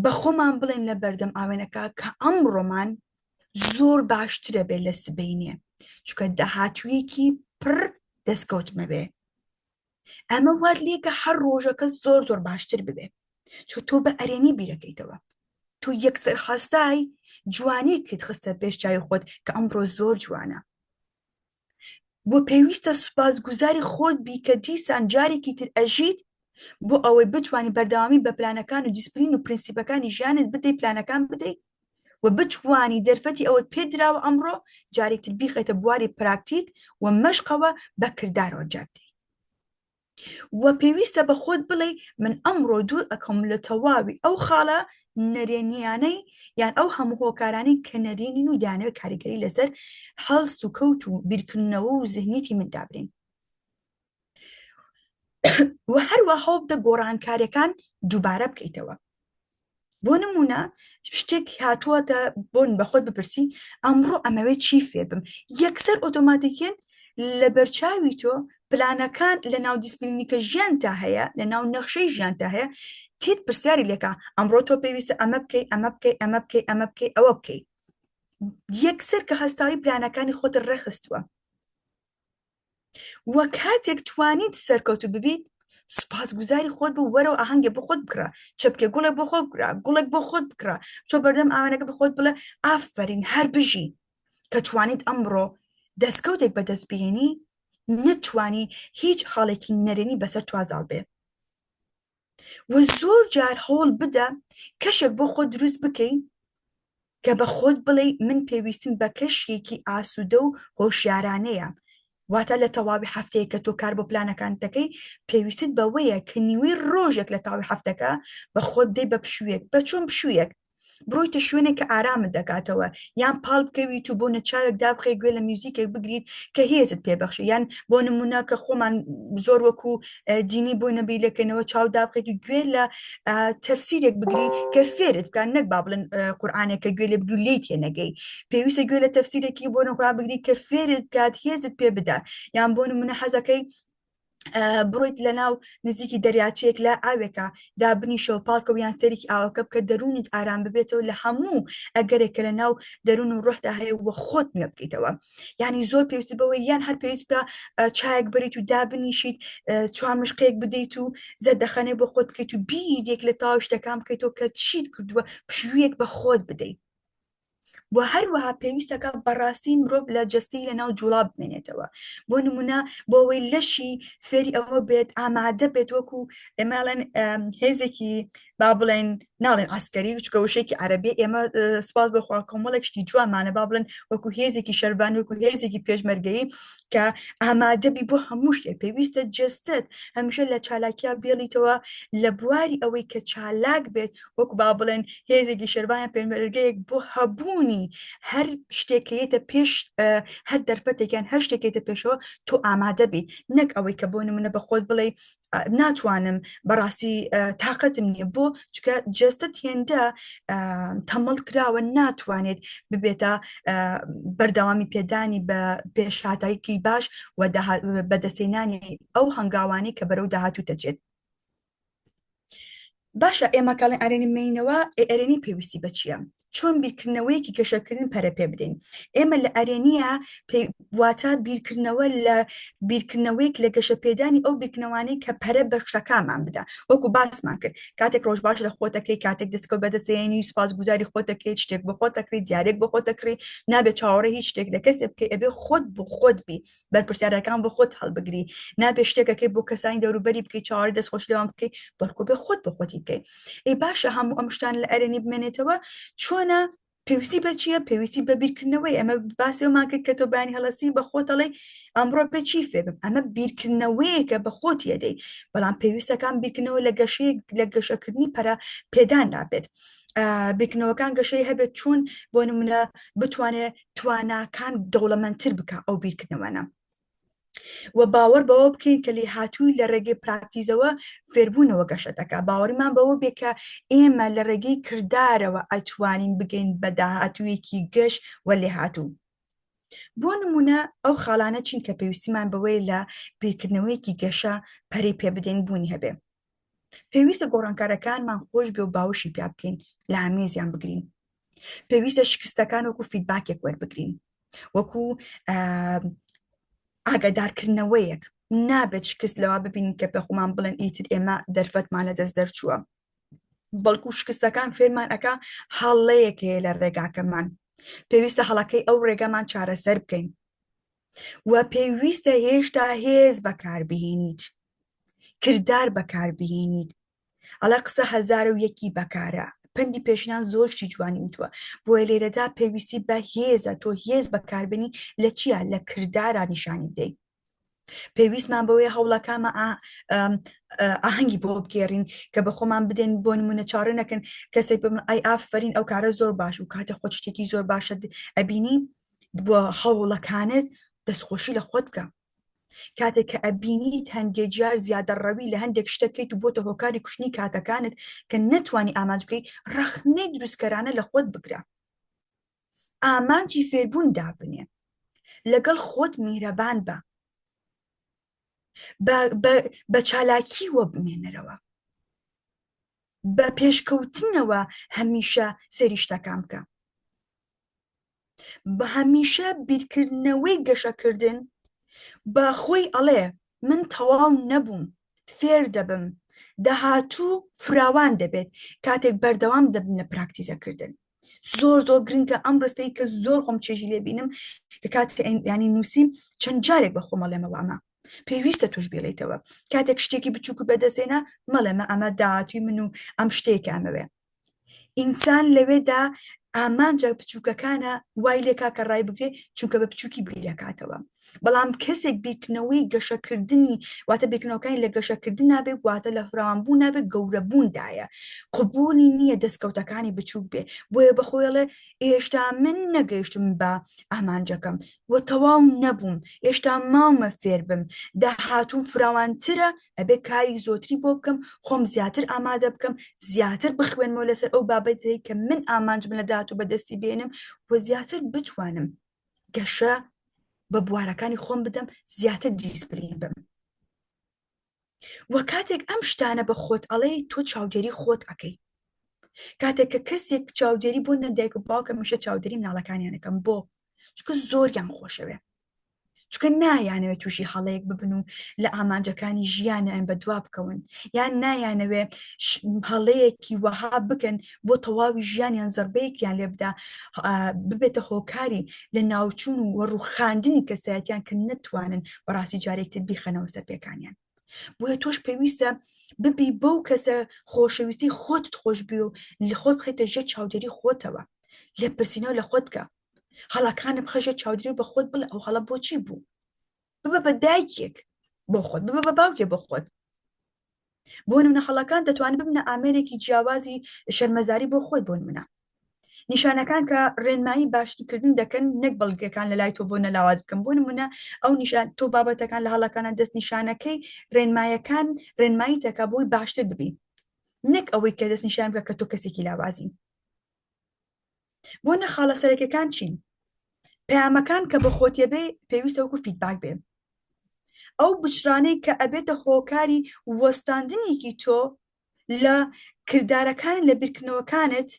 بە خۆمان بڵێن لە بەردەم ئاوێنەکە کە ئەمڕۆمان زۆر باشترە بێت لە سبەینێ چونکە داهاتوویەکی پڕ دەستکەوتمە بێ ئەمە وات لێکە هەر ڕۆژەکە زۆر زۆر باشتر ببێ چۆ تۆ بە ئەرێنی بیرەکەیتەوە تۆ یەکسەر خاستای جوانەیەکت خستە پێش چاوی خۆت کە ئەمڕۆ زۆر جوانە بۆ پێویستە سوپاسگوزاری خۆت بی کە دیسان جارێکی تر ئەژیت بۆ ئەوەی بتوانانی بەردەوامی بە پلانەکان و دیسپلین و پرینسیپەکانی ژیانت بدەیت پلانەکان بدەیت و بتوانی دەرفەتی ئەوەت پێدراوە ئەمڕۆ جارێکتر بیخێتە بواری پراکتیک و مەشقەوە بە کردارەوە جابدەیت و پێویستە بە خۆت بڵێ من ئەمڕۆ دوور ئەکەم لە تەواوی ئەو خاڵە نەرێنیانەی یان ئەو هەموو هۆکارانی کە نەرێنین و دانەوێت کاریگەری لەسەر هەڵست و کەوت و بیرکردنەوە و زهنیتی من دابرین. و هەروە هەوڵ بدە گۆڕانکاریەکان دووبارە بکەیتەوە. بۆ نمونە شتێک هاتووەتە بۆن بە خۆت بپرسی ئەمڕۆ ئەمەوێت چی فێر بم، یەکسەر ئۆتۆماتیکێن لە بەرچاوی تۆ پلانەکان لە ناو دیسپلینیکە ژیانتا هەیە، لە ناو نەخشەی ژیانتا هەیە، تێت پرسیاری لێکە ئەمڕۆ تۆ پێویستە ئەمە بکەی ئەمە بکەی ئەمە بکەی ئەمە بکەی ئەوە بکەی. یەکسەر کە هەستاوی پلانەکانی خۆت ڕێخستووە وە کاتێک توانیت سەرکەوتو ببیت سوپاسگوزاری خۆت بوو وەرەوە ئاهەنگێ بۆ خۆت بکڕە، چەپکێ گوڵێک بۆ خۆت بکڕە، گوڵێک بۆ خۆت بکڕە، چۆ بەردەم ئاوانەکە بە خۆت بڵێ ئافرین هەر بژی کە توانیت ئەمڕۆ دەستکەوتێک بەدەست بهێنی نتوانی هیچ خاڵێکی نەرێنی بەسەر توازاڵ بێ. و زۆر جار هەوڵ بدە کەشێک بۆ خۆت دروست بکەی کە بە خۆت بڵێ من پێویستم بە کەشێکی ئاسوودە و هۆشیارانەیە. واتە لە تەواوی هەفتەیە کە تۆ کار بۆ پلانەکان دەکەی پێویستت بەوەیە کە نیوەی ڕۆژێک لە تاوی هەفتەکە بە خۆت دەی بە پشوویەک بە چۆن پشوویەک بڕۆیتە شوێنێک کە ئارامت دەکاتەوە، یان پاڵ بکەویت و بۆ نەچاوێک دابخەی گوێ لە میوزیکێک بگریت کە هێزت پێبەخشی، یان بۆ نمونە کە خۆمان زۆر وەکو دینی بۆی نەبی لەکەنەوە چاو دابخیت و گوێ لە تەفسیرێک بگری کە فێرت بکە، نەک با بڵێن قورئانێکە گوێ لێ بگری لێی تێنەگەی، پێویستە گوێ لە تەفسیرێکی بۆ نەخوا بگری کە فێرت بکات هێزت پێ بدە، یان بۆ نمونە حەزەکەی بڕۆیت لە ناو نزیکی دەریاچەیەک لە ئاوێکە دابنیشەوە پاڵکە و یان سەرێکی ئاوەکە بکە دەرونت ئارام ببێتەوە لە هەموو ئەگەرێکە لە ناو دەروون و ڕۆحدا هەیە وە خۆت نوێ بکەیتەوە. یعنی زۆر پێویستی بەوەی یان هەر پێویست بە چایەک بریت و دابنیشیت چوار مشقەیەک بدەیت و زەردەخەنەی بۆ خۆت بکەیت و بیرێک لە تاو شتەکان بکەیتەوە کە چیت کردووە پشوویەک بە خۆت بدەیت. و هەروەها پێویستەکە بەڕاستی مرۆڤ لە جەستەی لە ناو جوڵا بمێنێتەوە، بۆ نمونە بۆ ئەوەی لەشی فێری ئەوە بێت ئامادە بێت وەکو ئێماڵێن هێزێکی با بڵێن ناڵێن ئاسکەری چکە وشێکی عەرەبی ئێمە سوپاس بەخوا کۆمەڵێک شتی جوانمانە با بڵێن وەکو هێزێکی شەربان وەکو هێزێکی پێشمەرگەیی کە ئامادەبی بۆ هەموو شتێک پێویستە جەستت هەمیشە لە چالاکیا بێڵیتەوە لە بواری ئەوەی کە چالاک بێت وەکو با بڵێن هێزێکی شەربان پێشمەرگەیەک بۆ هەبوونی هەر شتێکەیەتە پێش هەر دەرفەتێکیان هەر شتێکێتە پێشەوە تۆ ئامادە بیت، نەک ئەوەی کە بۆ نمونە بە خۆت بڵێ ناتوانم بەڕاستی تااقەتم نییە بۆ چکە جەستت هێندە تەمەڵ کراوە ناتوانێت ببێتە بەردەوامی پێدانی بە پێشهاتایکی باش و بەدەستێنانی ئەو هەنگاوانی کە بەرەو داهاتوو دەچێت. باشە ئێمە کاڵێن ئارێنی مینەوە ئەرێنی پێویستی بە چییە؟ چۆن بیرکردنەوەیەکی گەشەکردن پەرە پێ بدەین. ئێمە لە ئەرێنیە واتە بیرکردنەوە لە بیرکردنەوەیەک لە گەشە پێدانی ئەو بیرکردنەوەی کە پەرە بە شتەکانمان بدە وەکو باسمان کرد کاتێک ڕۆژ باش لە خۆتەکەی کاتێک دەستکەوت بەدەستێنی سوپاسگوزاری خۆتەکەی شتێک بە خۆتەکری دیارێک بە خۆتەکری نابێت چاوەڕێ هیچ شتێک لە کەسێک بکەی ئەبێ خۆت بۆ خۆت بی بەرپرسیارەکان بۆ خۆت هەڵبگری، نابێت شتێکەکەی بۆ کەسانی دەوروبەری بکەی چاوەڕێ دەستخۆش لێوان بکەی بەڵکو بێ خۆت بە خۆتی بکەی. ئەی باشە هەموو ئەم شتان لە ئەرێنی بمێنێتەوە چۆنە پێویستی بە چییە؟ پێویستی بە بیرکردنەوەی ئەمە باسیەوەمان کرد کە تۆ بانی هەڵەسی بە خۆتەڵێ ئەمڕۆ بە چی فێبم ئەمە بیرکردنەوەیەکە بە خۆت یەدەی، بەڵام پێویستەکان بیرکردنەوە لە گەشەیەک لە گەشەکردنی پەرە پێدان نابێت. بیرکردنەوەکان گەشەی هەبێت چۆن بۆ نمونە بتوانێت تواناکان دەوڵەمەندتر بکە ئەو بیرکردنەوەنە. و باوەڕ بەوە بکەین کە لێ هاتووی لە ڕێگەی پراکتیزەوە فێربوونەوە گەشەتەکە باوەڕیمان بەوە بێ کە ئێمە لە ڕێگەی کردارەوە ئەتوانین بگەین بە داهاتوویەکی گەشت و لێ هاتوو. بۆ نمونە ئەو خاڵانە چین کە پێویستیمان بەوەی لە بیرکردنەوەیەکی گەشە پەرەی پێ بدەین بوونی هەبێ. پێویستە گۆڕانکارەکانمان خۆش بێ و باوشی پیا بکەین لە ئامێزیان بگرین. پێویستە شکستەکان وەکو فیدباکێک وەربگرین وەکو ئاگادارکردنەوەیەک، نابێت شکست لەوە ببینین کە پێخۆمان بڵێن ئیتر ئێمە دەرفەتمان لە دەست دەرچووە، بەڵکو شکستەکان فێرمان ئەکا هەڵەیەک هەیە لە ڕێگاکەمان، پێویستە هەڵەکەی ئەو ڕێگەمان چارەسەر بکەین و پێویستە هێشتا هێز بەکاربهێنیت، کردار بەکاربهێنیت. ئەڵە قسە 1001 بەکارە، پندی پێشیان زۆرشتی جوانی وتووە، بۆیە لێرەدا پێویستی بە هێزە تۆ هێز بەکاربێنی لە چییە؟ لە کردارە نیشانی بدەیت. پێویستمان بەوەی هەوڵەکانمە ئاهەنگی بۆ بگێڕین کە بە خۆمان بدەین بۆ نمونە چاڕە نەکەن کەسێک بمن ئەی ئافرین ئەو کارە زۆر باش و کاتە خۆت شتێکی زۆر باشە ئەبینی بۆ هەوڵەکانت دەستخۆشی لە خۆت بکە کاتێک کە ئەبینیت هەندێک جار زیادە ڕەوی لە هەندێک شتەکەیت و بۆتە هۆکاری کوشتنی کاتەکانت کە نەتوانی ئامانج بکەیت ڕەخنەی دروستکەرانە لە خۆت بگرە ئامانجی فێربوون دابنێ لەگەڵ خۆت میهرەبان بە بە چالاکیوە بمێنەرەوە بە پێشکەوتنەوە هەمیشە سەیری شتەکان بکە بە هەمیشە بیرکردنەوەی گەشەکردن بە خۆی ئەڵێ من تەواو نەبووم فێر دەبم داهاتوو فراوان دەبێت کاتێک بەردەوام دەبنە پراکتیزەکردن زۆر گرنگە ئەم ڕستەی کە زۆر خۆم چێژی لێبینم کە کاتێک ینی نووسیم چەند جارێک بە خۆمەڵێمەوەمە پێویستە توش بێڵێتەوە کاتێک شتێکی بچووکو بەدەسێنە مەڵێمە ئەمە داهاتووی من و ئەم شتێکامەوێ ئینسان لەوێدا ئامانجە بچووکەکانە وای لێکا کە ڕای بگرێ چونکە بە بچووکی بیرەکاتەوە بەڵام کەسێک بیرکردنەوەی گەشەکردنی واتە بیرکردنەوەکانی لە گەشەکردن نابێت واتە لە فراوانبوون نابێت گەورەبووندایە قبولی نییە دەستکەوتەکانی بچووک بێ بۆیە بەخۆیڵێ ئێشتا من نەگەیشتم بە ئامانجەکەم وە تەواو نەبووم ئێشتا ماومە فێر بم داهاتوون فراوانترە ئەبێ کاری زۆتری بۆ بکەم خۆم زیاتر ئامادە بکەم زیاتر بخوێنمەوە لەسەر ئەو بابەتەی کە من ئامانجم لە داهاتوو بەدەستی بێنم و زیاتر بتوانم گەشە بە بوارەکانی خۆم بدەم زیاتر دیسپلین بم وە کاتێک ئەم شتانە بە خۆت ئەڵێ تۆ چاودێری خۆت ئەەکەی کاتێک کە کەسێک چاودێری بۆ نەدایک و باوکە میشە چاودێری مناڵەکانیانەکەم بۆ چکە زۆریان خۆشەوێ چکە نایانەوێت تووشی هەڵەیەک ببن و لە ئامانجەکانی ژیانیان بە دوا بکەون یان نایانەوێ هەڵەیەکی وەها بکەن بۆ تەواوی ژیانیان زەربەیەکیان لێ بدا ببێتە هۆکاری لە ناوچوون و وەڕووخاندنی کەسایەتیان کە نەتوانن بەڕاستی جارێکتر بیخەنەوە سەر پێکانیان بۆیە تۆش پێویستە ببی بەو کەسە خۆشەویستی خۆتت خۆش بی و لە خۆت بخیتە ژێر چاودێری خۆتەوە لێ پرسیینەوە لە خۆت بکە هەڵەکانە بخەژێت چاودێری بە خۆت بڵێ ئەو هەڵە بۆچی بوو ببە بە دایکێک بۆ خۆت ببە بە باوکێ بۆ خۆت بۆ نمونە هەڵەکان دەتوانێت ببنە ئامێرێکی جیاوازی شەرمەزاری بۆ خۆت بۆ نمونە نیشانەکان کە ڕێنمایی باشترکردن دەکەن نەک بەڵگەکان لە لای تۆ بۆ نەلاواز بکەم بۆ نمونە ئەو نیشان تۆ بابەتەکان لە هەڵەکانە دەست نیشانەکەی ڕێنمایەکان ڕێنمایی تەکە بۆی باشتر ببی نەک ئەوەی کە دەست نیشان بکە کە تۆ کەسێکی لاوازی بۆ نەخاڵە سەرەکیەکان چین پەیامەکان کە بە خۆتیەبێ پێویستە وەکو فیدباک بێن ئەو بچرانەی کە ئەبێتە هۆکاری وەستاندنێکی تۆ لە کردارەکان لە بیرکردنەوەکانت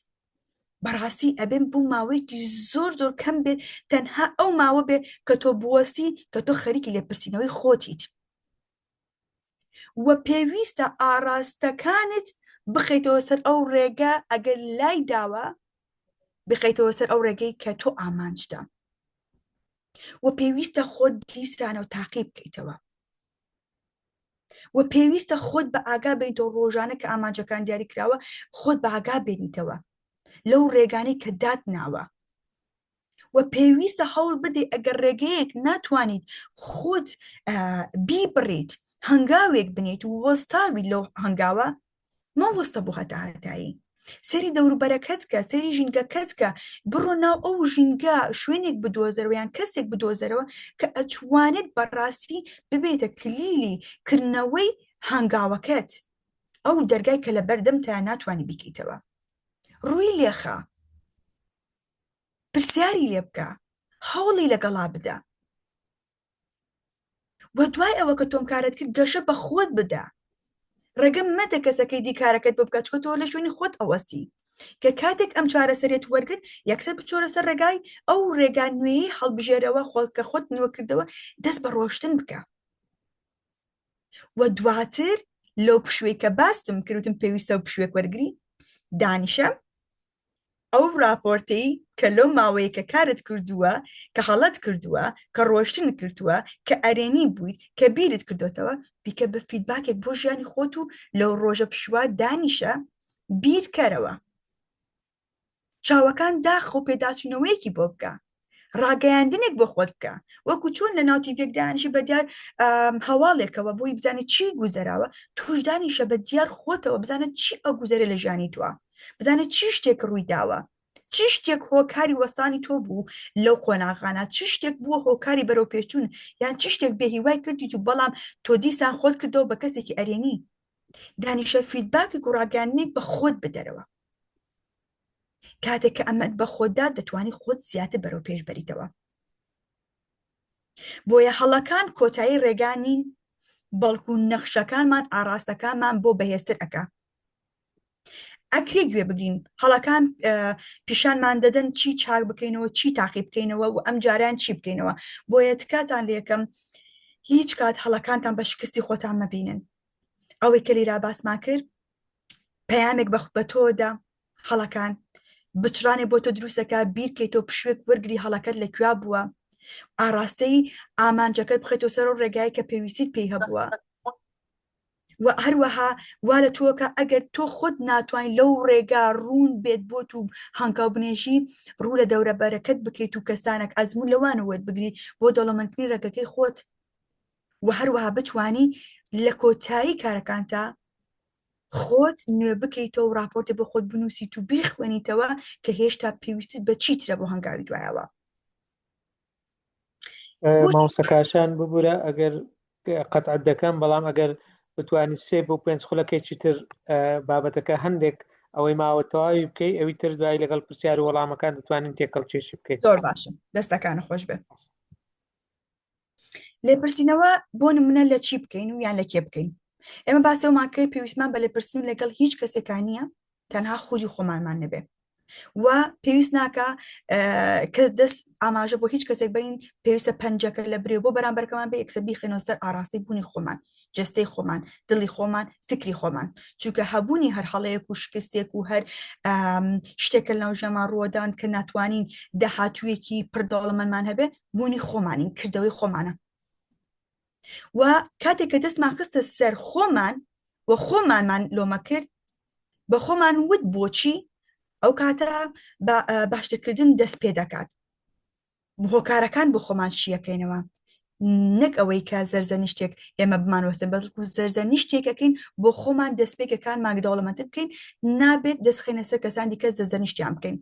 بەڕاستی ئەبێن بوو ماوەیەکی زۆر کەم بێت تەنها ئەو ماوە بێ کە تۆ بوەستی کە تۆ خەریکی لێپرسینەوەی خۆتیت وە پێویستە ئاراستەکانت بخەیتەوە سەر ئەو ڕێگە ئەگەر لای داوە بخەیتەوە سەر ئەو ڕێگەی کە تۆ ئامانجدە وە پێویستە خۆت دیسانە و تاقی بکەیتەوە وە پێویستە خۆت بە ئاگا بێنیتەوە ڕۆژانە کە ئامانجەکان دیاری کراوە خۆت بە ئاگا بێنیتەوە لەو ڕێگانەی کە دات ناوە وە پێویستە هەوڵ بدێ ئەگەر ڕێگەیەک ناتوانیت خۆت بیبڕیت هەنگاوێک بنیت و وەستاوی لەو هەنگاوە مەوەستە بۆ هەتایی سەری دەوروبەرەکەت کە سەری ژینگەکەت کە بڕۆ ناو ئەو ژینگە شوێنێک بدۆزەرەوە یان کەسێک بدۆزەرەوە کە ئەتوانێت بەڕاستی ببێتە کلیلی کردنەوەی هەنگاوەکەت ئەو دەرگای کە لە بەردەم تا ناتوانانی بیکەیتەوە ڕووی لێخە پرسیاری لێ بکە هەوڵی لەگەڵا بدە وە دوای ئەوە کە تۆم کارت کرد گەشە بە خۆت بدە ڕێگەم مەدە کەسەکەی دی کارەکەت بۆ بکات چکە تۆ لە شوێنی خۆت ئەوەستی کە کاتێک ئەم چارەسەرێت وەرگرت یەکسەر بچۆرە سەر ڕێگای ئەو ڕێگا نوێی هەڵبژێرەوە کە خۆت نوێ کردەوە دەست بە ڕۆشتن بکە وە دواتر لەو پشوەی کە باستم کردوتم پێویستە و پشوێک وەرگری دانیشە ئەو راپۆرتەی کە لەو ماوەیە کە کارت کردووە کە هەڵەت کردووە کە ڕۆشتن کردووە کە ئەرێنی بوویت کە بیرت کردوتەوە بیکە بە فیدباکێک بۆ ژیانی خۆت و لەو ڕۆژە پشووە دانیشە بیرکەرەوە چاوەکان داخە و پێداچوونەوەیەکی بۆ بکە ڕاگەیاندنێک بۆ خۆت بکە وەکو چۆن لە ناو تیڤێکدانیشی بە دیار هەواڵێکەوە بۆی بزانێت چی گوزەراوە توشدانیشە بە دیار خۆتەوە بزانێت چی ئەو گوزەرە لە ژیانی تووە بزانێت چی شتێک ڕووی داوە چی شتێک هۆکاری وەستانی تۆ بوو لەو قۆناغانە چی شتێک بووە هۆکاری بەرەو پێچوون یان چی شتێک بێهیوای کردیت و بەڵام تۆ دیسان خۆت کردەوە بە کەسێکی ئەرێنی دانیشە فیدباکی و ڕاگەاندنێک بە خۆت بدەرەوە کاتێک کە ئەمەت بە خۆتدا دەتوانانی خۆت زیاتر بەرەو پێش بەریتەوە بۆیە هەڵەکان کۆتایی ڕێگانین بەڵکو نەخشەکانمان ئاراستەکانمان بۆ بەهێزتر ئەکا ئەکرێ گوێ بگرین هەڵەکان پیشانمان دەدەن چی چاک بکەینەوە چی تاقی بکەینەوە و ئەم جاریان چی بکەینەوە بۆیە تکاتان لێ یەکەم هیچ کات هەڵەکانتان بە شکستی خۆتان مەبینن ئەوەی کە لیرا باسمان کرد پەیامێک بە تۆدا هەڵەکان بچرانێ بۆ تۆ دروستەکە بیرکەیتۆ پشوێک وەرگری هەڵەکەت لەکوێ بووە ئاراستەی ئامانجەکەت بخێتەوە سەر و ڕێگای کە پێویستیت پێی هەبووە و هەروەها وا لە تۆکە ئەگەر تۆ خۆت ناتوانین لەو ڕێگا ڕوون بێت بۆ تو هەنگاو بنێژی ڕوو لە دەورە بەرەکەت بکەیت و کەسانێک ئەزمون لەوانەوەت بگری بۆ دەوڵەمەندکردنی ڕێگەکەی خۆت و هەروەها بتوانی لە کۆتایی کارەکانتە خۆت نوێ بکەیتەوە و راپۆرتێ بۆ خۆت بنووسیت و بیخوێنیتەوە کە هێشتا پێویستیت بە چیترە بۆ هەنگاوی دوایەوە مامۆستاکاشان ببوورە ئەگەر قەتعەت دەکەم بەڵام ئەگەر بتوانانی 3 بۆ 5 خولەکێکی تر بابەتەکە هەندێک ئەوەی ماوە تەواوی بکەی ئەوی تر دوای لەگەڵ پرسیار و وەڵامەکان دەتوانین تێکەڵکێشی بکەیت زۆر باشە دەستەکانە خۆش بێ لێپرسینەوە بۆ نمونە لە چی بکەین و یان لە کێ بکەین ئێمە باسەوەمان کرد پێویستمان بە لێپرسین لەگەڵ هیچ کەسێکان نییە تەنها خودی خۆمانمان نەبێ و پێویست ناکە کەس دەست ئاماژە بۆ هیچ کەسێک بین پێویستە پەنجەکە لە برێ بۆ بەرامبەرەکەمان بێ یەکسەر بیخێنەوە سەر ئاراستی بوونی خۆمان جستەی خۆمان دڵی خۆمان فکری خۆمان چونکە هەبوونی هەر هەڵەیەک و شکستێک و هەر شتێکە لەناو ژەمان ڕوەدان کە ناتوانین داهاتوویەکی پردەوڵەمەندمان هەبێ بوونی خۆمانین کردەوەی خۆمانە و کاتێک کە دەستمان خستە سەر خۆمان و خۆمانمان لۆمە کرد بە خۆمان وت بۆچی ئەو کاتە باشترکردن دەست پێ دەکات هۆکارەکان بۆ خۆمان شیەکەینەوە نەک ئەوەی کە زەرزەنیشتێک ئێمە بمانوەستن بەڵکو زەرزەنیشتێکەکەین بۆ خۆمان دەستپێکەکان ماگدەوڵەمەندتر بکەین نابێت دەستخێنە سەر کەسان دیکە زەرزەنیشتیان بکەین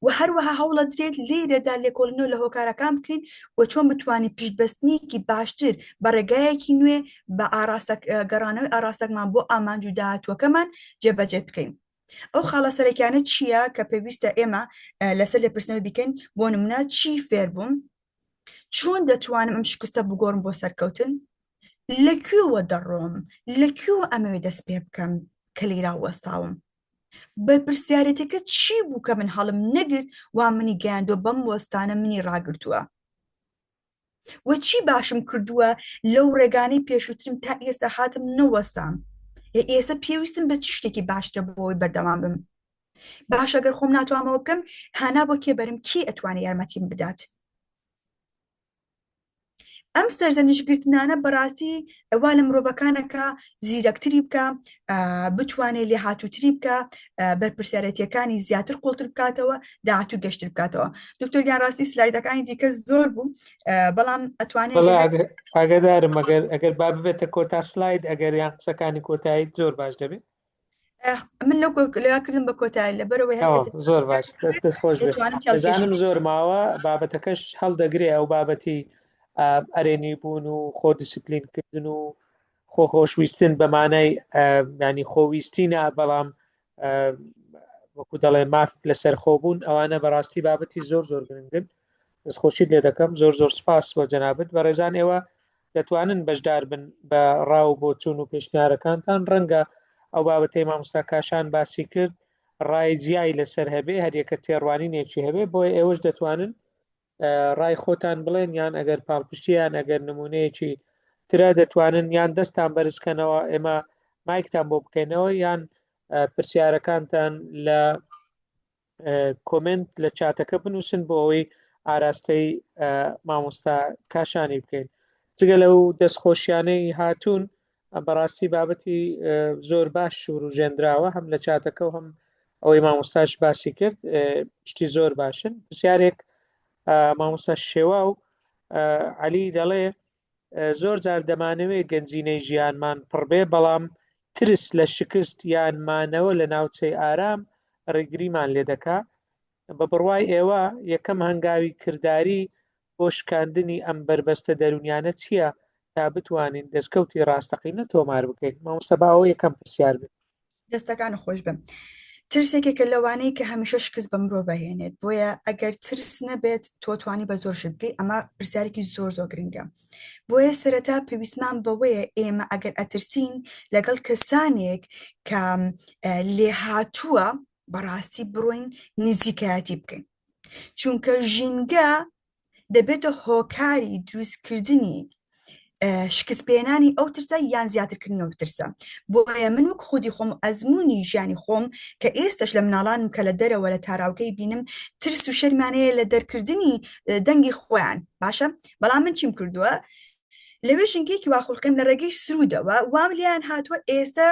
و هەروەها هەوڵە درێت لێرەدا لێکۆڵینەوە لە هۆکارەکان بکەین و چۆن بتوانین پشتبەستنیکی باشتر بە ڕێگایەکی نوێ بە گەڕانەوەی ئاراستەکمان بۆ ئامانج و داهاتووەکەمان جێبەجێ بکەین ئەو خاڵە سەرەکیانە چییە کە پێویستە ئێمە لەسەر لێپرسنەوە بکەین بۆ نمونە چی فێر بووم چۆن دەتوانم ئەم شکستە بگۆڕم بۆ سەرکەوتن لەکوێوە دەڕۆم لەکوێوە ئەمەوێ دەست پێ بکەم کە لیرا وەستاوم بە پرسیارەتەکە چی بوو کە من هەڵم نەگرت وا منی گەیاندۆ بەم وەستانە منی ڕاگرتووە و چی باشم کردووە لەو ڕێگانەی پێشووترم تا ئێستا هاتم نەوەستام ئێستا پێویستم بە چ شتێکی باشترە بۆی بەردەوام بم باش ئەگەر خۆم ناتوانمەوە بکەم هانا بۆ کێبەرم کی ئەتوانێت یارمەتیم بدات ئەم سەرزەنیشتگرتنانە بەڕاستی وا لە مرۆڤەکانەکە زیرەکتری بکە بتوانێت لێ هاتووتری بکە بەرپرسیارەتیەکانی زیاتر قوڵتر بکاتەوە داهاتوو گەشتر بکاتەوە دکتۆر گیانڕاستی سلایدەکانی دیکە زۆر بوو بەڵام ئەتوانێت ئاگادارم ئەگەر با ببێتە کۆتا سلاید ئەگەر یان قسەکانی کۆتایی زۆر باش دەبێت من لەکردم بە کۆتایی لەبەرەوەی زۆر باش دەست خۆش بێت دەزانم زۆر ماوە بابەتەکەش هەڵدەگرێ ئەو بابەتی ئەرێنی بوون و خۆ دیسیپلینکردن و خۆشویستن بەمانای ینی خۆویستینە بەڵام وەکو دەڵێ ماف لەسەر خۆبوون ئەوانە بەڕاستی بابەتی زۆر زۆر گرنگن دەستخۆشیت لێ دەکەم زۆر زۆر سپاس بۆ جەنابەت بە ڕێزان ئێوە دەتوانن بەشدار بن بە ڕاو بۆ چوون و پێشنیارەکانتان ڕەنگە ئەو بابەتەی مامۆستا کاشان باسی کرد ڕای جیای لەسەر هەبێ هەریەکە تێڕوانینێکی هەبێ بۆی ئێوەش دەتوانن ڕای خۆتان بڵێن یان ئەگەر پاڵپشتیان ئەگەر نمونەیەکی ترە دەتوانن یان دەستان بەرزکەنەوە ئێمە مایکتان بۆ بکەینەوە یان پرسیارەکانتان لە کۆمنت لە چاتەکە بنووسن بۆ ئەوەی ئاراستەی مامۆستا کاشانی بکەین جگە لەو دەستخۆشیانەی هاتوون بەڕاستی بابەتی زۆر باش شوور و ژێندراوە هەم لە چاتەکە و هەم ئەوەی مامۆستاش باسی کرد شتی زۆر باشن. پرسیارێک مامۆستا شێوا و عەلی دەڵێ زۆر جار دەمانەوێت گەنجینەی ژیانمان پڕبێ، بەڵام ترس لە شکست یان مانەوە لە ناوچەی ئارام ڕێگریمان لێ دەکا. بە بڕوای ئێوە یەکەم هەنگاوی کردداری بۆ شکاندنی ئەم بربەستە دەرونیانە چییە تا بتوانین دەستکەوتی ڕاستەقینە تۆمار بکەین؟ مامۆستا باوە یەکەم پرسیار بێت. دەستەکان خۆش بم. ترسێکێکە لەوانەیە کە هەمیشە شکست بە مرۆ بەهێنێت، بۆیە ئەگەر ترس نەبێت تۆ توانی بە زۆر شت بکەی، ئەمە پرسیارێکی زۆر زۆر گرنگە. بۆیە سەرەتا پێویستمان بەوەیە ئێمە ئەگەر ئەترسین لەگەڵ کەسانێک کە لێهاتووە بەڕاستی بڕۆین نزیکایەتی بکەین، چونکە ژینگە دەبێتە هۆکاری دروستکردنی شکستپێنانی ئەو ترسە یان زیاترکردنەوە ترسە. بۆیە من وەک خودی خۆم ئەزمموی ژیانی خۆم کە ئێستش لە مناڵانم کە لە دەرەوە لە تاراوکەی بینم ترس و شەرمانەیە لە دەرکردنی دەنگی خۆیان باشە، بەڵام من چیم کردووە لەوێ ژنگێکی واخڵقیم لە ڕێگەی سرودەوە وام لیان هاتووە ئێستا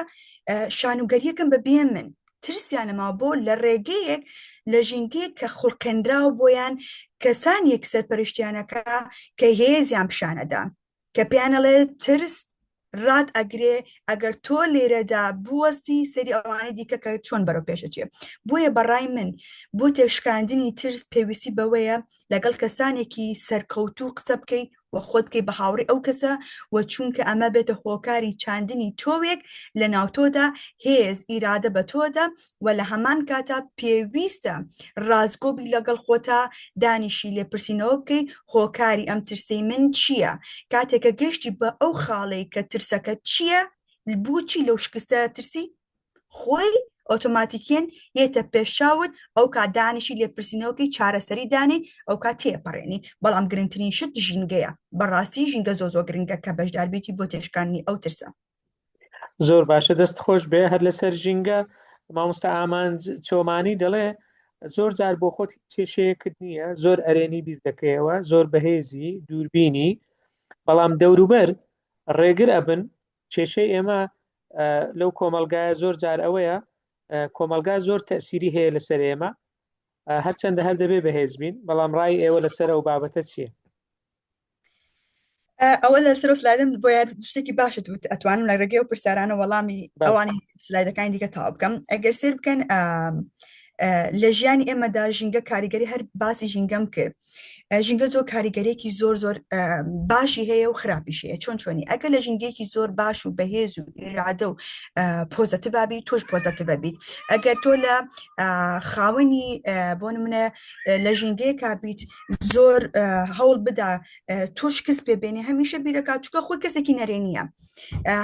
شانوگەریەکەم بە بێ من ترسیانەما بۆ لە ڕێگەیەک لە ژینگەیەک کە خوڵقێنراوە بۆیان کەسانێک سەرپەرشتیانەکە کە هێزیان پیشانەدا کە پێیانەڵێ ترس ڕات ئەگرێ ئەگەر تۆ لێرەدا بوەستی سەری ئەوانەی دیکە کە چۆن بەرەو پێشەچێ. بۆیە بەڕای من بۆ تێشکاندنی ترس پێویستی بەوەیە لەگەڵ کەسانێکی سەرکەوتوو قسە بکەی وە خۆت بکەی بە هاوڕێی ئەو کەسە و چونکە ئەمە بێتە هۆکاری چاندنی تۆوێک لە ناوتۆدا هێز ئیرادە بە تۆدا و لە هەمان کاتا پێویستە ڕازگۆبی لەگەڵ خۆتا دانیشی لێپرسینەوە بکەی هۆکاری ئەم ترسەی من چییە؟ کاتێکە گەشتی بە ئەو خاڵەی کە ترسەکە چییە بووچی لەو شکستە ترسی خۆی ئۆتۆماتیکیان یێتە پێشاوت ئەو کات دانیشی لێپرسینەوەکەی چارەسەری دانیت ئەو کات تێپەڕێنی. بەڵام گرنگترین شت ژینگەیە، بەڕاستی ژینگە زۆ گرنگە کە بەشداربێتی بۆ تێشکانی ئەو ترسە. زۆر باشە، دەست خۆش بێ. هەر لەسەر ژینگە مامۆستا ئامانج چۆمانی دەڵێ زۆر جار بۆ خۆت کێشەیەکت نییە، زۆر ئەرێنی بیر دەکەیەوە، زۆر بەهێزی دووربینی، بەڵام دەوروبەر ڕێگر ئەبن. کێشەی ئێمە لەو کۆمەلگایە زۆر جار ئەوەیە کۆمەلگا زۆر تەسیری هەیە لەسەر ئێمە، هەرچەندە هەر دەبێ بەهێز بین، بەڵام ڕای ئێوە لەسەر ئەو بابەتە چییە؟ ئەوە لە سەر سلایدم بۆ شتێکی باشت ئەتوانم لە ڕێگەی و پرسیارانە وەڵامی ئەوانی سلایدەکانی دیکە تاوا بکەم. ئەگەر سێر بکەن لە ژیانی ئێمەدا ژینگە کاریگەری هەر باسی ژینگەم کرد. ژینگە زۆر کاریگەرێکی زۆر زۆر باشی هەیە و خراپیش هەیە. چۆنی ئەگەر لە ژینگەیەکی زۆر باش و بەهێز و ئیرادە و پۆزەتیڤ بیت تۆش پۆزەتیڤ بیت. ئەگەر تۆ لە خاوەنی بۆ نمونە لە ژینگەیەکا بیت زۆر هەوڵ بدا تۆ شکست پێبێنی هەمیشە بیرەکات چکە خۆی کەسێکی نەرێنیە،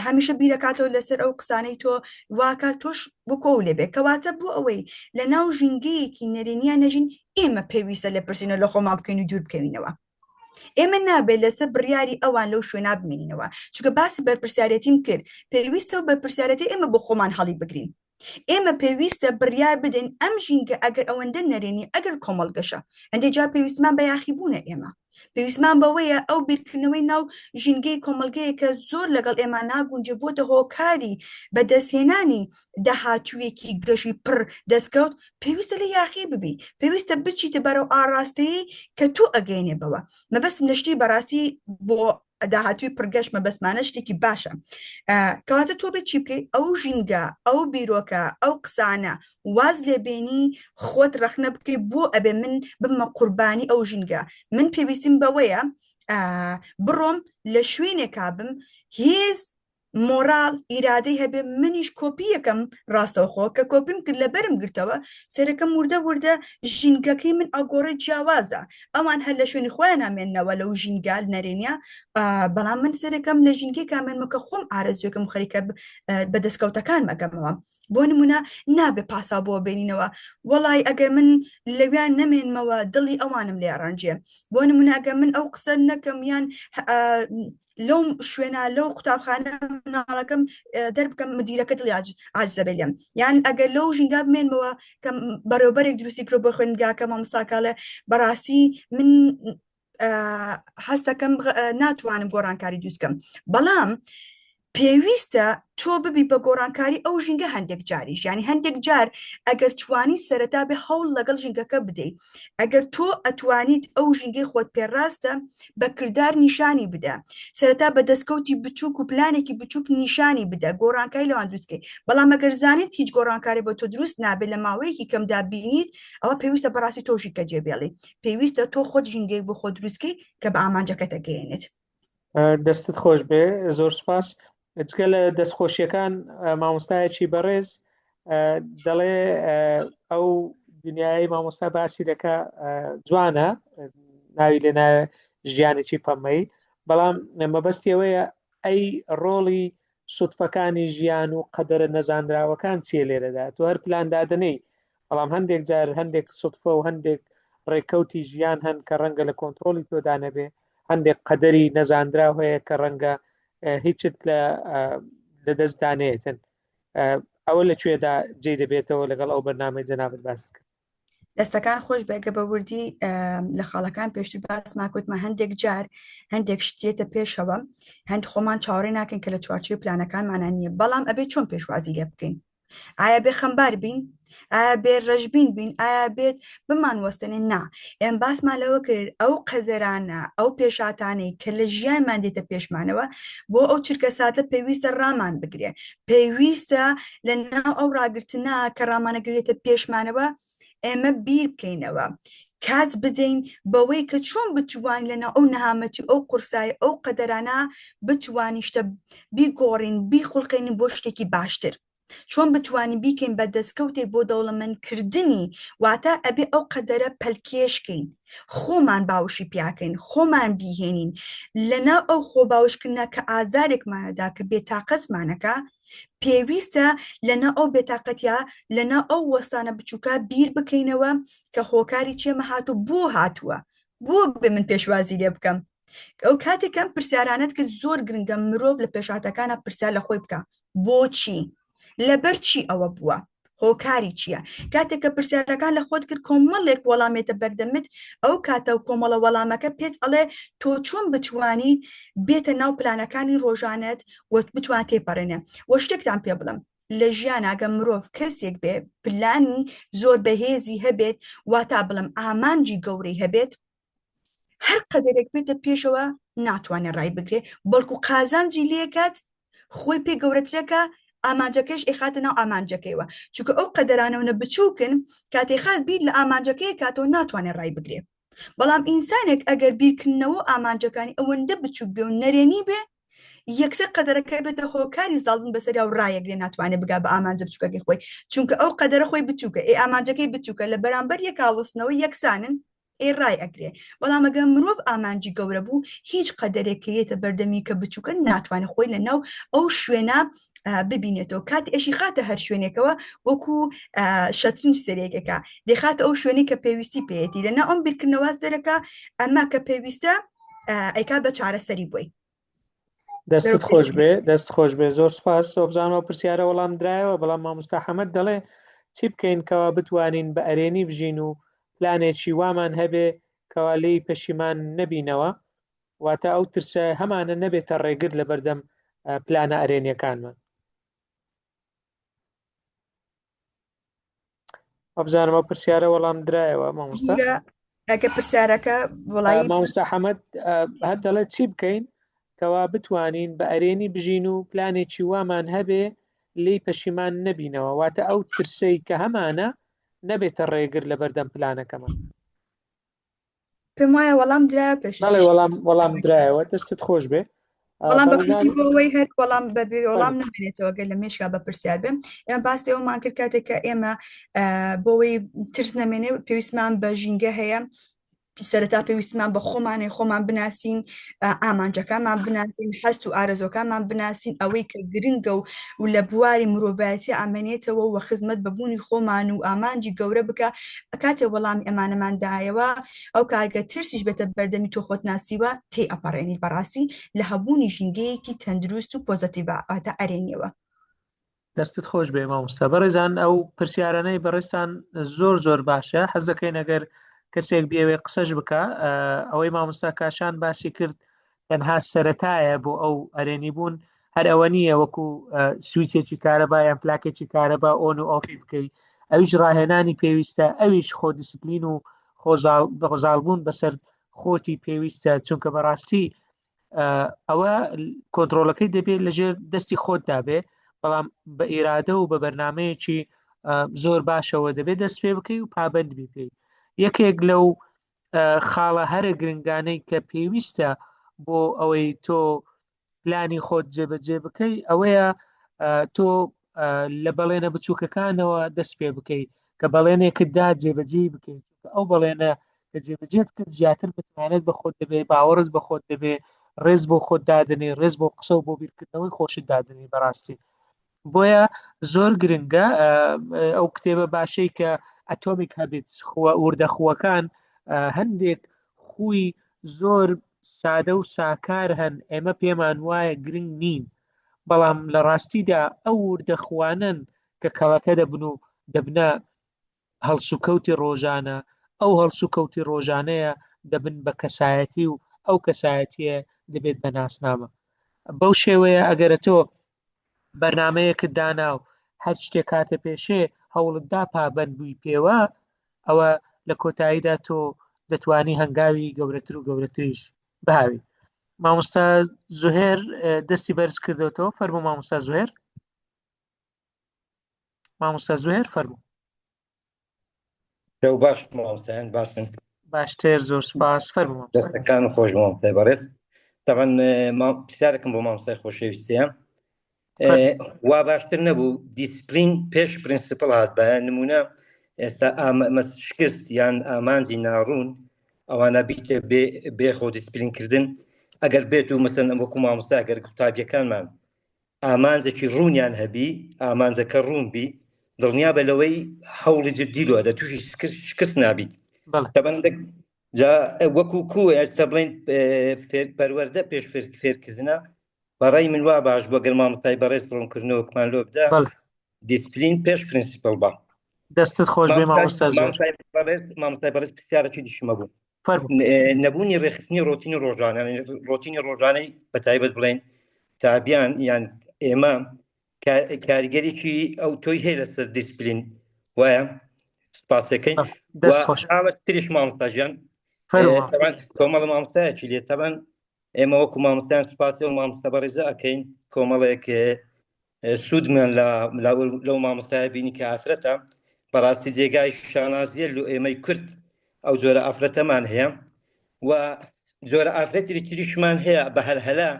هەمیشە بیرەکاتەوە لەسەر ئەو قسانەی تۆ واکات تۆش بکۆ لێبێ کەواتە بۆ ئەوەی لە ناو ژینگەیەکی نەرێنیان نەژین ئێمە پێویستە لە پرسینە لە خۆمان بکەین و دوور بکەوینەوە. ئێمە نابێت لەسەر بڕیاری ئەوان لەو شوێنە بمێنینەوە چونکە باسی بەرپرسیارەتیم کرد پێویستە و بەرپرسیارەتی ئێمە بۆ خۆمان هەڵی بگرین. ئێمە پێویستە بڕیار بدەین ئەم ژینگە ئەگەر ئەوەندە نەرێنی ئەگەر کۆمەڵگەشە ئەندێ جا پێویستمان بە یاخیبوونە ئێمە پێویستمان بەوەیە ئەو بیرکردنەوەی ناو ژینگەی کۆمەلگەیە کە زۆر لەگەڵ ئێمە ناگونجێ بۆتە هۆکاری بەدەستهێنانی داهاتوویەکی گەشی پڕ دەستکەوت پێویستە لە یاخی ببی، پێویستە بچیتە بەرەو ئاڕاستەیە کە تۆ ئەگەینێ بەوە. مەبەست نشتی بەڕاستی بۆ داهاتووی پڕگەشت مەبەستمانە شتێکی باشە. کەواتە تۆ بێت چی بکەی ئەو ژینگە ئەو بیرۆکە ئەو قسانە واز لێبێنی خۆت ڕەخنە بکەی بۆ ئەبێ من بمە قوربانی ئەو ژینگە. من پێویستیم بەوەیە بڕۆم لە شوێنێکا بم هێز مۆراڵ ئیرادەی هەبێ منیش کۆپی یەکەم ڕاستەوخۆ کە کۆپیم کرد لە بەرم گرتەوە سەرەکەم وردە وردە ژینگەکەی من ئەگۆڕی جیاوازە ئەوان هەر لە شوێنی خۆیان نامێننەوە لەو ژینگال نەرێنیا بەڵام من سەرەکەم لە ژینگەی کامێنمەکە خۆم ئارەزوەکەم خەریکە بە دەستکەوتەکان مەگەمەوە. بۆ نمونە نابێ پاسا بۆ بێنینەوە وەڵی ئەگەر من لەویان نەمێنمەوە دڵی ئەوانم لێ ڕەنجێ. بۆ نمونە ئەگەر من ئەو قسە نەکەم یان لەو شوێنە لەو قوتابخانە مناڵەکەم دەربکەم مدیرەکە دڵی عاجزە بێ لێم یان ئەگەر لەو ژینگا بمێنمەوە کە بەڕێوەبەرێک دروستی کرۆ بۆ خوێنگاکە مامۆستاکەڵێ بەڕاستی من هەستەکەم ناتوانم گۆڕانکاری دروستکەم. بەڵام پێویستە تۆ ببی بە گۆڕانکاری ئەو ژینگە هەندێک جاریش ینی هەندێک جار ئەگەر توانی سەرەتا بێ هەوڵ لەگەڵ ژینگەکە بدەیت ئەگەر تۆ ئەتوانیت ئەو ژینگەی خۆت پێڕاستە بە کردار نیشانی بدە سەرەتا بە دەستکەوتی بچووک و پلانێکی بچووک نیشانی بدە گۆڕانکاری لەوان دروستکەی بەڵام ئەگەر زانیت هیچ گۆڕانکاری بۆ تۆ دروست نابێت لە ماوەیەکی کەمدا بینیت ئەوە پێویستە بەڕاستی تۆژی کە جێبێڵی پێویستە تۆ خۆت ژینگەی بۆ خۆ دروستکەی کە بە ئامانجەکەتە گەێنێت دەستت خۆش بێ زۆر سپاس جگە لە دەستخۆشیەکان مامۆستایەکی بەڕێز دەڵێ ئەو دنیای مامۆستا باسی دەکا جوانە ناوی لێ ناوێ ژیانێکی پەمەی بەڵام مەبەستی ئەوەیە ئەی ڕۆڵی سوودفەکانی ژیان و قەدەرە نەزانراوەکان چیە لێرەدا تۆ هەر پلاندادنەی بەڵام هەندێک جار هەندێک سوودفە و هەندێک ڕێکەوتی ژیان هەن کە ڕەنگە لە کۆنتترۆلی تۆدا نەبێ هەندێک قەدەری نەزانرا هەیە کە ڕەنگە هیچت لە دەستدانێتن ئەوە لەکوێدا جێ دەبێتەوە لەگەڵ ئەو بەرنامەی جەنابەت باست کرد دەستەکان خۆش بێگە بە وردی لە خاڵەکان پێشتر باسمان کوتمە هەندێک جار هەندێک شتێتە پێشەوە هەند خۆمان چاوەڕێ ناکەین کە لە چوارچێ پلانەکانمانە نییە بەڵام ئەبێ چۆن پێشوازی لێ بکەین ئایا بێ خەمبار بین ئایا بێ ڕەشبین بین ئایا بێت بمان وەستنێ نا ئێم باسمان لەوە کرد ئەو قەزەرانە ئەو پێشاتانەی کە لە ژیانمان دێتە پێشمانەوە بۆ ئەو چرکە ساتە پێویستە ڕامان بگرێ پێویستە لە ناو ئەو ڕاگرتنا کە ڕامانەگرێتە پێشمانەوە ئێمە بیر بکەینەوە کات بدەین بەوەی کە چۆن بتوان لەناو ئەو نەهامەتی ئەو قورسایی ئەو قەدەرانە بتوانیشتە بیگۆڕین بیخڵقین بۆ شتێکی باشتر چۆن بتوانین بیکەین بە دەستکەوتێک بۆ دەوڵەمەندکردنی واتە ئەبێ ئەو قەدەرە پەلکێشکەین خۆمان باوشی پیاکەین خۆمان بیهێنین لەناو ئەو خۆ باوشکردنە کە ئازارێکمانەدا کە بێتاقەتمانەکە پێویستە لەنا ئەو بێتاقەتیا لەنا ئەو وەستانە بچووکە بیر بکەینەوە کە خۆکاری چێمە هاتو بۆ هاتووە بۆ بێ من پێشوازی لێ بکەم ئەو کاتێکم پرسیارانت کرد زۆر گرنگە مرۆڤ لە پێشاتەکانە پرسیار لە خۆی بکە بۆچی لەبەر چی ئەوە بووە هۆکاری چییە کاتێک کە پرسیارەکان لە خۆت کرد کۆمەڵێک وەڵامێتە بەردەمت ئەو کاتە و کۆمەڵە وەڵامەکە پێت ئەڵێ تۆ چۆن بتوانیت بێتە ناو پلانەکانی ڕۆژانت وەت بتوان تێپەڕێنێ وە شتێکتان پێ بڵم لە ژیاناگە مرۆڤ کەسێک بێ پلانی زۆر بەهێزی هەبێت واتا بڵم ئامانجی گەورەی هەبێت هەر قەدەرێک بێتە پێشەوە ناتوانێت ڕای بگرێ بەڵکو قازانجی لێکات خۆی پێ گەورەترەکە ئامانجەکەش ئێخاتە ناو ئامانجەکەیەوە چونکە ئەو قەدەرانەوە بچووکن کاتێخات بیر لە ئامانجەکەی کاتەوە ناتوانێت ڕای بگرێ بەڵام ئینسانێک ئەگەر بیرکردنەوە ئامانجەکانی ئەوەندە بچووک بێ و نەرێنی بێ یەکسەر قەدەرەکەی بێتە هۆکاری زاڵبن بەسەریا و ڕایەگرێ ناتوانێت بگا بە ئامانجە بچووکەکەی خۆی چونکە ئەو قەدەرە خۆی بچووکە ئامانجەکەی بچووکە لە بەرامبەر یەک کاوەستنەوە یەکسانن ڕای ئەگرێ بەڵام ئەگە مرۆڤ ئامانجی گەورە بوو هیچ قەدەرێکەیەتە بەردەمی کە بچووکە ناتوانێت خۆی لە ناو ئەو شوێنە ببینێتەوە کات ئێشی خاتە هەر شوێنێکەوە وەکو شەترنج سەرێکەکە دەخاتە ئەو شوێنی کە پێویستی پێێتی لەنا ئەم بیرکردنەوە سەرەکە ئەمە کە پێویستە ئەیکا بە چارەسەری بووی دەستت خۆش بێ دەست خۆش بێ زۆر سپاس ئۆبزانەوە پرسیارە وەڵام درایەوە بەڵام مامۆستا حەمەد دەڵێ چی بکەین کەوا بتوانین بە ئەرێنی بژین و پلانێکی وامان هەبێ کەوا لێی پەشیمان نەبینەوە واتە ئەو ترسە هەمانە نەبێتە ڕێگر لە بەردەم پلانە ئەرێنیەکانمان ئەبزانەوە پرسیارە وەڵام درایەوە مامۆستا ئەگە پرسیارەکە وڵی مامۆستا حەمەد هەر دەڵێت چی بکەین کەوا بتوانین بە ئەرێنی بژین و پلانێکی وامان هەبێ لێی پەشیمان نەبینەوە واتە ئەو ترسەی کە هەمانە نەبێتە ڕێگر لە بەردەم پلانەکەمان پێم وایە وەڵام درایە پێش وەڵام درایەوە دەستت خۆش بێ بەڵام بەپرسی بۆەوەی هەر وەڵام بەبێ وەڵام نمێنێتەوە گەر لە مێشکا بە پرسیار بێ ئێمە باسی ئەومان کرد کاتێک کە ئێمە بۆەوەی ترس نەمێنێ پێویستمان بە ژینگە هەیە سەرەتا پێویستمان بە خۆمان بناسین ئامانجەکانمان بناسین هەست و ئارەزۆکانمان بناسین ئەوەی کە گرنگە و لە بواری مرۆڤایەتی ئامێنێتەوە و خزمەت بەبوونی خۆمان و ئامانجی گەورە بکە کاتێ وەڵامی ئەمانەماندایەوە ئەو کاگە ترسیش بێتە بەردەمی تۆ خۆت ناسیوە تێ ئەپەڕێنی بەڕاستی لە هەبوونی ژینگەیەکی تەندروست و پۆزەتیڤاتە ئەرێنیەوە دەستت خۆش بێ مامۆستا بەڕێزان ئەو پرسیارانەی بەڕێستان زۆر باشە حەز دەکەین ئەگەر کەسێک بێوێ قسەش بکە ئەوەی مامۆستا کاشان باسی کرد تەنها سەرەتایە بۆ ئەو ئەرێنی بوون هەر ئەوە نییە وەکو سویچێکی کارەبا یان پلاکێکی کارەبا ئۆن و ئۆفی بکەیت، ئەویش ڕاهێنانی پێویستە، ئەویش خۆ دیسپلین و خۆزاڵبوون بەسەر خۆتی پێویستە، چونکە بەڕاستی ئەوە کۆنتترۆلەکەی دەبێت لەژێر دەستی خۆتدا بێ، بەڵام بە ئیرادە و بە بەرنمەیەکی زۆر باشەوە دەبێت دەست پێ بکەی و پابند بکەیت. یەکێک لەو خاڵە هەرە گرنگانەی کە پێویستە بۆ ئەوەی تۆ پلانی خۆت جێبەجێ بکەی ئەوەیە تۆ لە بەڵێنە بچووکەکانەوە دەست پێ بکەیت کە بەڵێنێکتدا جێبەجێ بکەیت، ئەو بەڵێنە کە جێبەجێت کرد زیاتر بتوانێت بە خۆت دەبێ، باوەڕت بە خۆت دەبێ، ڕێز بۆ خۆت دادنێ، ڕێز بۆ قسە و بۆ بیرکردنەوەی خۆشت دادنێ. بەڕاستی بۆیە زۆر گرنگە ئەو کتێبە باشەی کە ئەتۆمیک هەبیت وردەخوەکان هەندێک خوی زۆر سادە و ساکار هەن، ئێمە پێمان وایە گرنگ نین، بەڵام لە ڕاستیدا ئەو وردەخوانن کە کەڵەکە دەبن و دەبنە هەڵسوکەوتی ڕۆژانە، ئەو هەڵسوکەوتی ڕۆژانەیە دەبن بە کەسایەتی و ئەو کەسایەتیە دەبێت بە ناسنامە. بەو شێوەیە ئەگەرە تۆ بەرنمەیەکت داناو هەر شتێک کاتە پێشێ هەوڵتدا پابند بووی پێوە، ئەوە لە کۆتاییدا تۆ دەتوانی هەنگاوی گەورەتر و گەورەتریش بهاوی. مامۆستا زوهێر دەستی بەرز کردوەوە، فەرموو مامۆستا زوهێر. مامۆستا زوهێر فەرموو. باش مامۆستایان باسن. باشتر، زۆر سوپاس، فەرموو. دەستەکان خۆش مامۆستای بەڕێز. طبعاً پرسیارێکم بۆ مامۆستای خۆشەویستیە، وا باشتر نەبوو دیسپلین پێش پرینسیپڵ هات، بە نمونە ئێستا شکست یان ئامانجی ناڕوون ئەوانە بیتە بێ خۆ دیسپلینکردن، ئەگەر بێت و مەسەن وەکو مامۆستا ئەگەر قوتابیەکانمان ئامانجێکی ڕوونیان هەبی، ئامانجەکە ڕوون بی، دڵنیا بە لەوەی هەوڵی جددی لۆ تووشی شکست نابیت. وەکو کوێ ئێستا بڵێن پەروەردە پێش فێرکردنە، بەڕای من وا باش بۆ گەر مامۆستای بەڕێز ڕوونکردنەوەکمان لۆ بدا دیسپلین پێش پرینسیپڵ بە. دەستت خۆش بێ مامۆستا زۆر. مامۆستای بەڕێز پرسیارێکی دیشمە بوو، نەبوونی ڕێخستنی ڕۆتینی ڕۆژانە، ڕۆتینی ڕۆژانەی بەتایبەت بڵێن تابیان یان ئێمە کاریگەریی ئەو تۆی هەیە لەسەر دیسپلین وایە سپاسەکەین. حاڵەت تریش مامۆستاژیان کۆمەڵە مامۆستایەکی لێ تەبەن ئێمە وەکو مامۆستایان سوپاسی و مامۆستا بەڕێزە ئەەکەین، کۆمەڵێک سوودمان لەو مامۆستایە بینی کە ئافرەتە، بەڕاستی جێگای شانازیە لە ئێمەی کورد ئەو جۆرە ئافرەتەمان هەیە و جۆرە ئافرەتی تریشمان هەیە بە هەرهەلا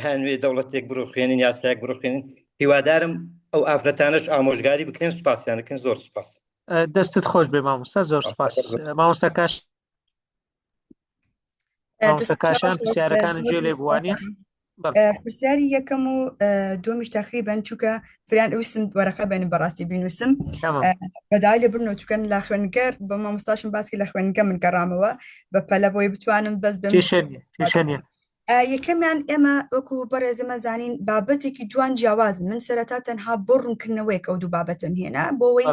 هەنوێ دەوڵەتێک بڕۆخێنن یاسایەک بڕۆخێنن. هیوادارم ئەو ئافرەتانش ئامۆژگاری بکەن. سوپاسیانەکەن، زۆر سوپاس. دەستت خۆش بێ مامۆستا، زۆر سوپاس. مامۆستا کاشان پرسیارەکان جێ لێ بوانە؟ پرسیاری یەکەم و دومیش تقریبا چووکە فریان ئەویستم وەرەقە بێنم بەڕاستی بینوسم بەدای لێ برنەوە چووکەن لە خوێنگەر بە مامۆستاشم باسی لە خوێنگە من گەڕامەوە بە پەلە بۆی بتوانم بەس بێ یەکەمیان ئێمە وەکو بەڕێزەمە زانین بابەتێکی جوان جیاوازن. من سەرەتا تەنها بۆ ڕوونکردنەوەیەک ئەو دوو بابەتم هێنا بۆەوەی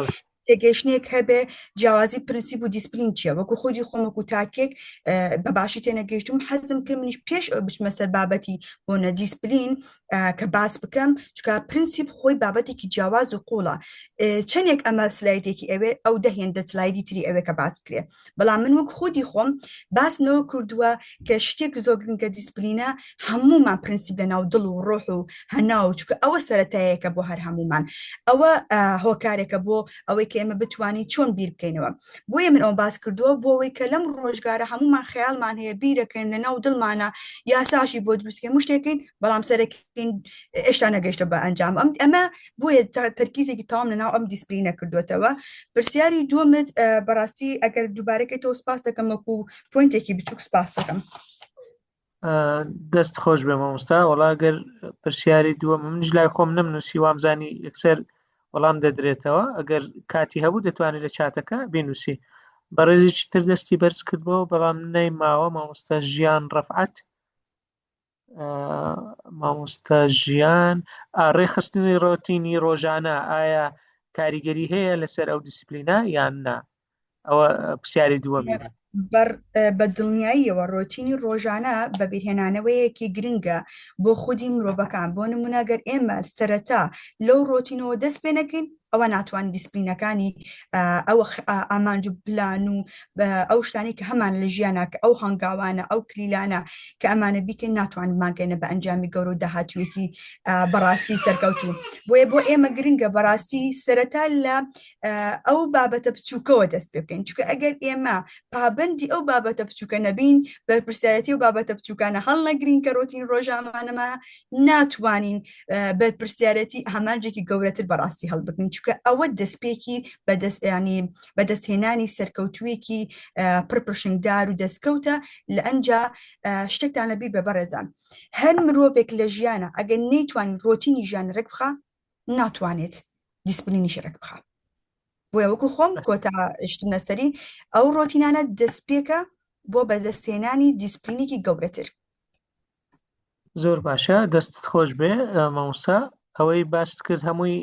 تێگەشتنێک هەبێ جیاوازی پرنسیپ و دیسپلین چیە. وەکو خودی خۆمەکو تاکێک بەباشی تێنەگەیشتم حەزم کرد منیش پێش ئەو بچمە سەر بابەتی بۆنە دیسپلین کە باس بکەم، چکە پرنسیپ خۆی بابەتێکی جیاواز و قوڵە. چەندێک ئەمە سلایدێکی ئەوێ ئەو دەهێندە سلایدی تری ئەوێ کە باس بکرێ، بەڵام من وەک خودی خۆم باسنەوە کردووە کە شتێک زۆر گرنگە دیسپلینە هەمومان پرنسیپ لە ناو دڵ و ڕۆح و هەناو، چکە ئەوە سەرەتایەکە بۆ هەر هەمومان، ئەوە هۆکارێکە بۆ ئەوەی کە ئێمە بتوانین چۆن بیر بکەینەوە. بۆیە من ئەو باس کردووە بۆەوەی کە لەم ڕۆژگارە هەمومان خەیاڵمان هەیە بیرەکەین لە ناو دڵمانە یاساشی بۆ دروستکەین مشتێکین، بەڵام سەرەکەین ئێشتا نەگەیشتە بە ئەنجام. ئەمە بۆیە تەرکیزێکی تەواو لە ناو ئەم دیسپلینە کردوێتەوە. پرسیاری دووەمت بەڕاستی ئەگەر دووبارەکەی تۆ سپاس دەکەم وەکو پوینتێکی بچووک سپاس دەکەم. دەست خۆش بێ مامۆستا. وەڵاگەر پرسیاری دووەم منش لای خۆم نەمنووسی وامزانی یەکسەر وەڵام دەدرێتەوە، ئەگەر کاتی هەبوو دەتوانێت لە چاتەکە بینووسی. بەڕێزێکی تر دەستی بەرز کردبەوە بەڵام نەیماوە. مامۆستا ژیان ڕەفعەت، مامۆستا ژیان ڕێخستنی ڕۆتینی ڕۆژانە ئایا کاریگەری هەیە لەسەر ئەو دیسپلینە یان نا؟ ئەوە پرسیاری دووەمی. بە دڵنیاییەوە ڕۆتینی ڕۆژانە بە بیرهێنانەوەیەکی گرنگە بۆ خودی مرۆڤەکان. بۆ نمونەگەر ئێمە سەرەتا لەو ڕۆتینەوە دەست پێ نەکەین ئەوە ناتوان دیسپلینەکانی ئەو ئامانج و پلان و ئەو شتانی کە هەمان لە ژیانە کە ئەو هەنگاوانە ئەو کلیلانە کە ئەمانە بیکەین ناتوان ماگەینە بە ئەنجامی گەورە و داهاتوویەکی بەڕاستی سەرکەوتوو. بۆیە بۆ ئێمە گرنگە بەڕاستی سەرەتا لە ئەو بابەتە بچووکەوە دەست پێ بکەین، چونکە ئەگەر ئێمە پابندی ئەو بابەتە بچووکە نەبین بەرپرسیارەتی و بابەتە بچووکانە هەڵ نەگرین کە ڕۆتین ڕۆژانەمانەمە ناتوانین بەرپرسیارەتی هەمانجێکی گەورەتر بەڕاستی هەڵبگرین، چونکە ئەوە دەستپێکی بەدەستهێنانی سەرکەوتوویەکی پڕپڕشنگدار و دەستکەوتە. لە ئەنجا شتێکتان لەبیر بە بەڕێزان، هەر مرۆڤێک لە ژیانە ئەگەر نەیتوانین ڕۆتینی ژیان ڕێک بخە ناتوانێت دیسپلینیش ڕێک بخە. بۆیە وەکو خۆم کۆتا شتم لەسەری ئەو ڕۆتینانە دەستپێکە بۆ بەدەستهێنانی دیسپلینێکی گەورەتر. زۆر باشە، دەستت خۆش بێ مامۆستا. ئەوەی باس کرد هەمووی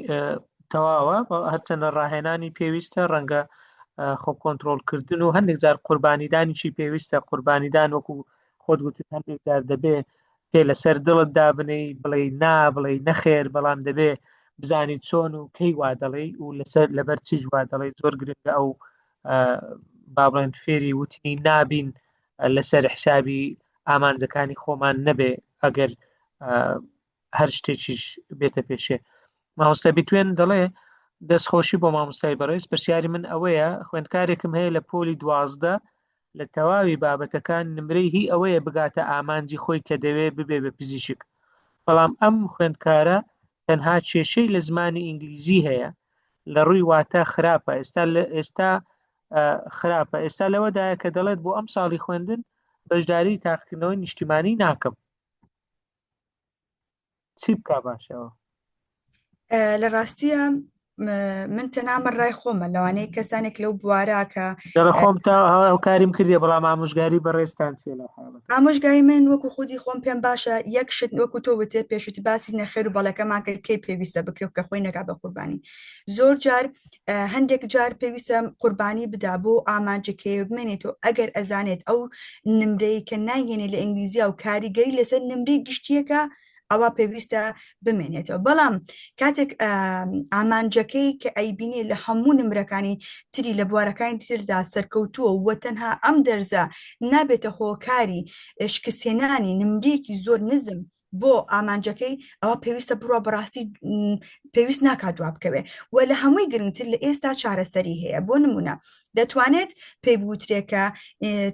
تەواوە، هەرچەندە ڕاهێنانی پێویستە، ڕەنگە خۆ کۆنتڕۆڵکردن و هەندێک جار قوربانیدانیشی پێویستە. قوربانیدان وەکو خۆت گوتت هەندێک جار دەبێ پێ لەسەر دڵت دابنەی بڵێ نا بڵێ نەخێر، بەڵام دەبێ بزانیت چۆن و کەی وا دەڵێ و لەسەر لەبەر چیش وا دەڵێ. زۆر گرنگە ئەو با بڵێن فێری وتنی نابین لەسەر حسابی ئامانجەکانی خۆمان نەبێ ئەگەر هەر شتێکیش بێتە پێشێ. مامۆستا بیتوێن دەڵێ دەستخۆشی بۆ مامۆستای بەڕێز. پرسیاری من ئەوەیە، خوێندکارێکم هەیە لە پۆلی 12 لە تەواوی بابەتەکان نمرەی هی ئەوەیە بگاتە ئامانجی خۆی کە دەوێ ببێ بە پزیشک، بەڵام ئەم خوێندکارە تەنها کێشەی لە زمانی ئینگلیزی هەیە، لە ڕووی واتە خراپە. ئێستا خراپە، ئێستا لەوەدایە کە دەڵێت بۆ ئەم ساڵی خوێندن بەشداری تاقیکردنەوەی نیشتیمانی ناکەم. چی بکا باشەوە؟ لە ڕاستیە من تەنامە ڕای خۆمە لەوانەیە کەسانێک لەو بوارە کە خۆم تا ئەو کاریم کردێ، بەڵام ئامۆژگاری بەڕێستان چێ لە حاڵەت ئامۆژگاری من وەکو خودی خۆم پێم باشە یەک شت وەکو تۆ وتێ پێشوتی باسی نەخێر و بەڵەکەمان کرد کەی پێویستە بکرێت کە خۆی نەکا بە قوربانی. زۆر جار هەندێک جار پێویستە قوربانی بدا بۆ ئامانجەکەی بمێنێتەوە ئەگەر ئەزانێت ئەو نمرەی کە ناگەێنێ لە ئینگلیزی و کاریگەری لەسەر نمرەی گشتیەکە ئەوە پێویستە بمێنێتەوە. بەڵام کاتێک ئامانجەکەی کە ئەیبینێ لە هەموو نمرەکانی تری لە بوارەکانی تردا سەرکەوتووە وە تەنها ئەم دەرزە نابێتە هۆکاری شکستێنانی نمرێکی زۆر نزم بۆ ئامانجەکەی، ئەوە پێویستە بڕوە بەڕاستی پێویست ناکات دواب بکەوێ. و لە هەمووی گرنگتر لە ئێستا چارەسەری هەیە. بۆ نمونە دەتوانێت پێی بوترێکە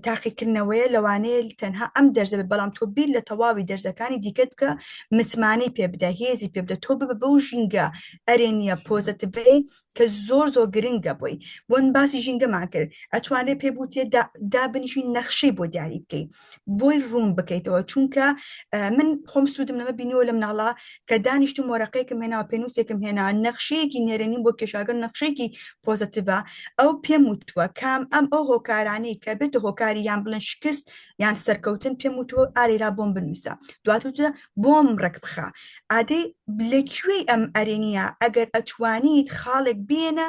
تاقیکردنەوەیە لەوانەیە تەنها ئەم دەرزە بێت، بەڵام تۆ بیر لە تەواوی دەرزەکانی دیکەت بکە، متمانەی پێ بدە، هێزی پێ بدە، تۆ ببە بەو ژینگە ئەرێنیە پۆزتیڤەی کە زۆر زۆر گرنگە بۆی. بۆن باسی ژینگەمان کرد، ئەتوانێت پێ بوتێ دابنیشی نەخشەی بۆ دیاری بکەیت، بۆی ڕوون بکەیتەوە. چونکە من خۆم سوودم لەمە بینیەوە لە مناڵە کە دانیشتم وەرەقەیەکم هێناوە پێنووسێکم هێنا نەخشەیەکی نێرەنی بۆ کێشاگەر نەخشەیەکی پۆزتیڤە، ئەو پێم وتووە کام ئەم ئەو هۆکارانەی کە بێتە هۆکاری یان بڵێن شکست یان سەرکەوتن پێم وتووە ئالێرا بۆم بنووسە، دواتوتە بۆم ڕێک بخە. ئادەی لەکوێی ئەم ئەرێنیە ئەگەر ئەتوانیت خاڵێک بێنە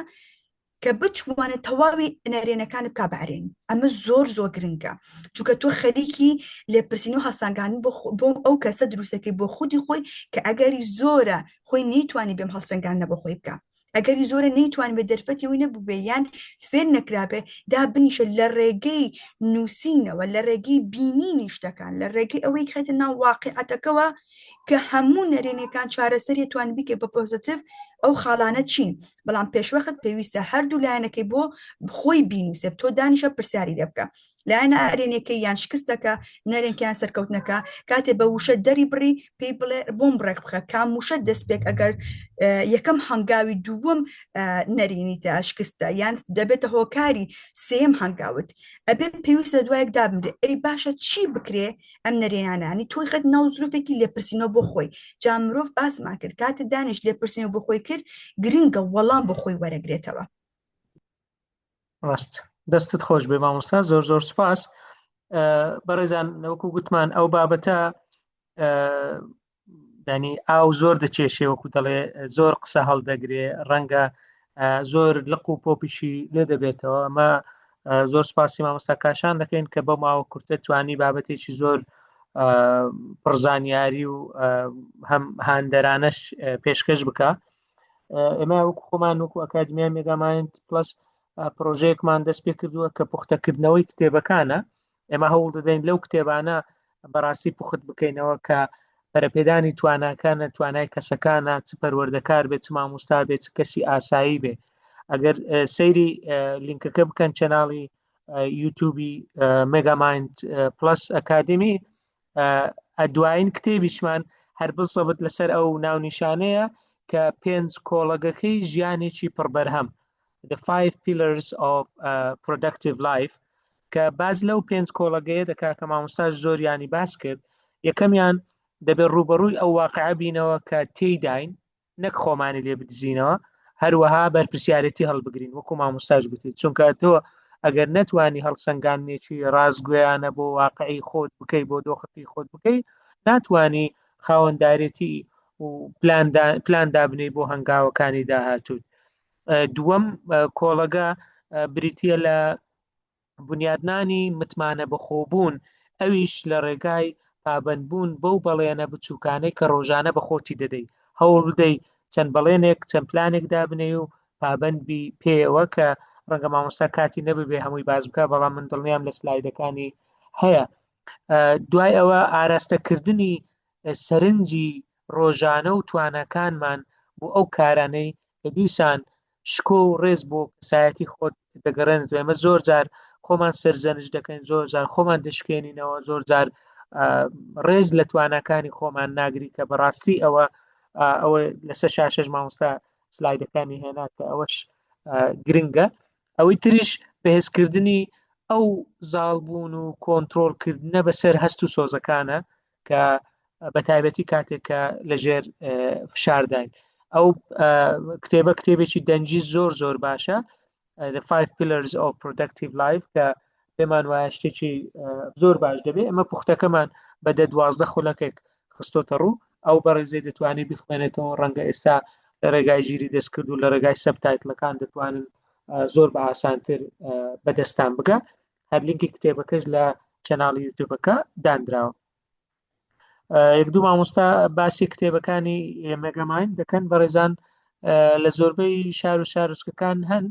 کە بتوانێت تەواوی نەرێنەکان بکا بەعرێن. ئەمە زۆر زۆر گرنگە، چونکە تۆ خەریکی لێپرسین و هەڵسەنگاندن بۆ ئەو کەسە دروستەکەی بۆ خودی خۆی کە ئەگەری زۆرە خۆی نەیتوانی بێم هەڵسەنگاندنە بۆ خۆی بکە، ئەگەری زۆرە نەیتوان بە دەرفەتی وی نەبوو بێ یان فێر نەکرابێ دا بنیشە لە ڕێگەی نووسینەوە، لە ڕێگەی بینینی شتەکان، لە ڕێگەی ئەوەی خێتە ناو واقعەتەکەوە کە هەموو نەرێنەکان چارەسەری توان بیکە بە پۆزتیڤ ئەو خاڵانە چین. بەڵام پێشوەخت پێویستە هەردوو لایەنەکەی بۆ بخۆی بینوسێ، تۆ دانیشە پرسیاری لێ بکە لایەنە ئەرێنەکەی یان شکستەکە نەرێنکیان سەرکەوتنەکە کاتێ بە وشە دەری بڕی پێی بڵێ بۆم ڕێک بخە کام وشە دەستپێک ئەگەر یەکەم هەنگاوی دووەم نەرێنیتە شکستە یان دەبێتە هۆکاری سێم هەنگاوت ئەبێت پێویستە دوایەک دابمرێ ئەی باشە چی بکرێ ئەم نەرێنانانی تۆی خەت ناو زروفێکی لێپرسینەوە بۆ خۆی. جا مرۆڤ باسمان کرد کاتە دانیش لێپرسینەوە بۆ خۆی کرد گرنگە وەڵام بۆ خۆی وەرەگرێتەوە. ڕاست، دەستت خۆش بێ مامۆستا، زۆر زۆر سوپاس. بەڕێزان وەکو گوتمان ئەو بابەتە ینی ئاو زۆر دەچێشێ، وەکو دەڵێ زۆر قسە هەڵدەگرێ، ڕەنگە زۆر لق و پۆپیشی لێ دەبێتەوە. ئەمە زۆر سپاسی مامۆستا کاشان دەکەین کە بە ماوە کورتە توانی بابەتێکی زۆر پڕزانیاری و هاندەرانەش پێشکەش بکە. ئێمە وەکو خۆمان وەکو ئەکادمیای مێگامایند پلس پرۆژەیەکمان دەست پێ کردووە کە پوختەکردنەوەی کتێبەکانە. ئێمە هەوڵ دەدەین لەو کتێبانە بەڕاستی پوخت بکەینەوە کە بەرەپێدانی تواناکانە، توانای کەسەکانە، چ پەروەردەکار بێت، چ مامۆستا بێت، چ کەسی ئاسایی بێ. ئەگەر سەیری لینکەکە بکەن چەناڵی یوتیوبی مێگامایند پلس ئەکادمی، دوایین کتێبیشمان هەر بزەبت لەسەر ئەو ناونیشانەیە کە 5 کۆڵەگەکەی ژیانێکی پڕبەرهەم The 5 Pillars of Productive Life، کە باز لەو 5 کۆڵەگەیە دەکا کە مامۆستاش زۆریانی باس کرد. یەکەمیان دەبێت ڕوبەڕووی ئەو واقعە بینەوە کە تێیداین، نەک خۆمانی لێ بدزینەوە، هەروەها بەرپرسیارەتی هەڵبگرین وەکو مامۆستاش بکەیت، چونکە تۆ ئەگەر نەتوانی هەڵسەنگاندنێکی ڕازگویانە بۆ واقعی خۆت بکەیت، بۆ دۆخەکەی خۆت بکەیت، ناتوانی خاوەنددارێتی و پلان دابنەی بۆ هەنگاوەکانی داهاتوت. دووەم کۆڵەگە بریتیە لە بنیادنانی متمانە بەخۆبوون، ئەویش لە ڕێگای پابەندبوون بەو بەڵێنە بچووکانەی کە ڕۆژانە بە خۆتی دەدەی. هەوڵ بدەی چەند بەڵێنێک چەند پلانێک دابنێ و پابەندبی پێوە کە ڕەنگە مامۆستا کاتی نەبێ هەمووی باز بکە، بەڵام من دڵنیام لە سلایدەکانی هەیە. دوای ئەوە ئاراستەکردنی سەرنجی ڕۆژانە و توانەکانمان بۆ ئەو کارانەی دیسان شکۆ و ڕێز بۆ کەسایەتی خۆت دەگەڕێنێت. ئێمە زۆر جار خۆمان سەرزەنش دەکەین، زۆر جار خۆمان دەشکێنینەوە، زۆر جار ڕێز لە توانەکانی خۆمان ناگری کە بەڕاستی ئەوە لەسەر شاشەش مامۆستا سلایدەکانی هێنا کە ئەوەش گرنگە. ئەوەی تریش بەهێزکردنی ئەو زاڵبوون و کۆنتترۆلکردنە بەسەر هەست و سۆزەکانە کە بە تایبەتی کاتێک کە لەژێر فشارداین. ئەو کتێبە کتێبێکی دەنجی زۆر زۆر باشە، The 5 Pillars of Productive Life، کە پێمان وایە شتێکی زۆر باش دەبێت ئەمە پوختەکەمان بە 10-12 خولەکێک خستۆتە ڕوو، ئەو بەڕێزەی دەتوانێت بخوێنێتەوە. ڕەنگە ئێستا لە ڕێگای ژیری دەستکرد و لە ڕێگای سەبتایتڵەکان دەتوانن زۆر بە ئاسانتر بەدەستان بگە. هەر لینکی کتێبەکەش لە چەناڵی یوتیوبەکە دانراوە. یەک دوو مامۆستا باسی کتێبەکانی مێگامایند دەکەن بەڕێزان. لە زۆربەی شار و شارۆچکەکان هەن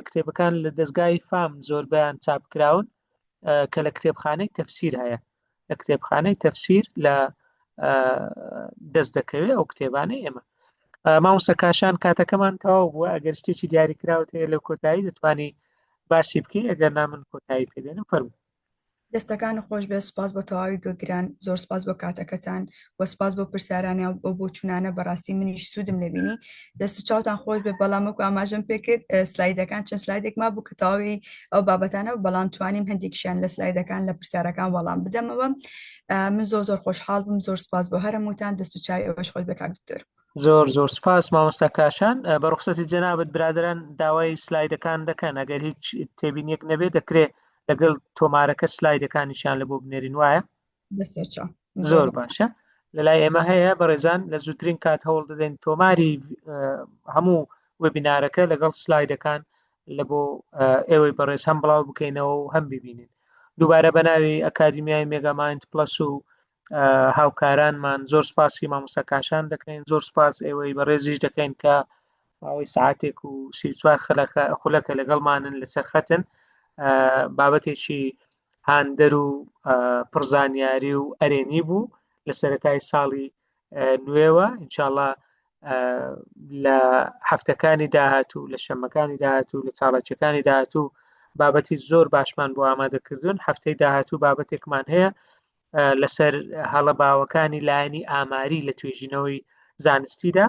کتێبەکان لە دەستگای فام زۆربیان چاپکراون کە لە کتێبخانەی تەفسیر هەیە. لە کتێبخانەی تەفسیر لە دەست دەکەوێت ئەو کتێبانەی ئێمە. مامۆستا کاشان کاتەکەمان تەواو بووە. ئەگەر شتێکی دیاریکراوت هەیە لە کۆتایی دەتوانی باسی بکەی، ئەگەر نا من کۆتایی پێدێنم فەرموو. دەستەکان خۆش بێ، سپاس بۆ تەواوی گۆگران، زۆر سپاس بۆ کاتەکەتان و سپاس بۆ پرسیارانە و بۆ چوونانە. بەڕاستی منیش سوودم لەبینی. دەست و چاوتان خۆش بێ. بەڵام وەکو ئاماژەم پێکرد سلایدەکان چەند سلایدێک ما بوو کە تەواوی ئەو بابەتانە و بەڵام توانیم هەندێکیشیان لە سلایدەکان لە پرسیارەکان وەڵام بدەمەوە. من زۆر خۆشحاڵ بووم. زۆر سپاس بۆ هەرهەمووتان. دەست و چاوی ئەوەش خۆش بێ کاک دکتۆر. زۆر سپاس مامۆستا کاشان. بە ڕوخسەتی جەنابەت برادران داوای سلایدەکان دەکەن. ئەگەر هیچ تێبینیەک نەبێت دەکرێت لەگەڵ تۆمارەکە سلایدەکانیشان لە بۆ بنێرین، وایە؟ زۆر باشە. لەلای ئێمە هەیە بەڕێزان، لە زووترین کات هەوڵ دەدەین تۆماری هەموو وێبینارەکە لەگەڵ سلایدەکان لە بۆ ئێوەی بەڕێز هەم بڵاو بکەینەوە و هەم ببینین. دووبارە بە ناوی ئەکادمیای مێگامایند پلس و هاوکارانمان زۆر سپاسی مامۆستا کاشان دەکەین. زۆر سپاس ئێوەی بەڕێزیش دەکەین کە ماوەی سعاتێک و 34 خولەکە لەگەڵمانن لەسەر خەتن. بابەتێکی هاندەر و پڕزانیاری و ئەرێنی بوو لە سەرەتای ساڵی نوێوە. ئینشاءڵڵا لە هەفتەکانی داهاتوو، لە شەمەکانی داهاتوو، لە چاڵەکیەکانی داهاتوو بابەتی زۆر باشمان بۆ ئامادەکردوون. هەفتەی داهاتوو بابەتێکمان هەیە لەسەر هەڵەباوەکانی لایەنی ئاماری لە توێژینەوەی زانستیدا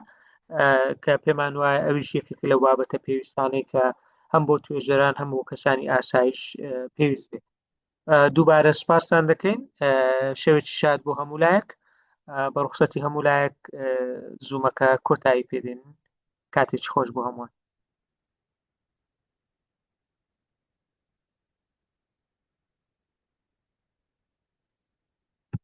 کە پێمان وایە ئەویش یەکێکە لەو بابەتە پێویستانەی کە هەم بۆ توێژەران هەم بۆ کەسانی ئاسایش پێویست بێت. دووبارە سپاسان دەکەین. شەوێکی شاد بۆ هەموو لایەک. بە ڕوخسەتی هەموو لایەک زوومەکە کۆتایی پێدێن. کاتێکی خۆش بۆ هەمووان.